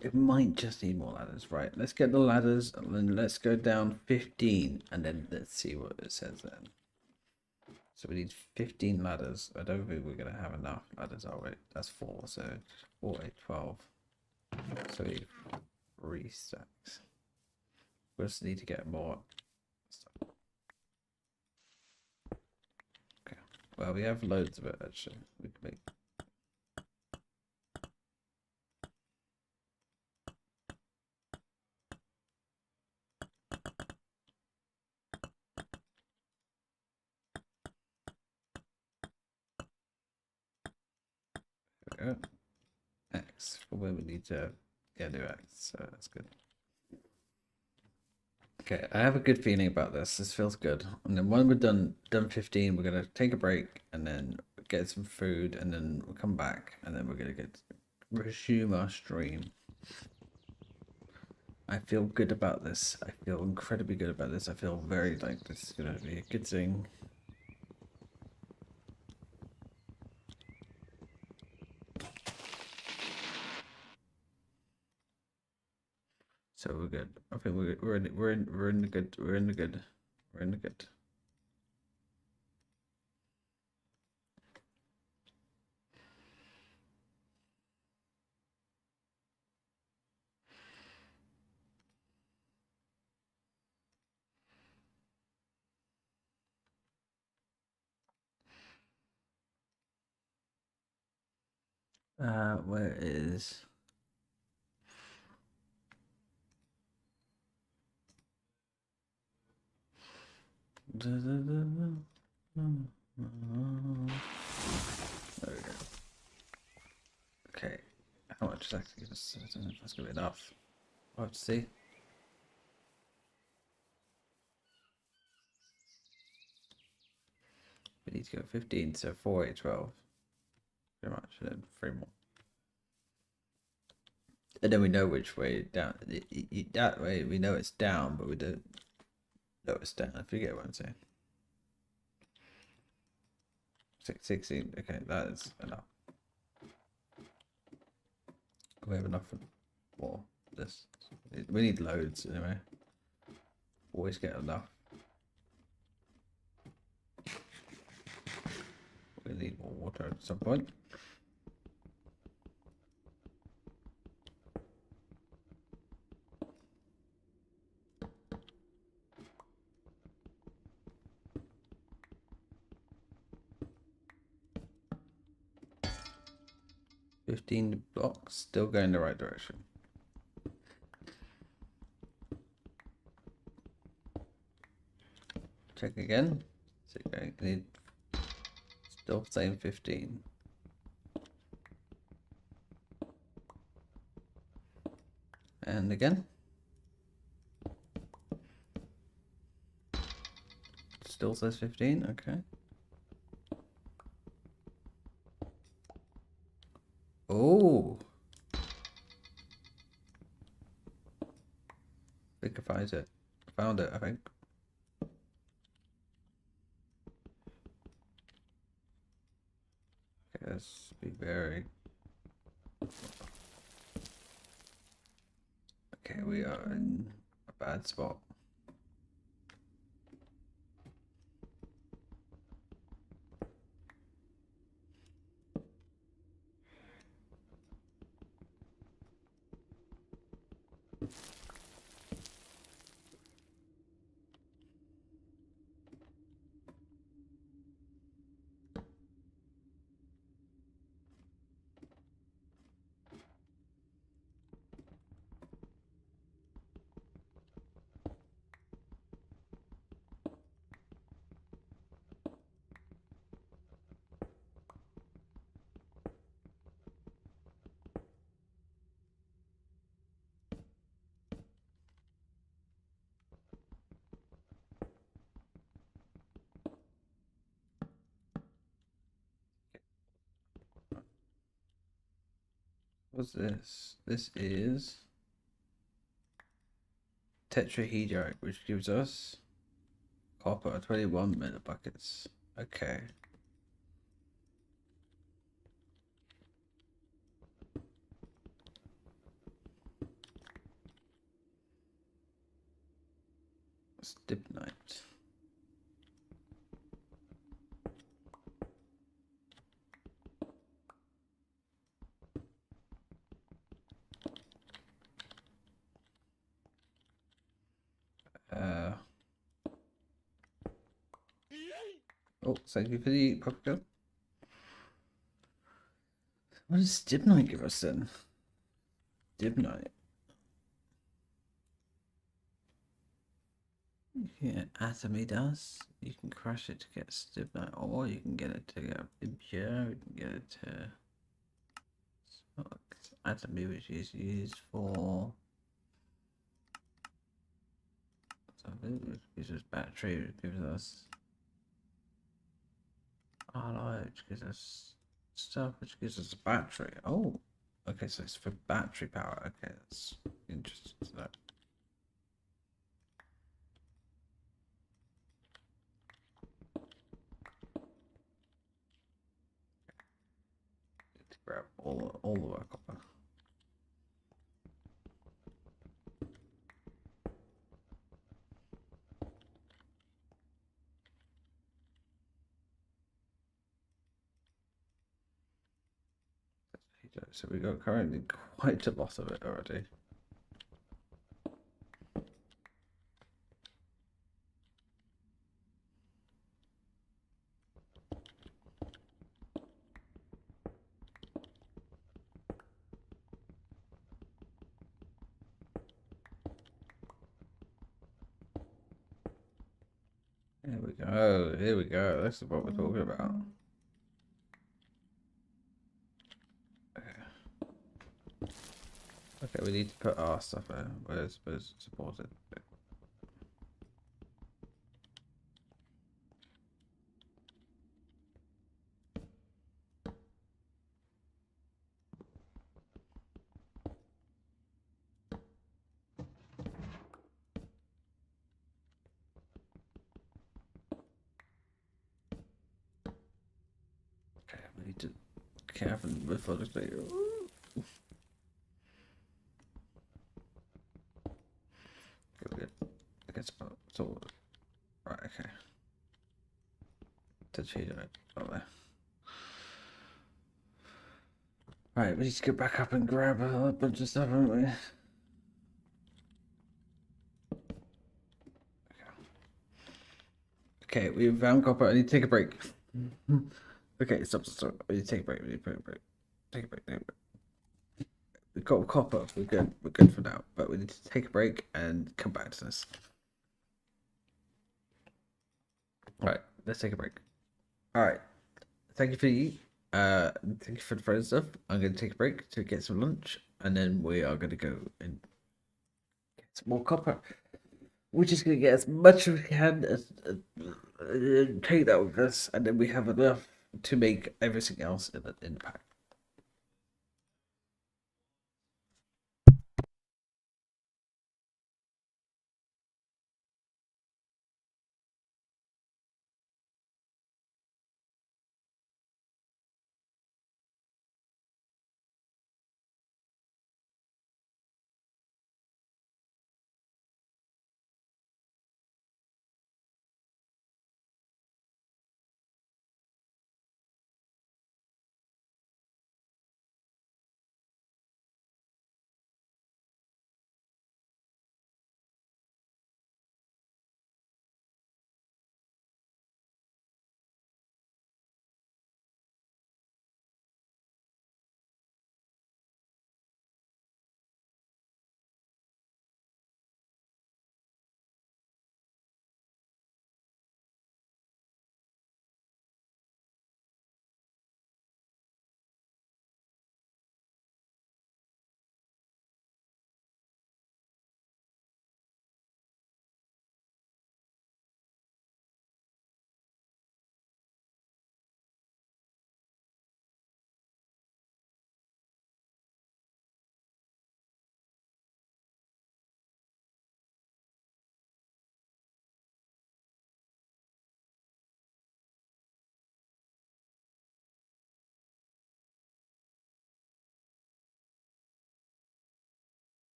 It might just need more ladders, right? Let's get the ladders and then let's go down 15 and then let's see what it says then. So we need 15 ladders. I don't think we're gonna have enough ladders, are we? That's 4, so 4, 8, 12. So we need 3 stacks. We just need to get more stuff. Okay. Well, we have loads of it actually. We can make. There we go. X for when we need to do X, so that's good. Okay, I have a good feeling about this. This feels good. And then when we're done 15, we're gonna take a break and then get some food and then we'll come back and then we're gonna resume our stream. I feel good about this. I feel incredibly good about this. I feel very like this is gonna be a good thing. So we're good. I think we're in the good. We're in the good. We're in the good. Where is there we go. Okay, how much is actually this? I don't know if that's gonna be enough. We'll have to see. We need to go 15, so 4, 8, 12. Pretty much, and then 3 more. And then we know which way down. That way we know it's down, but we don't know it's down, if you get what I'm saying. 16, okay, that is enough. We have enough for more. This. We need loads anyway. Always get enough. We need more water at some point. $15 blocks, still going the right direction. Check again. So okay, need still same 15. And again. Still says 15, okay. Oh. I think I found it, I think. Okay, let's be very. Okay, we are in a bad spot. What's this? This is tetrahedrite, which gives us copper, 21 millibuckets. Okay. Stibnite. Oh, thank you for the popcorn. What does stibnite give us then? Stibnite. Yeah, atomy dust. You can crush it to get stibnite, or you can get it to get impure. You can get it to atomy, which is used for something. Which gives us battery, which gives us alloy, which gives us stuff, which gives us a battery. Oh, okay, so it's for battery power. Okay, that's interesting to know. To grab all of our copper. So we got currently quite a lot of it already. Here we go. Here we go. This is what we're talking about. Okay, we need to put our stuff in. Where's supported? Okay, we need to careful methodically. Good. Okay, so right. Okay. To change it. Oh, there. Right, we need to get back up and grab a bunch of stuff, haven't we? Okay, we found copper. I need to take a break. Okay, stop. We need to take a break. We need to take a break. Take a break. Take a break. We've got copper. We're good. We're good for now. But we need to take a break and come back to this. All right, let's take a break. All right. Thank you for thank you for the phone stuff. I'm going to take a break to get some lunch, and then we are going to go and get some more copper. We're just going to get as much as we can, take that with us, and then we have enough to make everything else in the pack.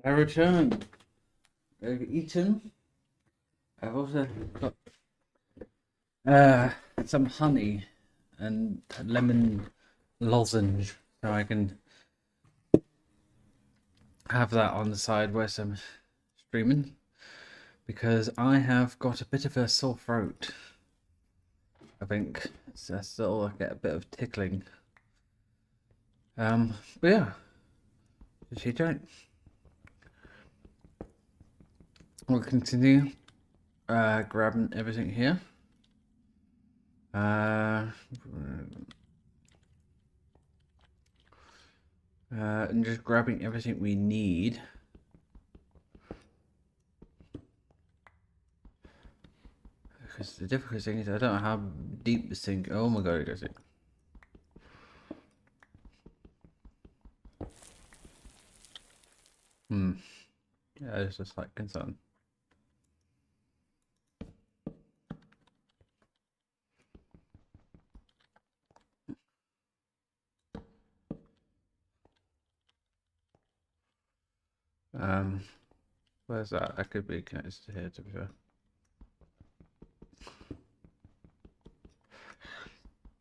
I returned. I've eaten. I've also got some honey and lemon lozenge, so I can have that on the side where I'm streaming, because I have got a bit of a sore throat. I think so I still get a bit of tickling. But yeah, she don't. We'll continue grabbing everything here. And just grabbing everything we need. Because the difficult thing is I don't know how deep this thing. Oh my god, it goes in. Yeah, it's just like concern. Where's that? That could be connected to here, to be fair.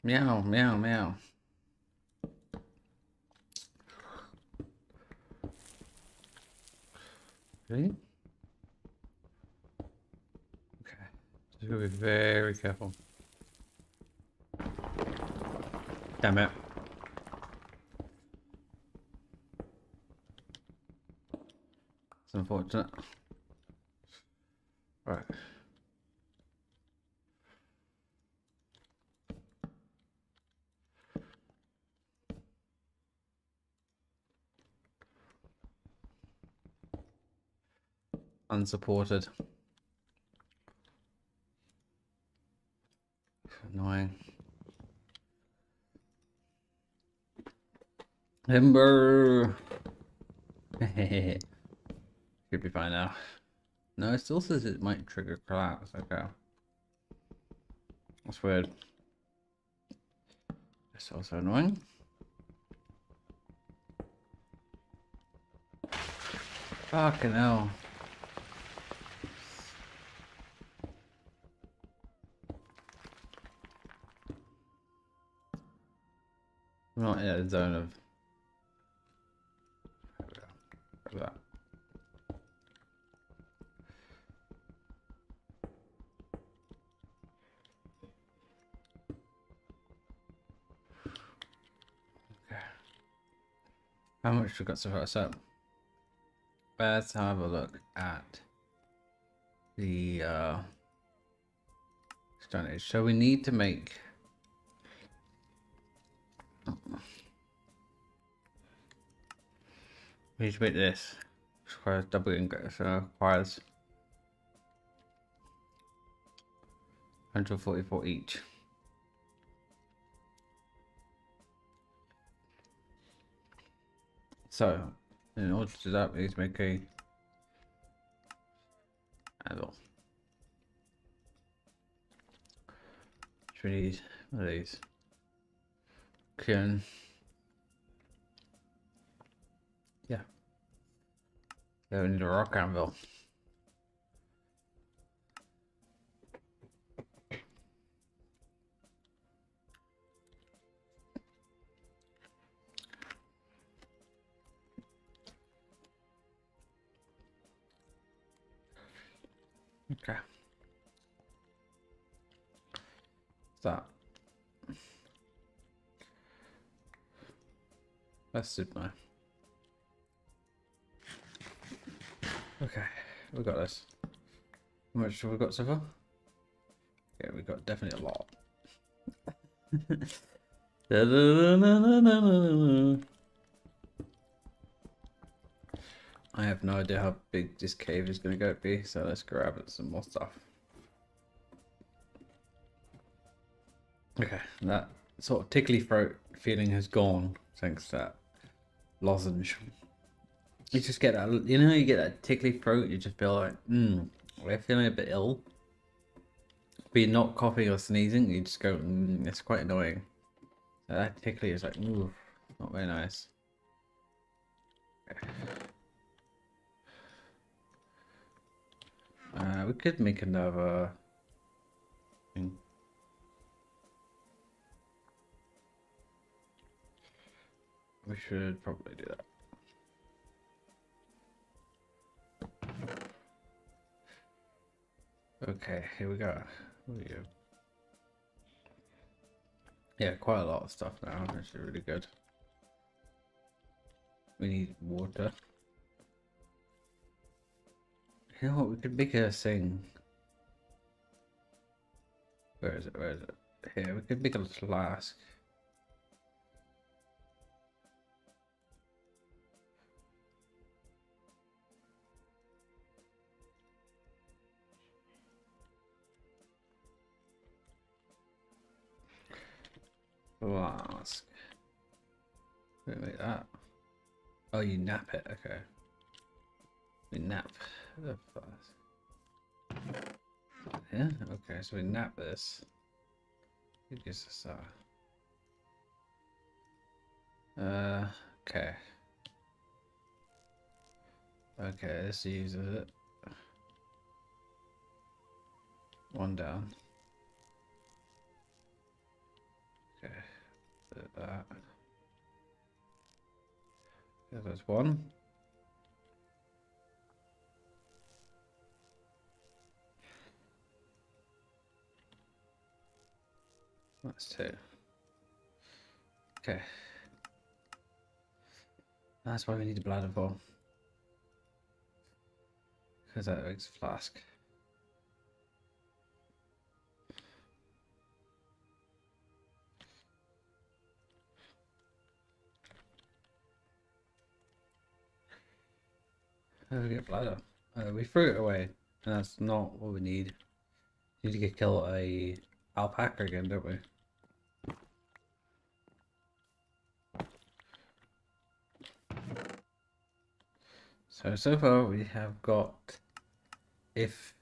Meow, meow, meow. Really? Okay. Just gotta be very careful. Damn it. It's unfortunate. Right. Unsupported. Annoying. Timber. Should be fine now. No, it still says it might trigger collapse. Okay. That's weird. It's also annoying. Fucking hell. I'm not in a zone of that. Okay. How much we got so far? So let's have a look at the Stone Age. So we need to make this. It requires double ingot, so it requires 144 each. So in order to do that, we need to make a anvil. Which we need one of these. Yeah. Yeah, we need a rock anvil. Okay. That. That's it now. Okay, we got this. How much have we got so far? Yeah, we got definitely a lot. I have no idea how big this cave is going to be, so let's grab some more stuff. Okay, that sort of tickly throat feeling has gone thanks to that lozenge. You just get that, you know, you get that tickly throat, you just feel like, we're feeling a bit ill. But you're not coughing or sneezing, you just go, it's quite annoying. So that tickly is like, ooh, not very nice. Okay. we could make another thing. We should probably do that. Okay, here we go. Here we go. Yeah, quite a lot of stuff now. Actually, really good. We need water. You know what? We could make a thing. Where is it? Where is it? Here, we could make a flask. Flask. Wait, that. Oh, you nap it. Okay. We nap the flask. Yeah. Okay, so we nap this. It gives us that. Okay. Okay, this uses it. One down. Okay. That. Yeah, there's one. That's two. Okay. That's why we need a bladder for. Because that makes a flask. How do we get bladder? We threw it away. And that's not what we need. We need to kill a alpaca again, don't we? So far we have got, if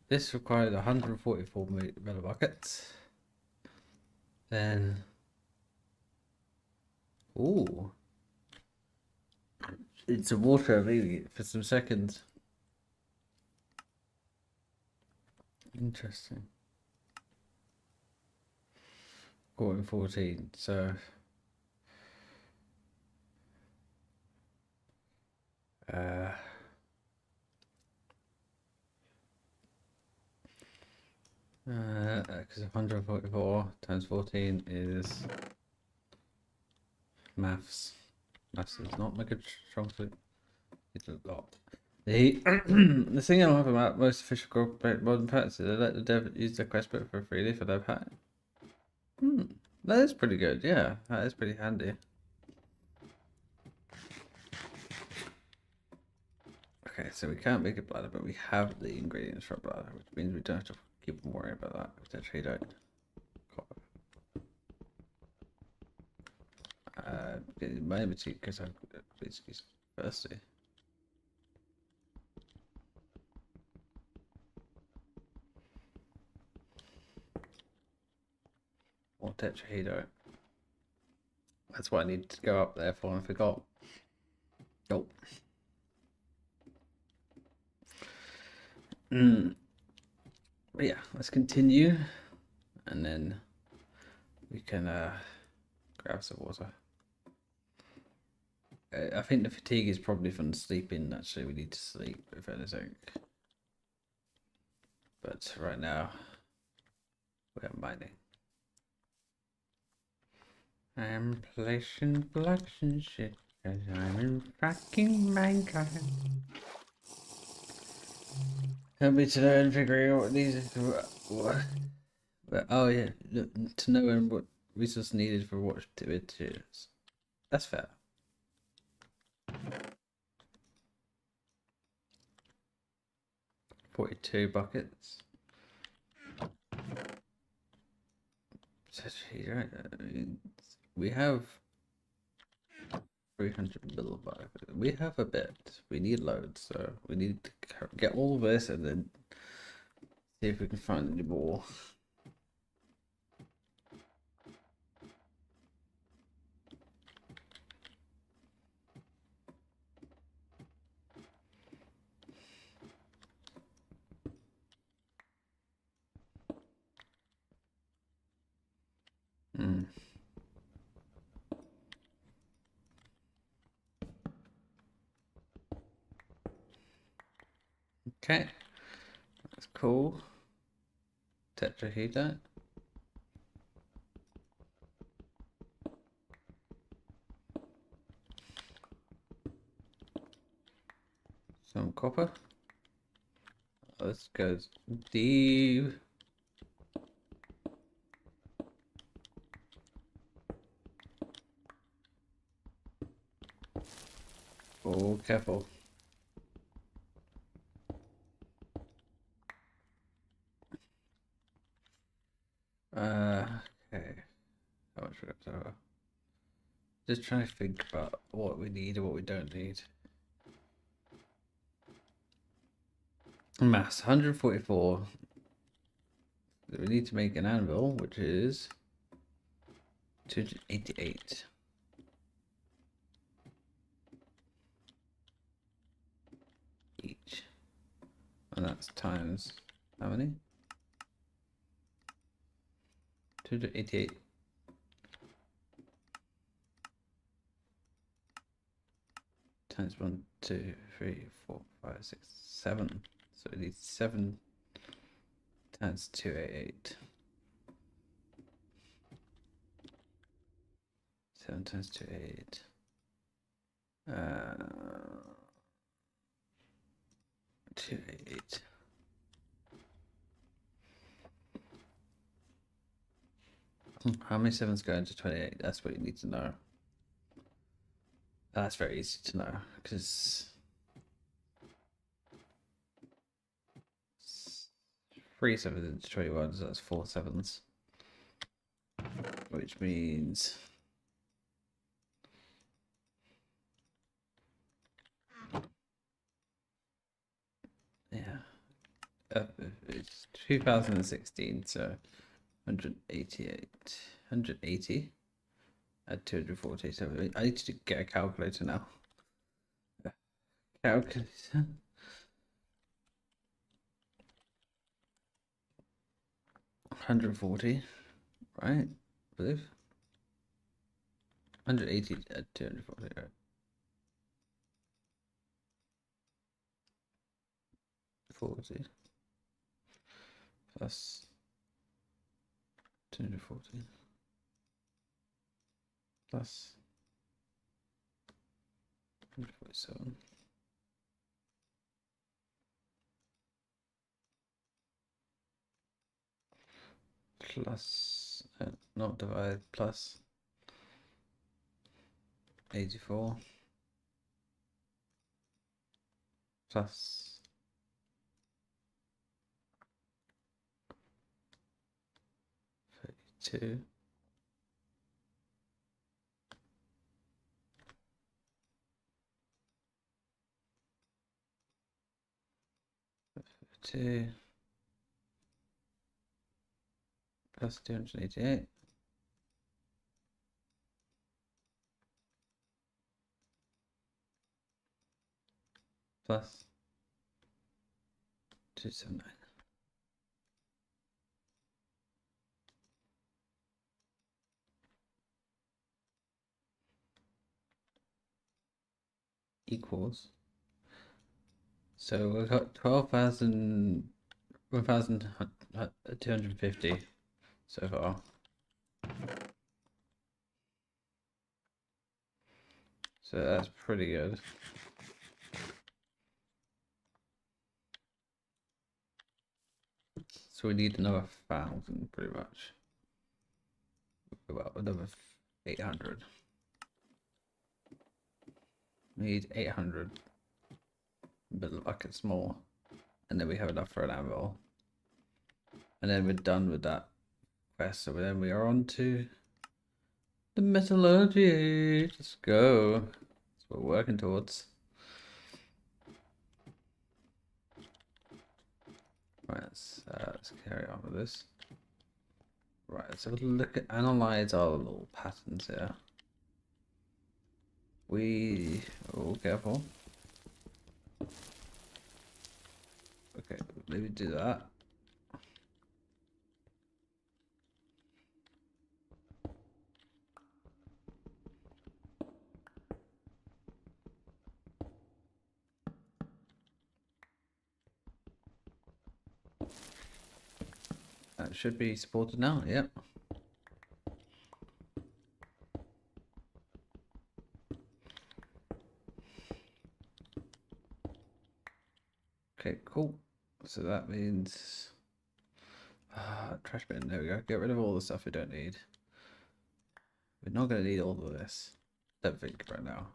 this required 144 millibuckets, then, ooh, it's a water maybe for some seconds. Interesting. Caught in 14, so because 144 times 14 is maths. Maths is not my good strong suit. It's a lot. The the thing I love about most official corporate modern pets is they let the dev use their quest book for freely for their pet. That is pretty good. Yeah, that is pretty handy. Okay, so we can't make a bladder, but we have the ingredients for a bladder, which means we don't have to keep worrying about that. We actually don't. Maybe because I'm basically thirsty. Or tetrahedro. That's what I need to go up there for, and I forgot. Nope. But yeah, let's continue, and then we can grab some water. I think the fatigue is probably from sleeping. Actually, we need to sleep, if anything. But right now, we are mining. I'm placing blocks and shit, cause I'm in fucking Minecraft. Help me to know and figure out what these what. Oh yeah, to know what resource needed for what activities. That's fair. 42 buckets. We have 300 millibuckets. We have a bit. We need loads, so we need to get all this and then see if we can find any more. Okay, that's cool. Tetrahedrite. Some copper. This goes deep. Oh, careful. Okay. How much we got to just trying to think about what we need and what we don't need. Mass 144. We need to make an anvil, which is 288 each. And that's times how many? 288 times 1, 2, 3, 4, 5, 6, 7. So we need 7 times 288. 7 times 288. 288. How many 7s go into 28? That's what you need to know. That's very easy to know because 3 7s into 21, so that's 4 7s. Which means it's 2016, so 188, 180 at 240. So I need to get a calculator now. Calculator. 140, right? I believe 180 at 240. Right? 40 plus 240 plus 147 plus not divide plus 84 plus 32 2 plus 288 plus 279 equals. So we've got 12,000, 1,250 so far. So that's pretty good. So we need another 1,000 pretty much. Well, another 800. We need 800. But the bucket's more. And then we have enough for an anvil. And then we're done with that quest. So then we are on to the metallurgy. Let's go. That's what we're working towards. Right, let's carry on with this. Right, let's have a look at analyze our little patterns here. Oh, careful. Okay, maybe do that. That should be supported now, yep. Okay, cool. So that means trash bin, there we go. Get rid of all the stuff we don't need. We're not going to need all of this. Don't think right now.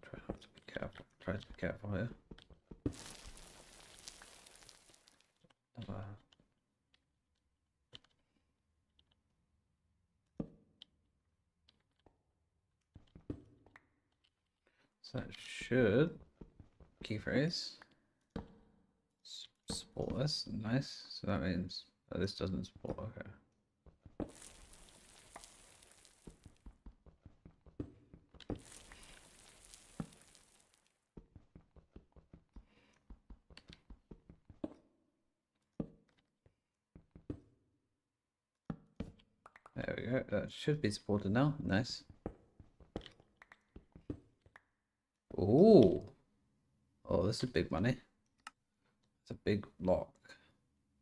Try not to be careful. Try to be careful here. So that should key phrase support this. Nice. So that means this doesn't support. Okay. There we go. That should be supported now. Nice. Ooh. Oh, this is big money. It's a big block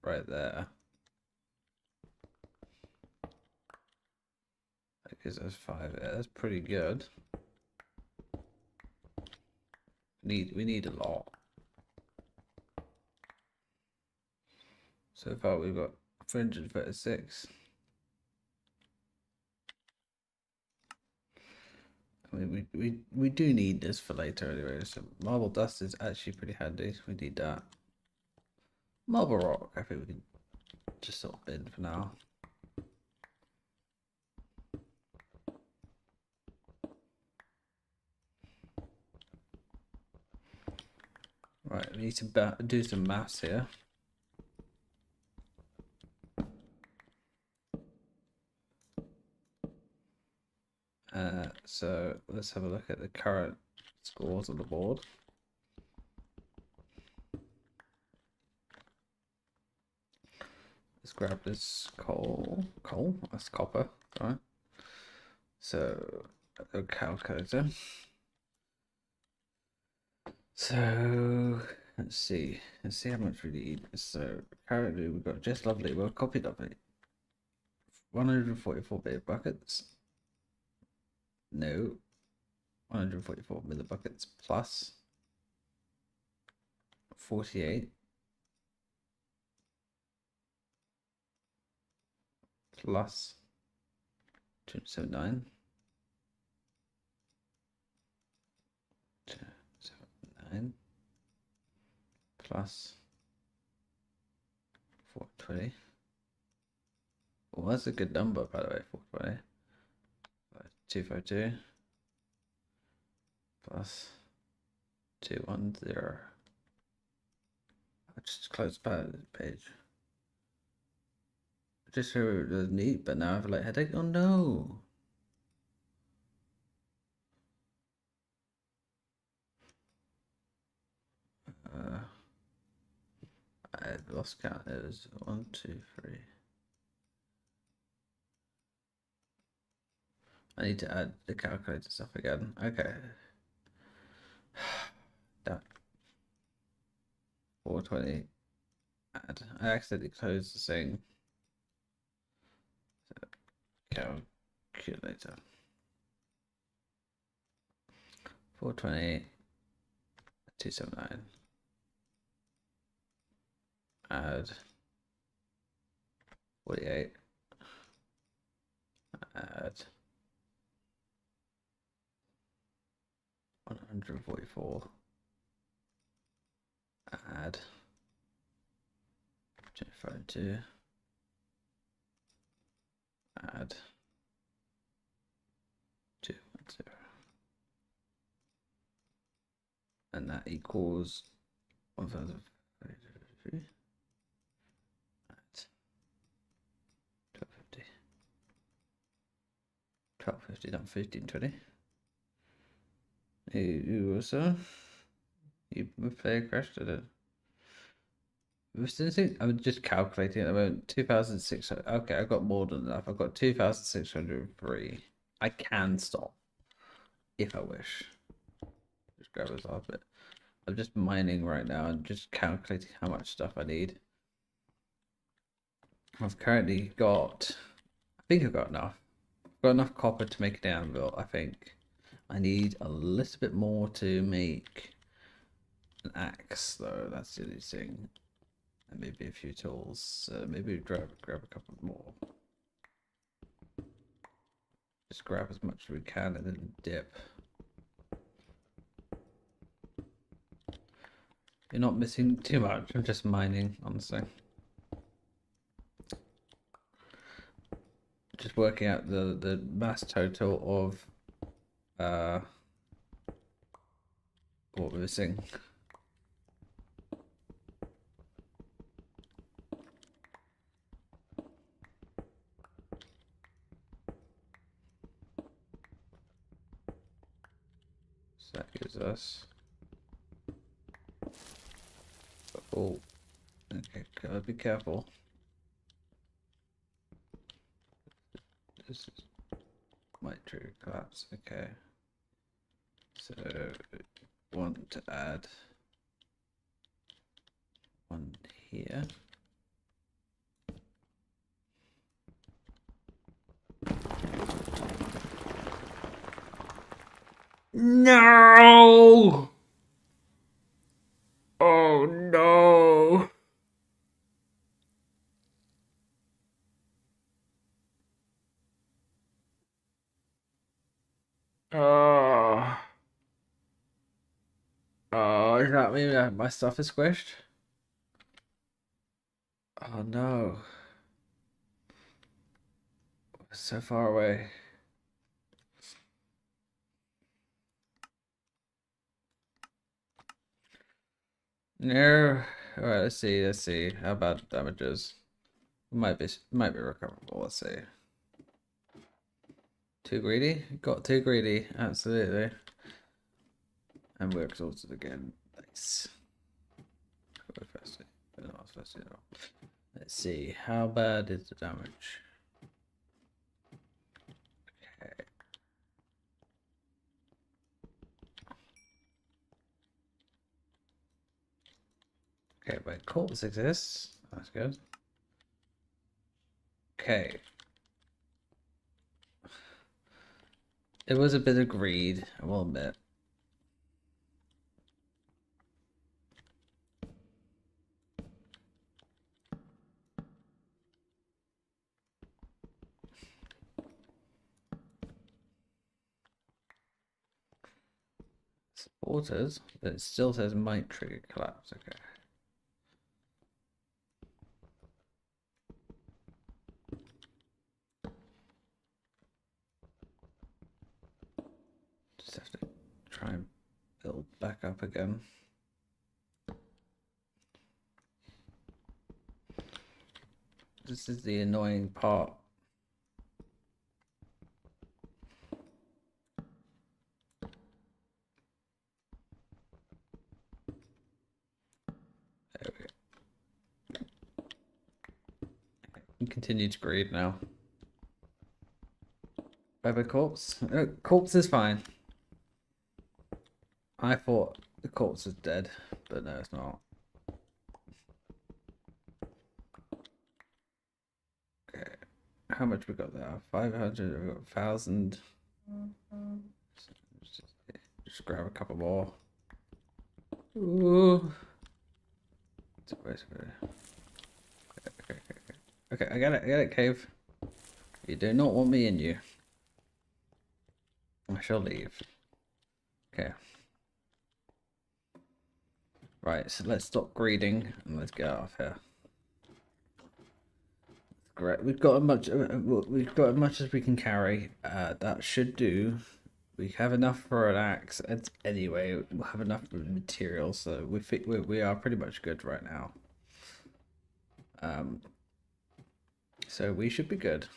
right there. That gives us 5. Yeah, that's pretty good. We need a lot. So far we've got 336. I mean, we do need this for later anyway. So marble dust is actually pretty handy. We need that. Marble rock, I think we can just sort of bin for now. Right, we need to do some maths here. So let's have a look at the current scores on the board. Let's grab this coal, that's copper, right? So a calculator. So let's see how much we need. So currently we've got just lovely. Well, copied of it. 144 bit buckets. No, 144 millibuckets plus 48 plus 279 plus 420. Well, that's a good number, by the way. 420. 252 plus 210. I just closed the page. Just so it was neat, but now I have like headache. Oh no! I lost count. It was 1, 2, 3. I need to add the calculator stuff again. Okay. Done. 420. Add. I accidentally closed the thing. So, calculator. 420. 279. Add 48. Add 144. Add 252. Add 210. And that equals 1053. Add 1250. 1250 done 1520. You also you play crashed at it. I'm just calculating at the moment. 2,600. Okay, I got more than enough. I've got 2,603. I can stop if I wish. Just grab this last bit. I'm just mining right now and just calculating how much stuff I need. I've currently got, I think I've got enough. I've got enough copper to make an anvil, I think. I need a little bit more to make an axe, though. That's the only thing. And maybe a few tools. Maybe grab a couple more. Just grab as much as we can and then dip. You're not missing too much. I'm just mining, honestly. Just working out the mass total of what we're missing. So that gives us. Oh, okay. Gotta be careful. This is might trigger collapse. Okay. So want to add one here. No! Oh no! Oh. Oh, does that mean that my stuff is squished? Oh no. It's so far away. No. Alright, let's see, How about damages? Might be recoverable, let's see. Too greedy? Got too greedy, absolutely. And we're exhausted again. Nice. Let's see, how bad is the damage? Okay. Okay, but corpse exists. That's good. Okay. It was a bit of greed, I will admit. Supporters, but it still says might trigger collapse. Okay. Just have to try and build back up again. This is the annoying part. There we go. We continue to greed now. Over corpse? Corpse is fine. I thought the corpse was dead, but no, it's not. Okay. How much we got there? 500, we got 1,000. Just grab a couple more. Ooh. Okay, I got it, cave. You do not want me in you. I shall leave. Okay. Right, so let's stop greeding and let's get out of here. Great, we've got as much as we can carry. That should do. We have enough for an axe. Anyway, we'll have enough materials, so we are pretty much good right now. So we should be good.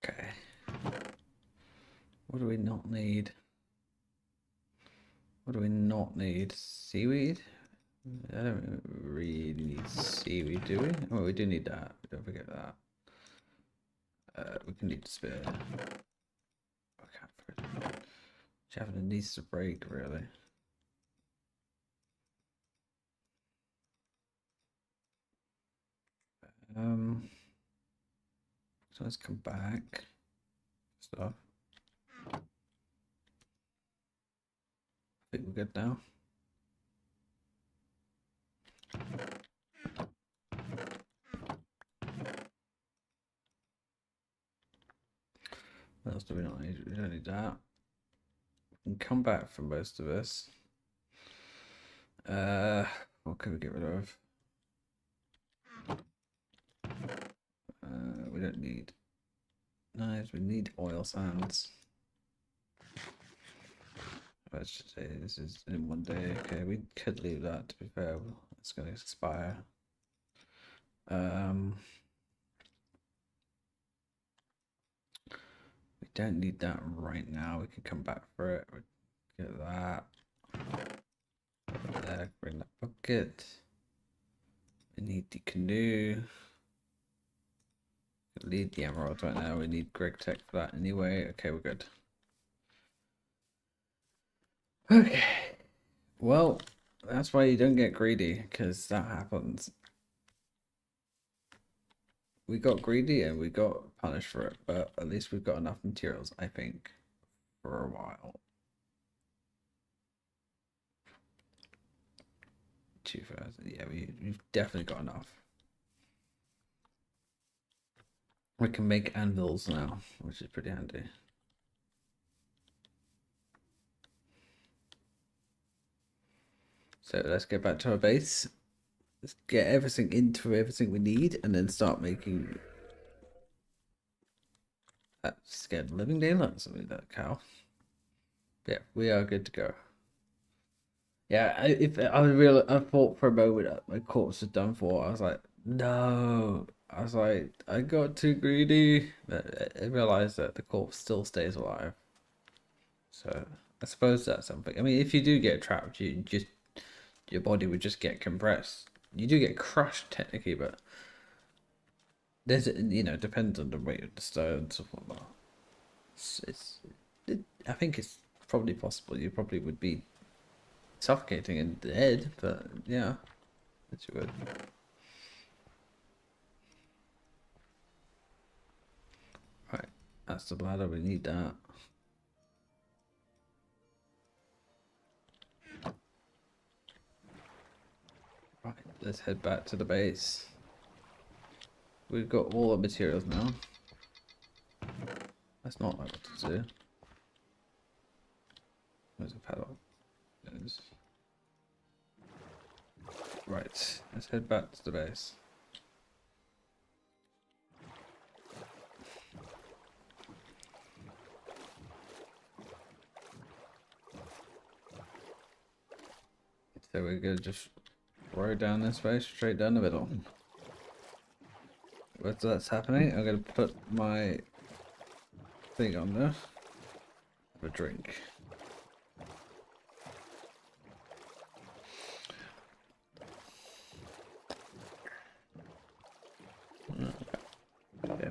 Okay. What do we not need? What do we not need? Seaweed? I don't really need seaweed, do we? Oh, we do need that. Don't forget that. We can need spear. I can't forget. Javelin needs to break, really. So let's come back. Stuff. I think we're good now. What else do we not need? We don't need that. We can come back for most of this. What can we get rid of? We don't need knives. We need oil sands. Let's just say this is in one day. Okay, we could leave that, to be fair. It's going to expire. We don't need that right now. We can come back for it. Get that. There, bring that bucket. We need the canoe. Lead the emerald right now. We need Greg Tech for that anyway. Okay, we're good. Okay. Well, that's why you don't get greedy, because that happens. We got greedy and we got punished for it, but at least we've got enough materials, I think, for a while. 2,000. Yeah, we've definitely got enough. We can make anvils now, which is pretty handy. So let's get back to our base. Let's get everything into everything we need and then start making. That scared living daylights of me, that cow. Yeah, we are good to go. Yeah, I thought for a moment that my corpse was done for. I was like, no. I was like, I got too greedy. But I realized that the corpse still stays alive. So I suppose that's something. I mean, if you do get trapped, your body would just get compressed. You do get crushed technically, but there's depends on the weight of the stones and whatnot. I think it's probably possible. You probably would be suffocating and dead, but yeah, that you would. Right, that's the bladder. We need that. Right, let's head back to the base. We've got all the materials now. That's not what I wanted to do. Where's the padlock? Right, let's head back to the base. So we're gonna just row down this way, straight down the middle. Once that's happening, I'm gonna put my thing on there. Have a drink. Okay.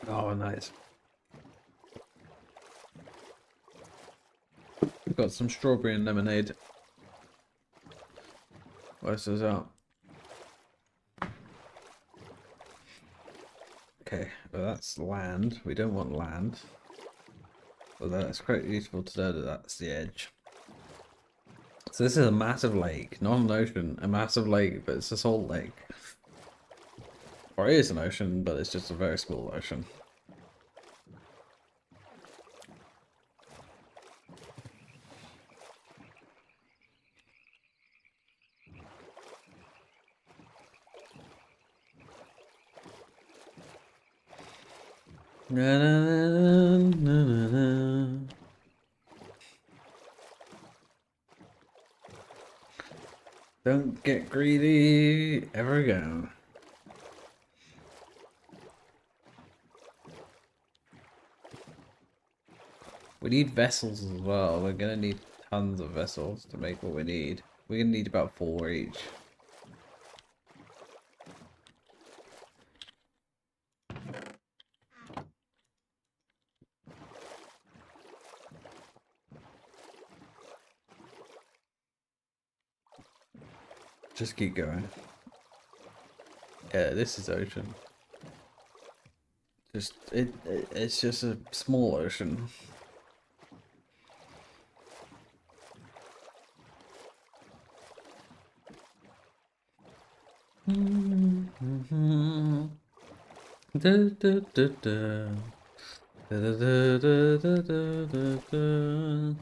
Oh, nice. We've got some strawberry and lemonade. Where's this out? Okay, well that's land. We don't want land. Although it's quite useful to know that that's the edge. So this is a massive lake, not an ocean, a massive lake, but it's a salt lake. Or it is an ocean, but it's just a very small ocean. Na, na, na, na, na. Don't get greedy ever again. We need vessels as well. We're gonna need tons of vessels to make what we need. We're gonna need about 4 each. Just keep going. Yeah, this is ocean. It's just a small ocean. Da, da, da, da. Da, da, da, da, da, da, da.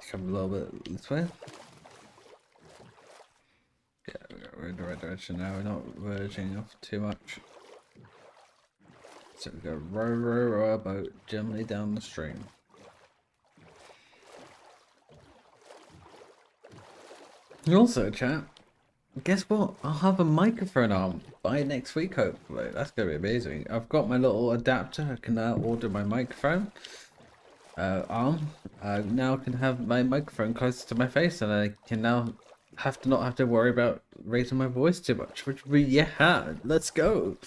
Come a little bit this way. Yeah, we're in the right direction now. We're not verging off too much. So we go row our boat gently down the stream. And also, chat, guess what? I'll have a microphone arm by next week, hopefully. That's going to be amazing. I've got my little adapter. I can now order my microphone arm. I now can have my microphone closer to my face, and I can now not have to worry about raising my voice too much, which would be, yeah, let's go.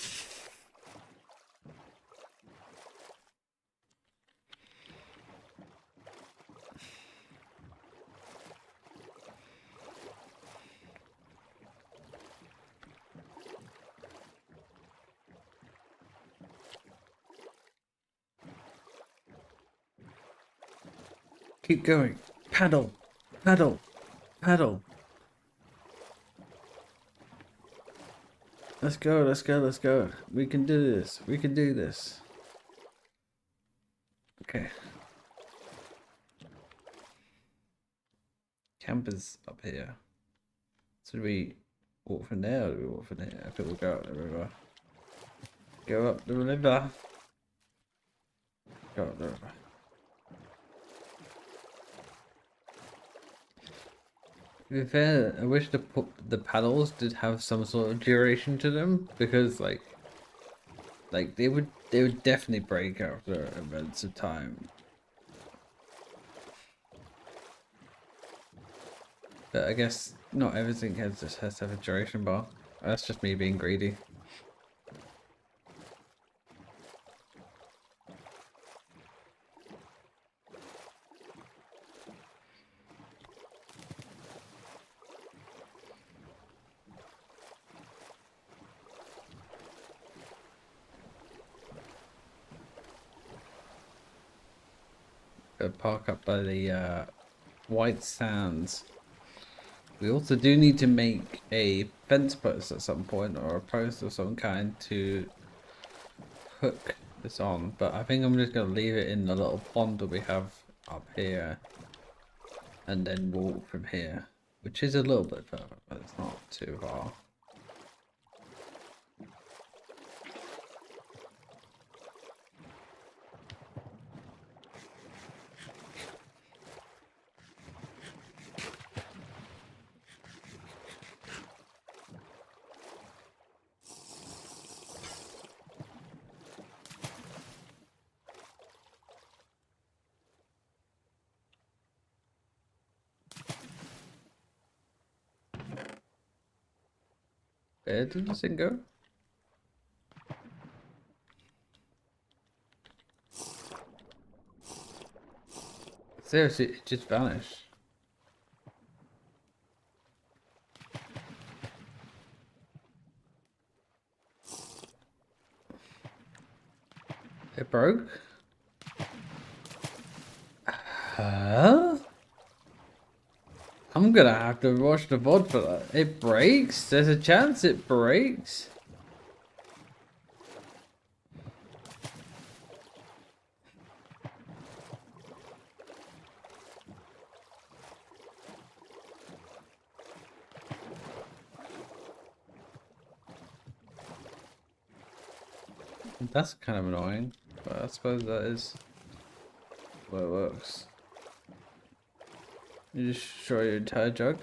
Keep going. Paddle, paddle, paddle. Let's go, let's go, let's go. We can do this. We can do this. Okay. Campers up here. So do we walk from there or do we walk from there? I think we'll go up the river. Go up the river. Go up the river. To be fair, I wish the paddles did have some sort of duration to them, because like they would definitely break after events of time. But I guess not everything just has to have a duration bar. That's just me being greedy. Park up by the white sands. We also do need to make a fence post at some point, or a post of some kind to hook this on, but I think I'm just going to leave it in the little pond that we have up here and then walk from here, which is a little bit further, but it's not too far. Where did this thing go? Seriously, it just vanished. It broke? Huh? I'm gonna have to watch the VOD for that. It breaks? There's a chance it breaks? That's kind of annoying, but I suppose that is what it works. You destroy your entire jug.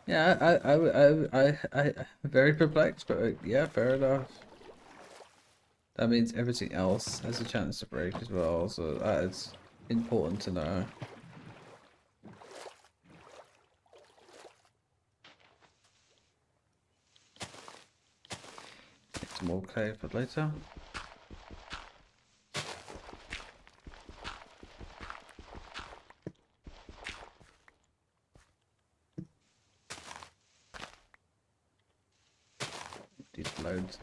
Yeah, I'm very perplexed, but yeah, fair enough. That means everything else has a chance to break as well, so that is important to know. Get some more clay for later. Need loads.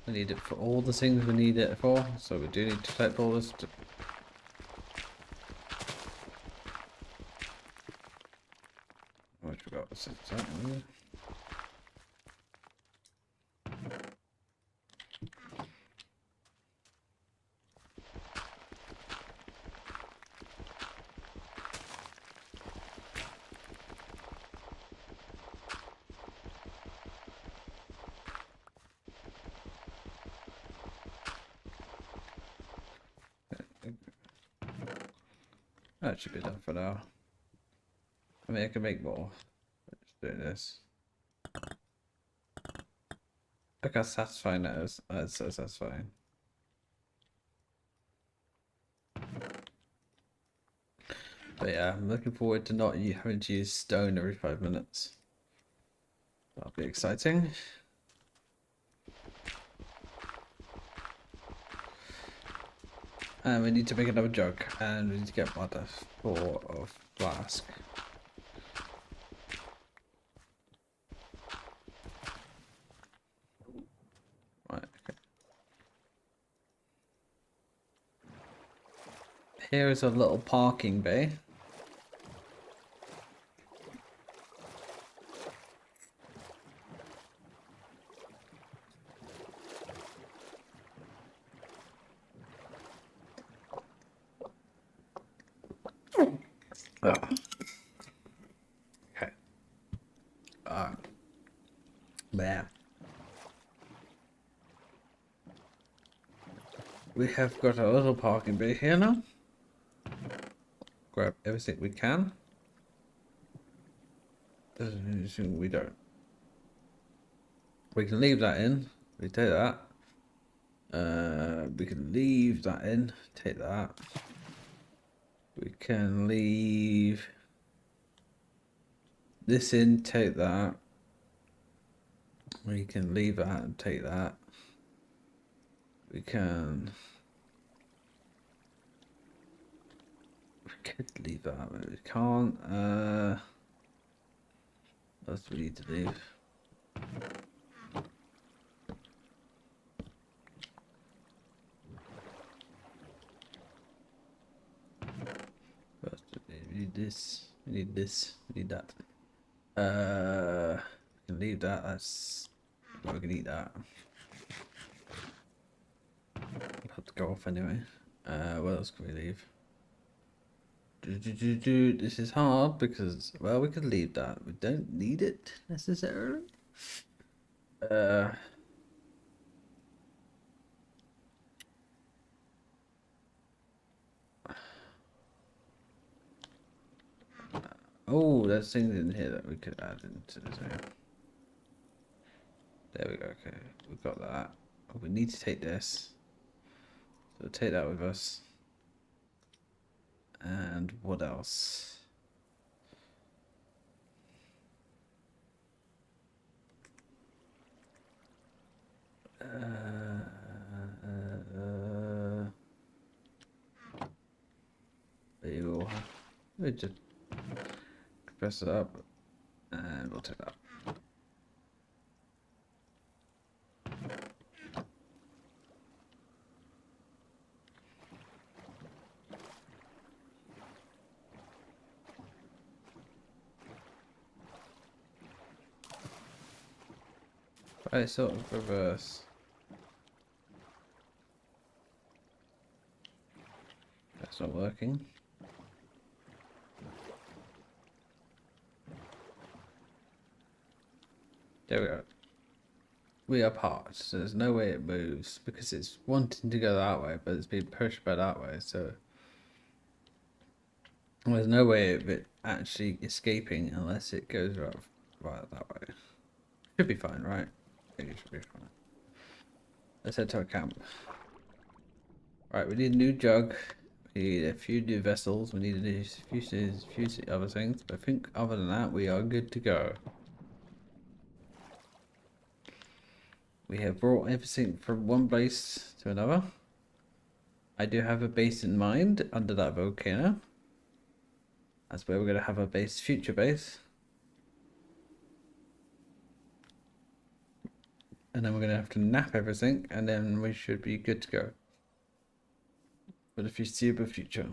We need it for all the things we need it for, so we do need to collect all this. Oh, I forgot to set that in. That should be done for now. I mean, I can make more. Just doing this. Look how satisfying that is. That's so satisfying. But yeah, I'm looking forward to not having to use stone every 5 minutes. That'll be exciting. And we need to make another jug, and we need to get water for a flask. Right, okay. Here is a little parking bay. Oh. Okay. Yeah. We have got a little parking bay here now. Grab everything we can. Doesn't mean anything we don't. We can leave that in. We take that. We can leave that in. Take that. We can leave this in. Take that. We can leave that and take that. We can. We could leave that, but we can't. What else do we need to leave? First, we need this. We need this. We need that. We can leave that. That's. Well, we can eat that. I'll have to go off anyway. What else can we leave? This is hard because, well, we could leave that. We don't need it necessarily. Oh, there's things in here that we could add into the zone. There we go. Okay, we've got that. Oh, we need to take this. So take that with us. And what else? There you go. We just press it up, and we'll take that. Right, sort of reverse. That's not working. There we go. we are parked, so there's no way it moves because it's wanting to go that way, but it's being pushed by that way, so there's no way of it actually escaping unless it goes right that way. Should be fine, right? I think it should be fine. Let's head to our camp. Right, we need a new jug. We need a few new vessels. We need a few other things. But I think other than that, we are good to go. We have brought everything from one base to another. I do have a base in mind under that volcano. That's where we're going to have a base, future base. And then we're going to have to nap everything, and then we should be good to go for the foreseeable future.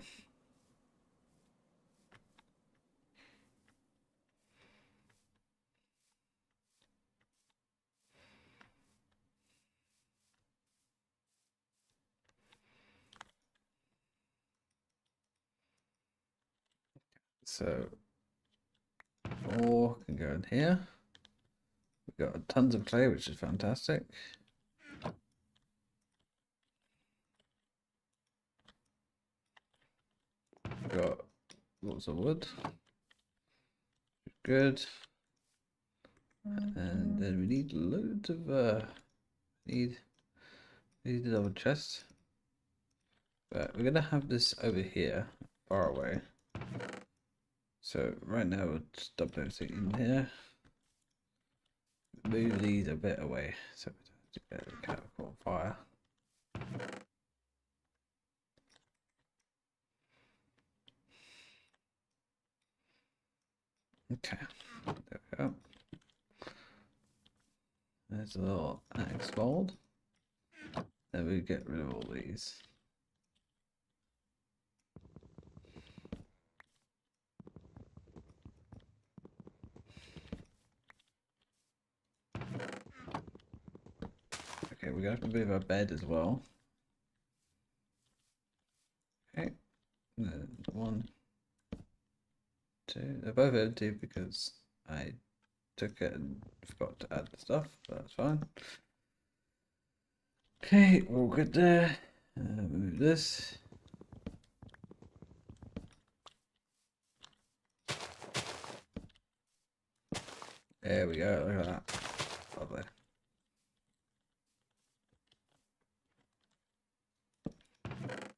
So, 4 can go in here. We've got tons of clay, which is fantastic. We've got lots of wood. Good. And then we need loads of need a double chest. But we're gonna have this over here, far away. So right now we'll just dump everything in here. Move these a bit away so we don't have to get the chemical on fire. Okay, there we go. There's a little axe mold. Then we get rid of all these. Okay, we're gonna have to move our bed as well. Okay, and then 1, 2. They're both empty because I took it and forgot to add the stuff, but that's fine. Okay, all good there. Move this. There we go, look at that. Lovely.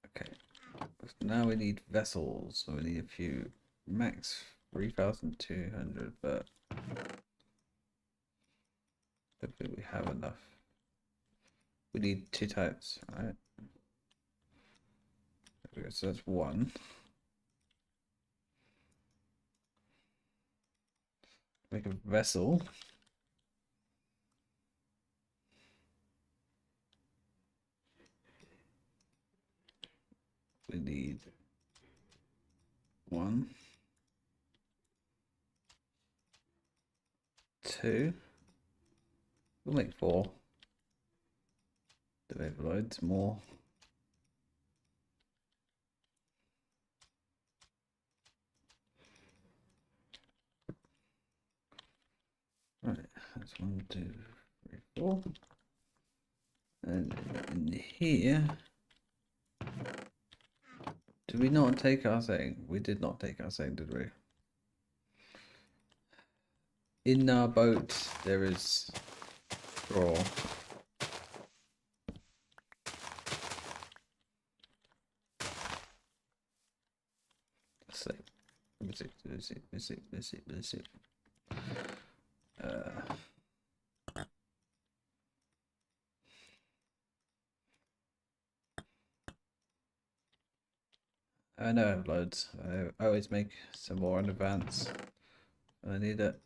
Okay, now we need vessels, so we need a few. Max 3,200, but hopefully we have enough. We need 2 types, right? There we go, so that's 1. Make a vessel. We need 1, 2. We'll make 4. Do we have loads more? Right, that's 1, 2, 3, 4. And in here, did we not take our thing? We did not take our thing, did we? In our boat, there is straw. Let's see. I know I have loads. I always make some more in advance. I need it.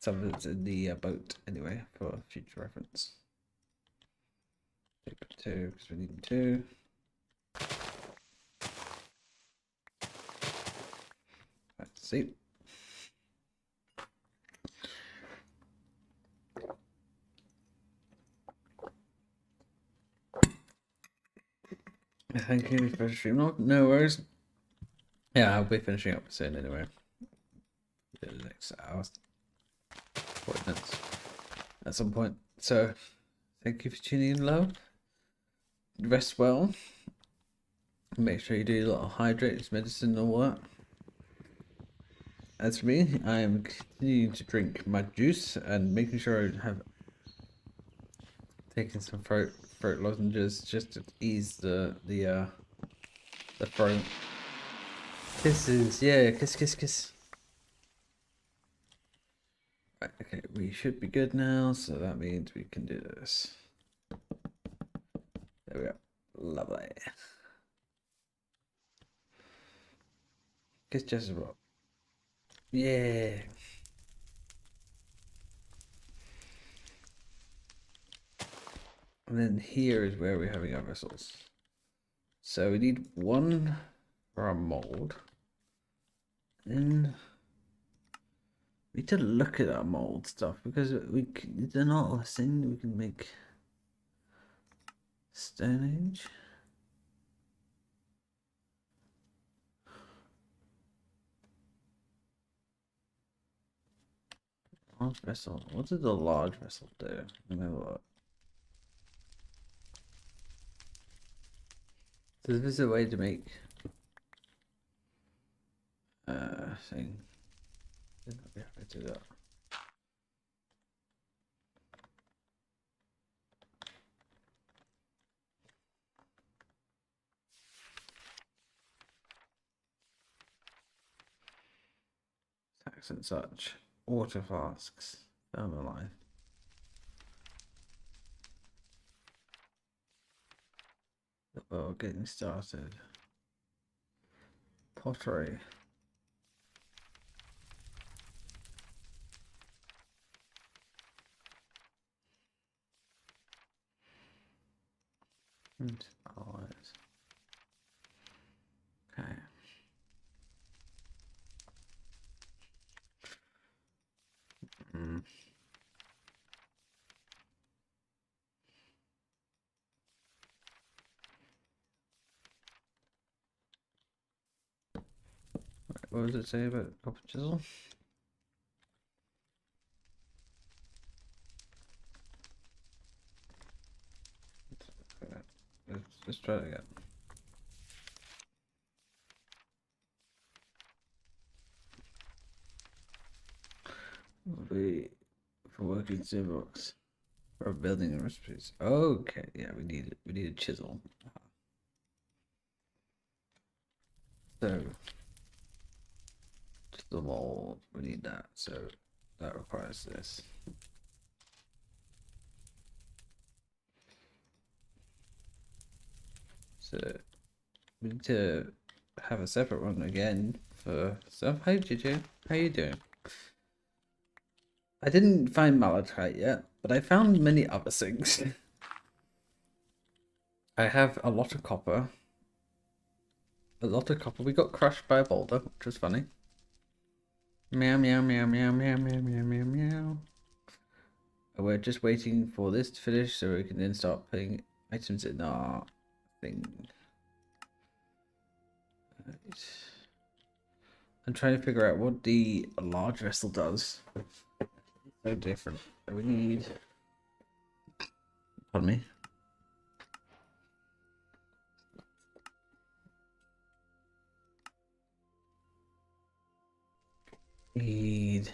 Some of it's in the boat anyway for future reference. Take 2 because we need 2. Let's see. Thank you for stream. No worries. Yeah, I'll be finishing up soon anyway. The next hour. appointments at some point. So, thank you for tuning in, love. Rest well. Make sure you do a lot of hydrates, medicine, and all that. As for me, I am continuing to drink my juice and making sure I have taken some throat lozenges just to ease the throat. Kisses, yeah, kiss. Right, okay, we should be good now, so that means we can do this. There we go. Lovely. Kiss Jess as well. Yeah. And then here is where we're having our vessels. So we need one for our mold. Then we need to look at our mold stuff because they're not a thing we can make. Stone Age. Large vessel. What did the large vessel do? Remember what? So this is a way to make thing. Didn't we have to do that? Tax and such. Water flasks. Thermalife. Well, getting started. Pottery. And allies. Okay. What does it say about copper chisel? Let's try it again. For working sandbox. For building recipes. Okay, yeah, we need a chisel. So chisel mold, we need that. So that requires this. So we need to have a separate one again for stuff. How did you? How you doing? I didn't find malachite yet, but I found many other things. I have a lot of copper. A lot of copper. We got crushed by a boulder, which was funny. Meow meow meow meow meow meow meow meow meow. We're just waiting for this to finish so we can then start putting items in our thing. Right. I'm trying to figure out what the large vessel does. So different. We need. Pardon me. Need.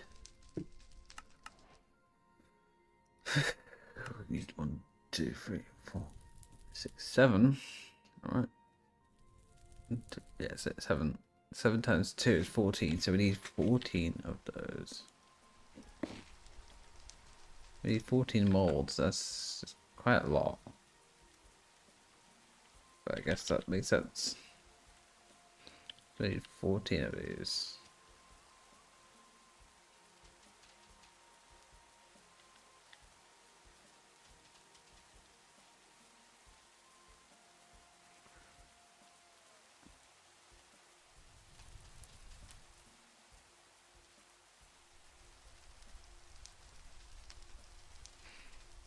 We need 1, 2, 3, 4, 6, 7. All right. Yeah, 7. 7 times 2 is 14, so we need 14 of those. We need 14 molds, that's quite a lot. But I guess that makes sense. We need 14 of these.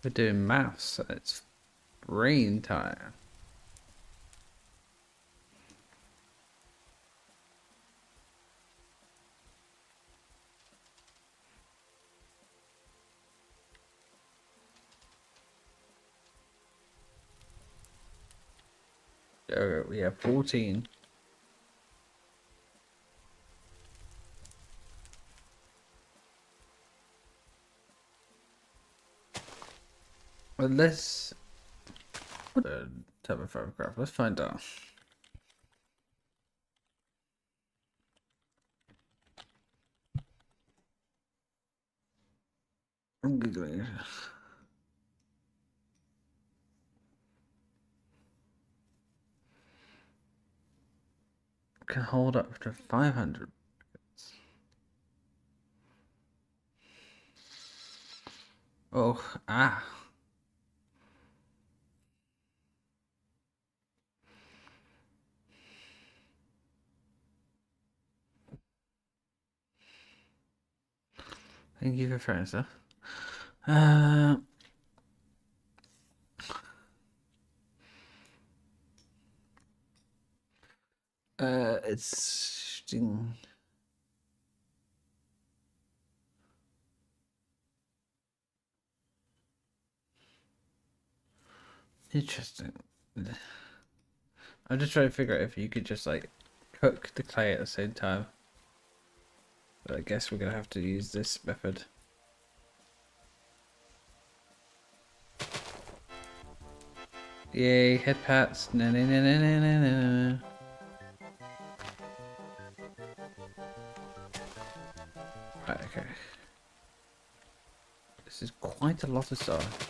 We're doing maths, so it's brain time. We have 14. Well, let's type of photograph. Let's find out. I'm googling. Can hold up to 500. Oh, ah. Thank you for throwing stuff. It's interesting. I'm just trying to figure out if you could just like cook the clay at the same time. But I guess we're gonna have to use this method. Yay, head pats. Na na na na na na na. Right, okay. This is quite a lot of stuff.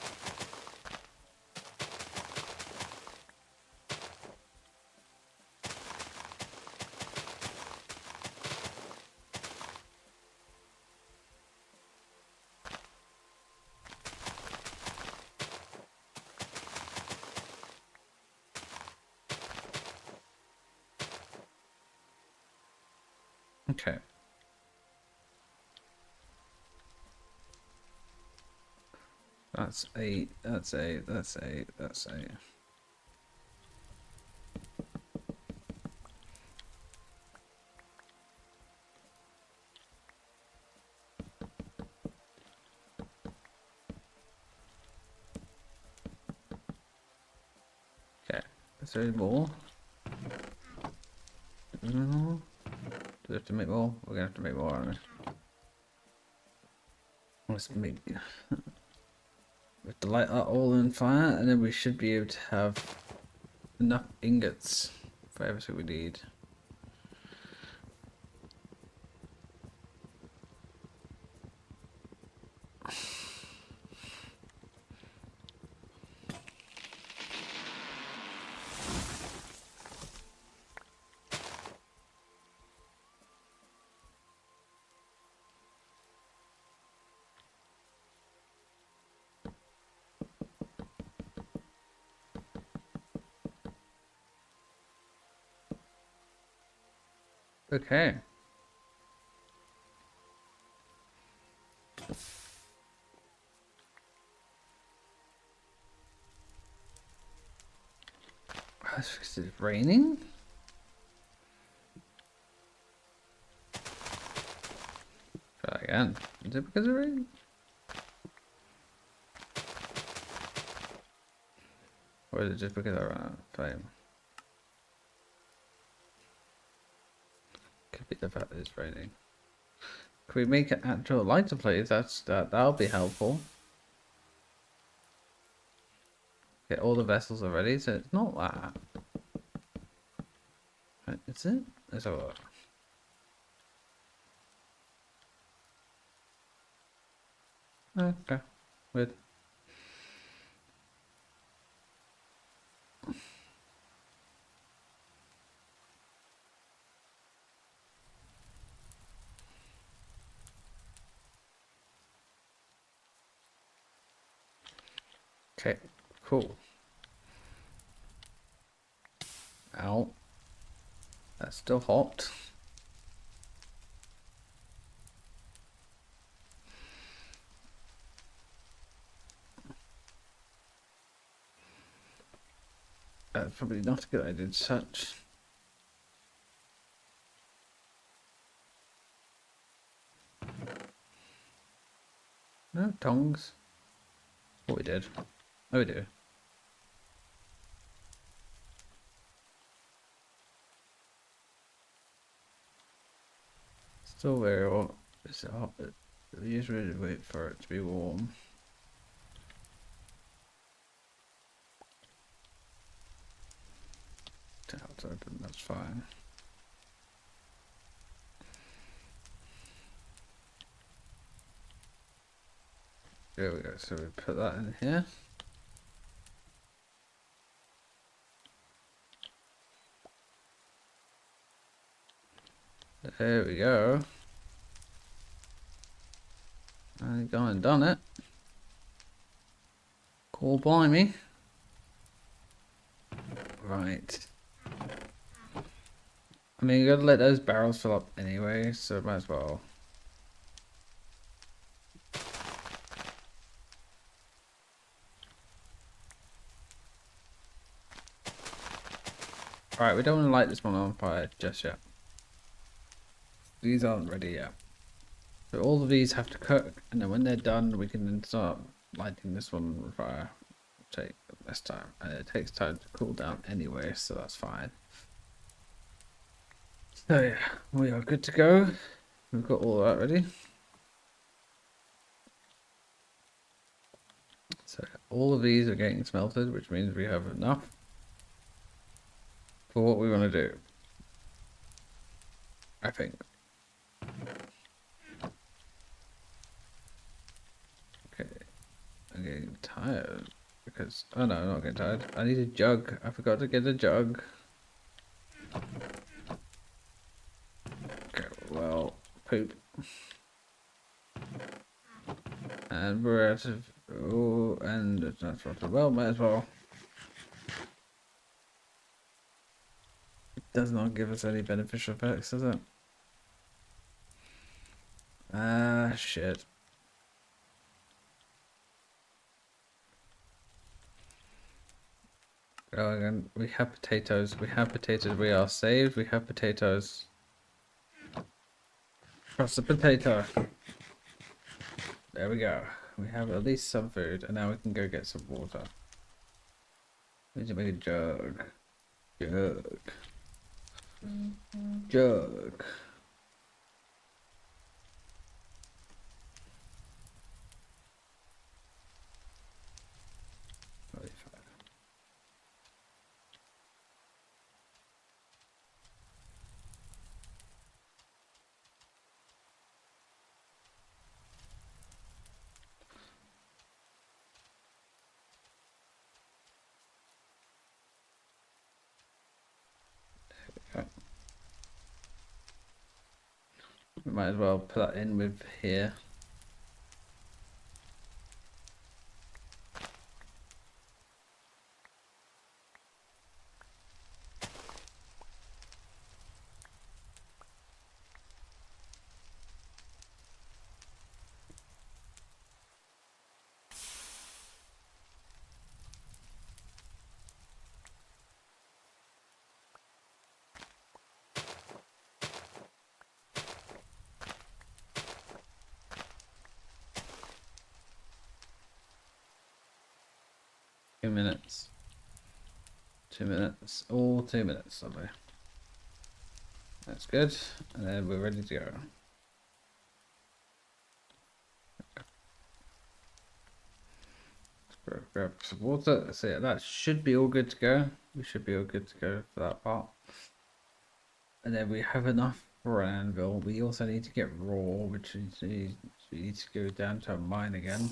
Okay. That's 8, that's 8, that's 8, that's 8. Okay, is there any more? Do we have to make more? We're gonna have to make more, aren't we? Let's make... We have to light that all on fire, and then we should be able to have enough ingots for everything we need. Okay. That's because it's raining? Try again. Is it because of rain? Or is it just because I ran out of flame? Could be the fact that it's raining. Can we make an actual lighter, please? That'll be helpful. Get all the vessels are ready, so it's not that. Right, is it? Let's have a look. Okay, weird. Okay, cool. Ow. That's still hot. That's probably not a good idea to touch. No tongs. What we did. Oh, we do. Still very hot. It's hot. We just really wait for it to be warm. Tap's open, that's fine. There we go, so we put that in here. There we go. I've gone and done it. Call by me. Right. I mean, you gotta let those barrels fill up anyway, so might as well. Alright, we don't want to light this one on fire just yet. These aren't ready yet. So all of these have to cook, and then when they're done, we can then start lighting this one on fire. It'll take less time, and it takes time to cool down anyway, so that's fine. So yeah, we are good to go. We've got all that ready. So all of these are getting smelted, which means we have enough for what we want to do, I think. Okay, I'm getting tired because, oh no, I'm not getting tired. I need a jug. I forgot to get a jug. Okay, well, poop. And we're out of, oh, and it's not water. Well, might as well. It does not give us any beneficial effects, does it? Ah, shit. Oh, again, we have potatoes. We have potatoes. We are saved. We have potatoes. Trust the potato. There we go. We have at least some food, and now we can go get some water. We need to make a jug. Jug. Jug. Okay. We might as well put that in with here. Minutes. 2 minutes. All 2 minutes, lovely. That's good. And then we're ready to go. Let's grab some water. So yeah, that should be all good to go. We should be all good to go for that part. And then we have enough for an anvil. We also need to get raw, which is we need to go down to a mine again.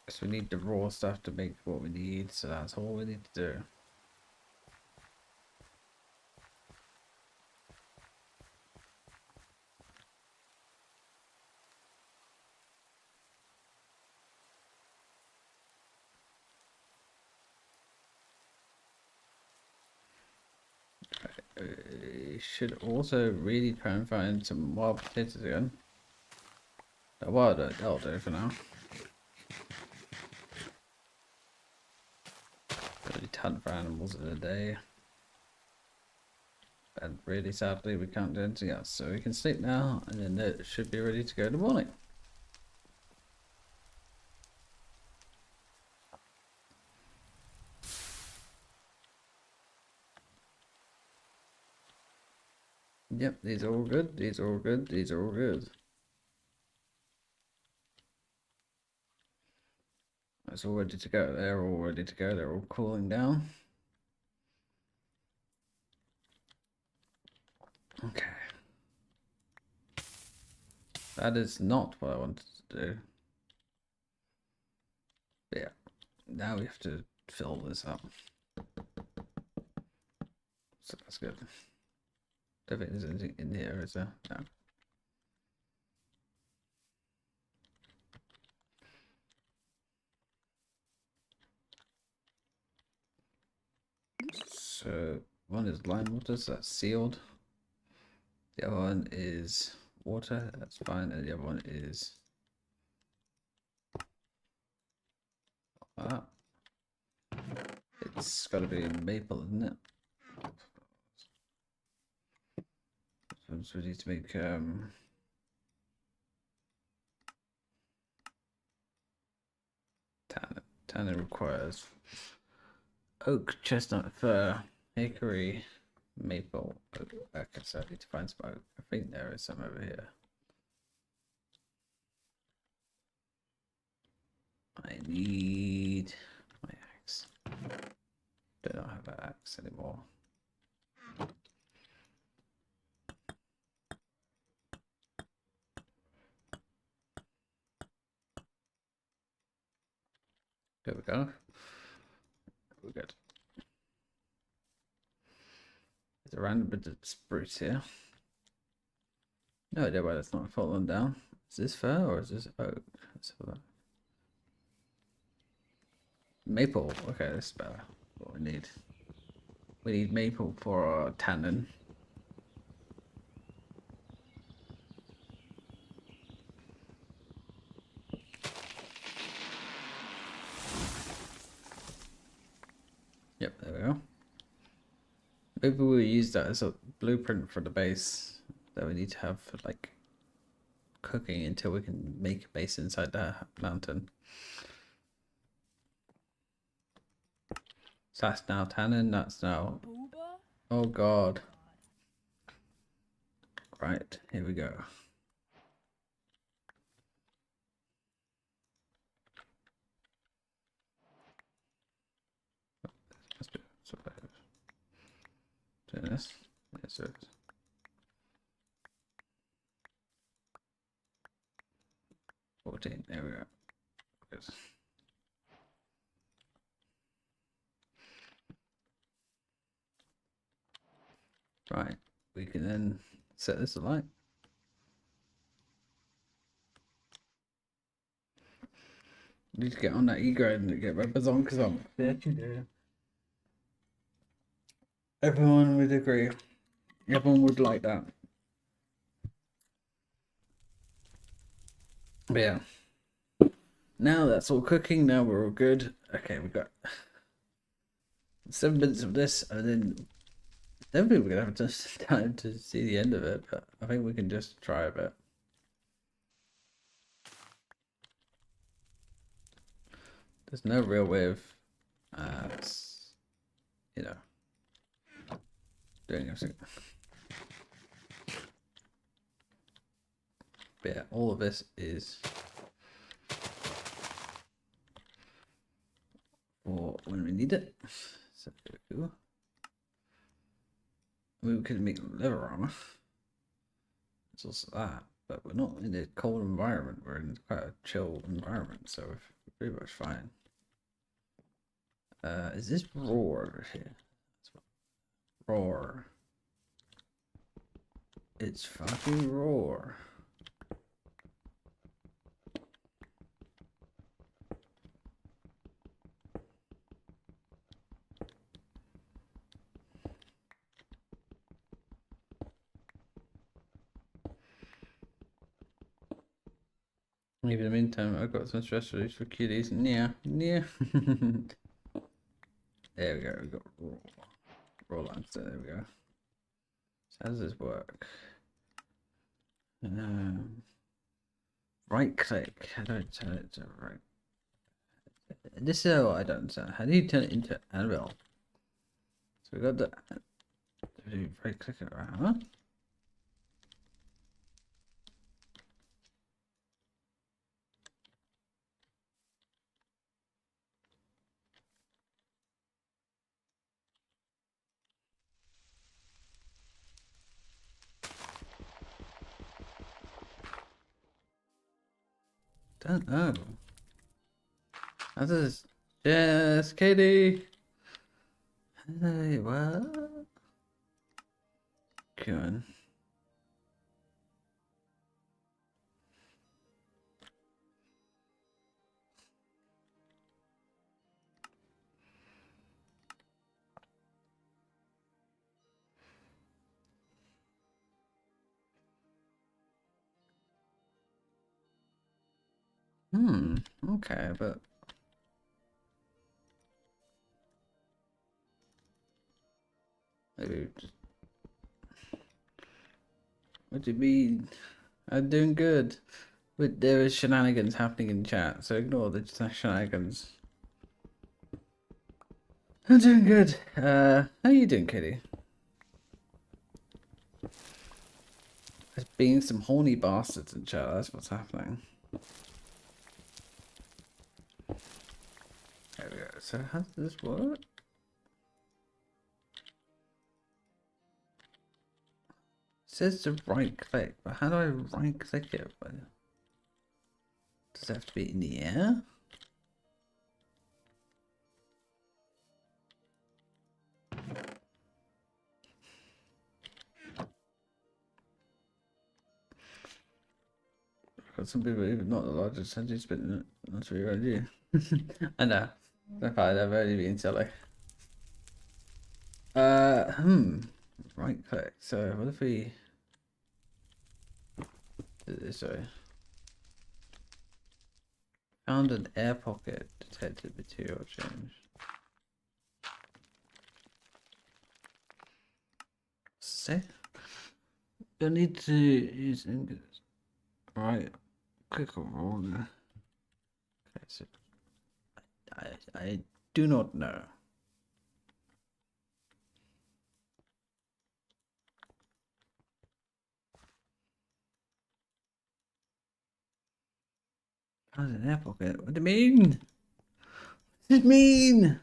So we need the raw stuff to make what we need, so that's all we need to do. Should also really try and find some wild potatoes again. That'll do for now. Really ton for animals in a day. And really sadly we can't do anything else. So we can sleep now and then it should be ready to go in the morning. Yep, these are all good. These are all good. These are all good. That's all ready to go. They're all ready to go. They're all cooling down. Okay. That is not what I wanted to do. But yeah. Now we have to fill this up. So that's good. Don't think there's anything in here, is there? No. So one is lime water, so that's sealed. The other one is water, that's fine, and the other one is it's got to be maple, isn't it? So we need to make tannin requires oak, chestnut, fir, hickory, maple. Oak. Okay, so I need to find some oak. I think there is some over here. I need my axe. Do not have an axe anymore. There we go. We're good. There's a random bit of spruce here. No idea why that's not fallen down. Is this fir or is this oak? Let's have a look. Maple. Okay, this is better. What we need. We need maple for our tannin. Yep, there we go. Maybe we'll use that as a blueprint for the base that we need to have for like cooking until we can make a base inside the mountain. So that's now tannin, that's now... Oh god. Right, here we go. Let's do this. Yes, sir. There we go. Good. Right, we can then set this alight. Need to get on that E-grade and get rubbers on because I'm everyone would agree. Everyone would like that. But yeah. Now that's all cooking. Now we're all good. Okay, we've got 7 minutes of this, and then I don't think we're gonna have just time to see the end of it, but I think we can just try a bit. There's no real way of, you know, doing everything. But yeah, all of this is for when we need it. So cool. We could make leather armor. It's also that, but we're not in a cold environment. We're in quite a chill environment, so we're pretty much fine. Is this roar here? Roar. It's fucking roar. Maybe in the meantime, I've got some stress relief for kitties. Yeah. There we go. We got raw lines. There we go. So how does this work? Right click. How do I turn it to right? This is what I don't understand. How do you turn it into anvil? So we got the right click it around. don't know. This is yes, Katie. Hey, what? Come on. Okay, but maybe just, what do you mean? I'm doing good. But there is shenanigans happening in chat, so ignore the shenanigans. I'm doing good. How are you doing, Kitty? There's being some horny bastards in chat, that's what's happening. There we go. So how does this work? It says to right click, but how do I right click it? Does it have to be in the air? Because some people even not the largest sentence, but not to be right here. I know. I find I've only been silly. Right click. So what if we do this way? Found an air pocket. Detected material change. Say you'll need to use ingots. Right. Click on roll. Okay, so I do not know. How's an air pocket? What do you mean? What does it mean?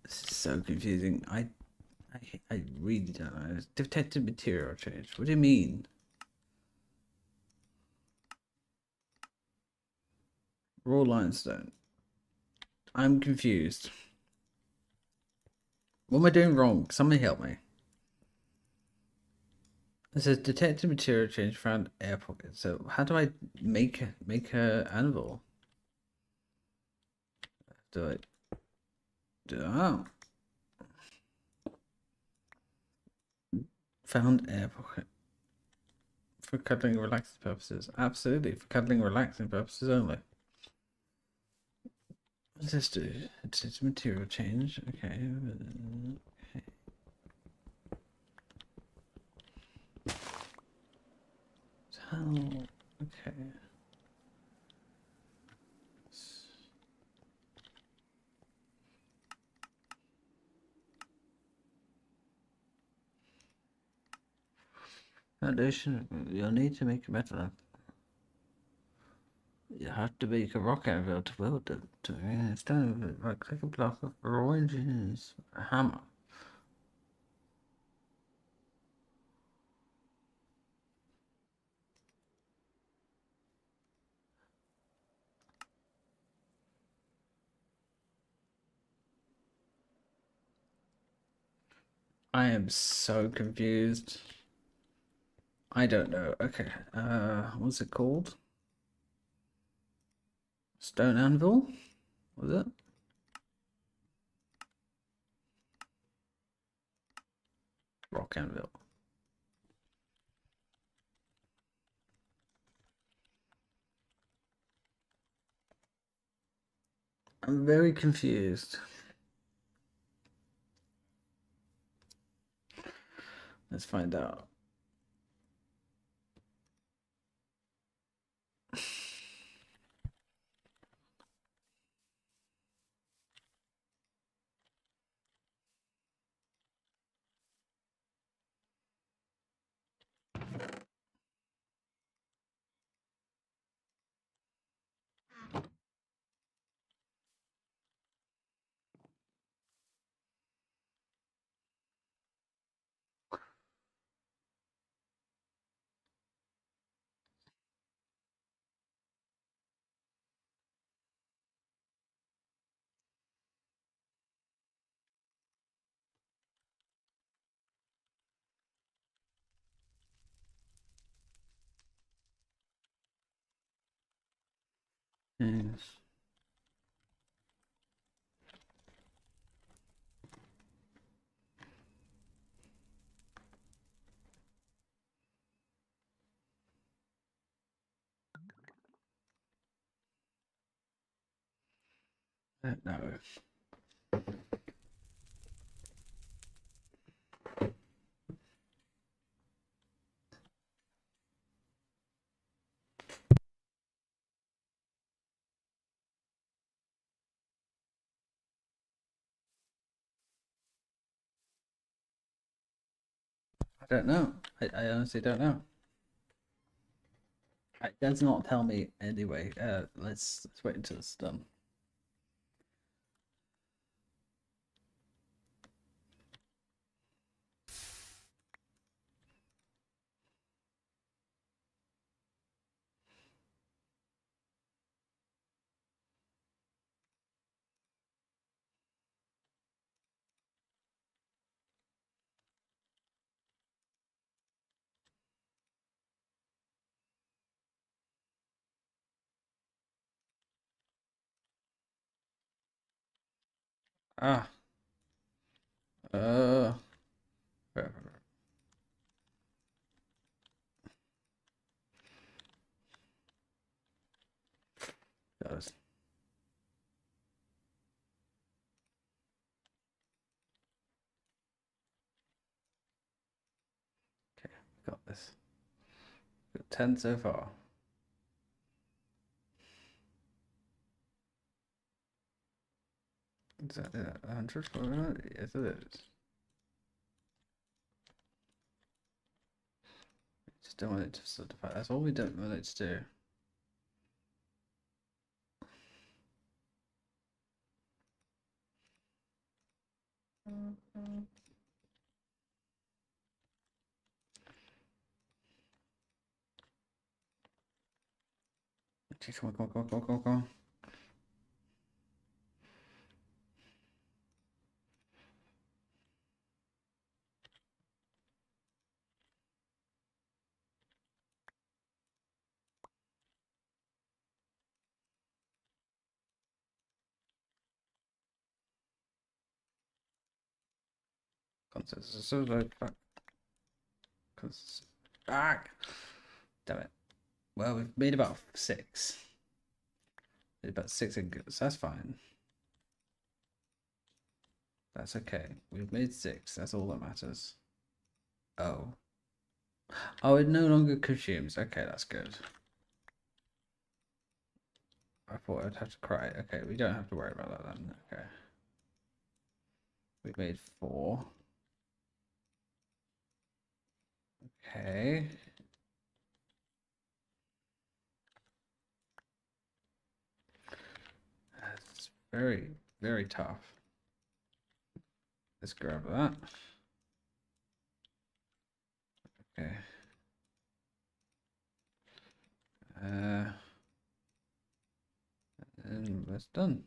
This is so confusing. I really don't know. Detected material change. What do you mean? Raw limestone. I'm confused. What am I doing wrong? Somebody help me. It says detected material change found air pocket. So how do I make a anvil? Do I do found air pocket for cuddling and relaxing purposes? Absolutely, for cuddling and relaxing purposes only. What does this do? It's material change. Okay. So how? Okay. Foundation. You'll need to make a metal. You have to make a rock anvil to build it. Instead of it, right click a block of raw engineers. A hammer. I am so confused. I don't know. Okay. What's it called? Stone anvil? Was it? Rock anvil. I'm very confused. Let's find out. Yes. No. I don't know. I honestly don't know. It does not tell me anyway. Let's wait until it's done. Ah. Uh. Goes. Okay, we got this. Got 10 so far. Is that 100? Yes, it is. Just don't want it to solidify. That's all we don't want it to do. Okay, come on. Consensus. So low. Fuck. Ah! Damn it. Well, we've made about 6. Made about 6 ingots. That's fine. That's okay. We've made 6. That's all that matters. Oh. Oh, it no longer consumes. Okay, that's good. I thought I'd have to cry. Okay, we don't have to worry about that then. Okay. We made 4. Okay. That's very, very tough. Let's grab that. Okay. And that's done.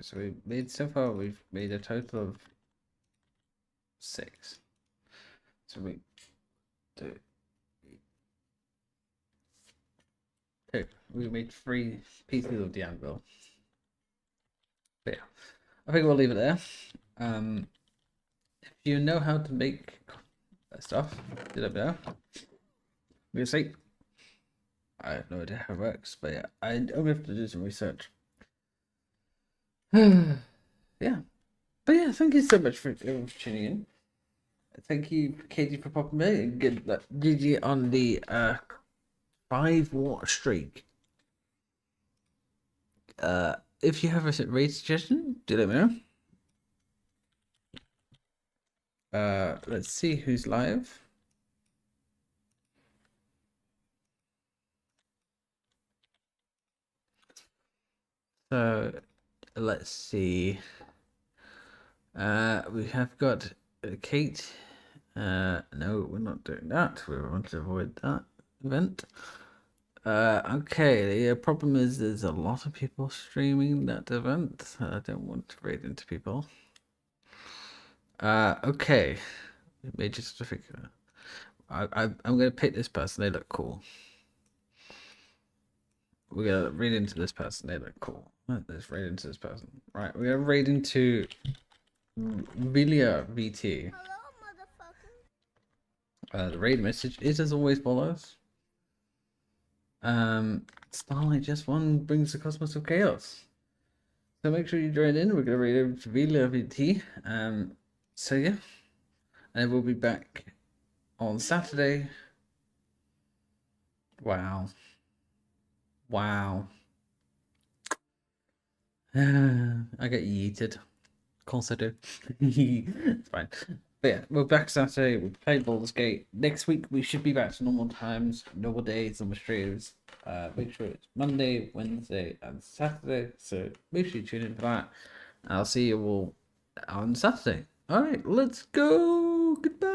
So we made so far. We've made a total of 6. So we do 2. We made 3 pieces of the anvil. But yeah, I think we'll leave it there. If you know how to make stuff, let me know. We'll see. I have no idea how it works, but yeah, I'm gonna have to do some research. Yeah, but yeah, thank you so much for tuning in. Thank you, Katie, for popping by and good GG on the 5 watt streak. If you have a raid suggestion, do let me know. Let's see who's live. So let's see. We have got Kate. No, we're not doing that. We want to avoid that event. Okay. The problem is there's a lot of people streaming that event. I don't want to raid into people. Okay. Major certificate. I'm gonna pick this person. They look cool. We're gonna raid into this person. They look cool. Let's raid into this person. Right, we're gonna raid into Vilia VT.
Hello, motherfucker.
The raid message is as always follows. Starlight just won brings the cosmos of chaos. So make sure you join in. We're gonna raid over to Vilia VT. So yeah, and we'll be back on Saturday. Wow. Wow. I get yeeted. Of course I do. It's fine. But yeah, we're back Saturday. We played Baldur's Gate. Next week we should be back to normal times, normal days, normal streams. Make sure it's Monday, Wednesday, and Saturday. So make sure you tune in for that. I'll see you all on Saturday. All right, let's go. Goodbye.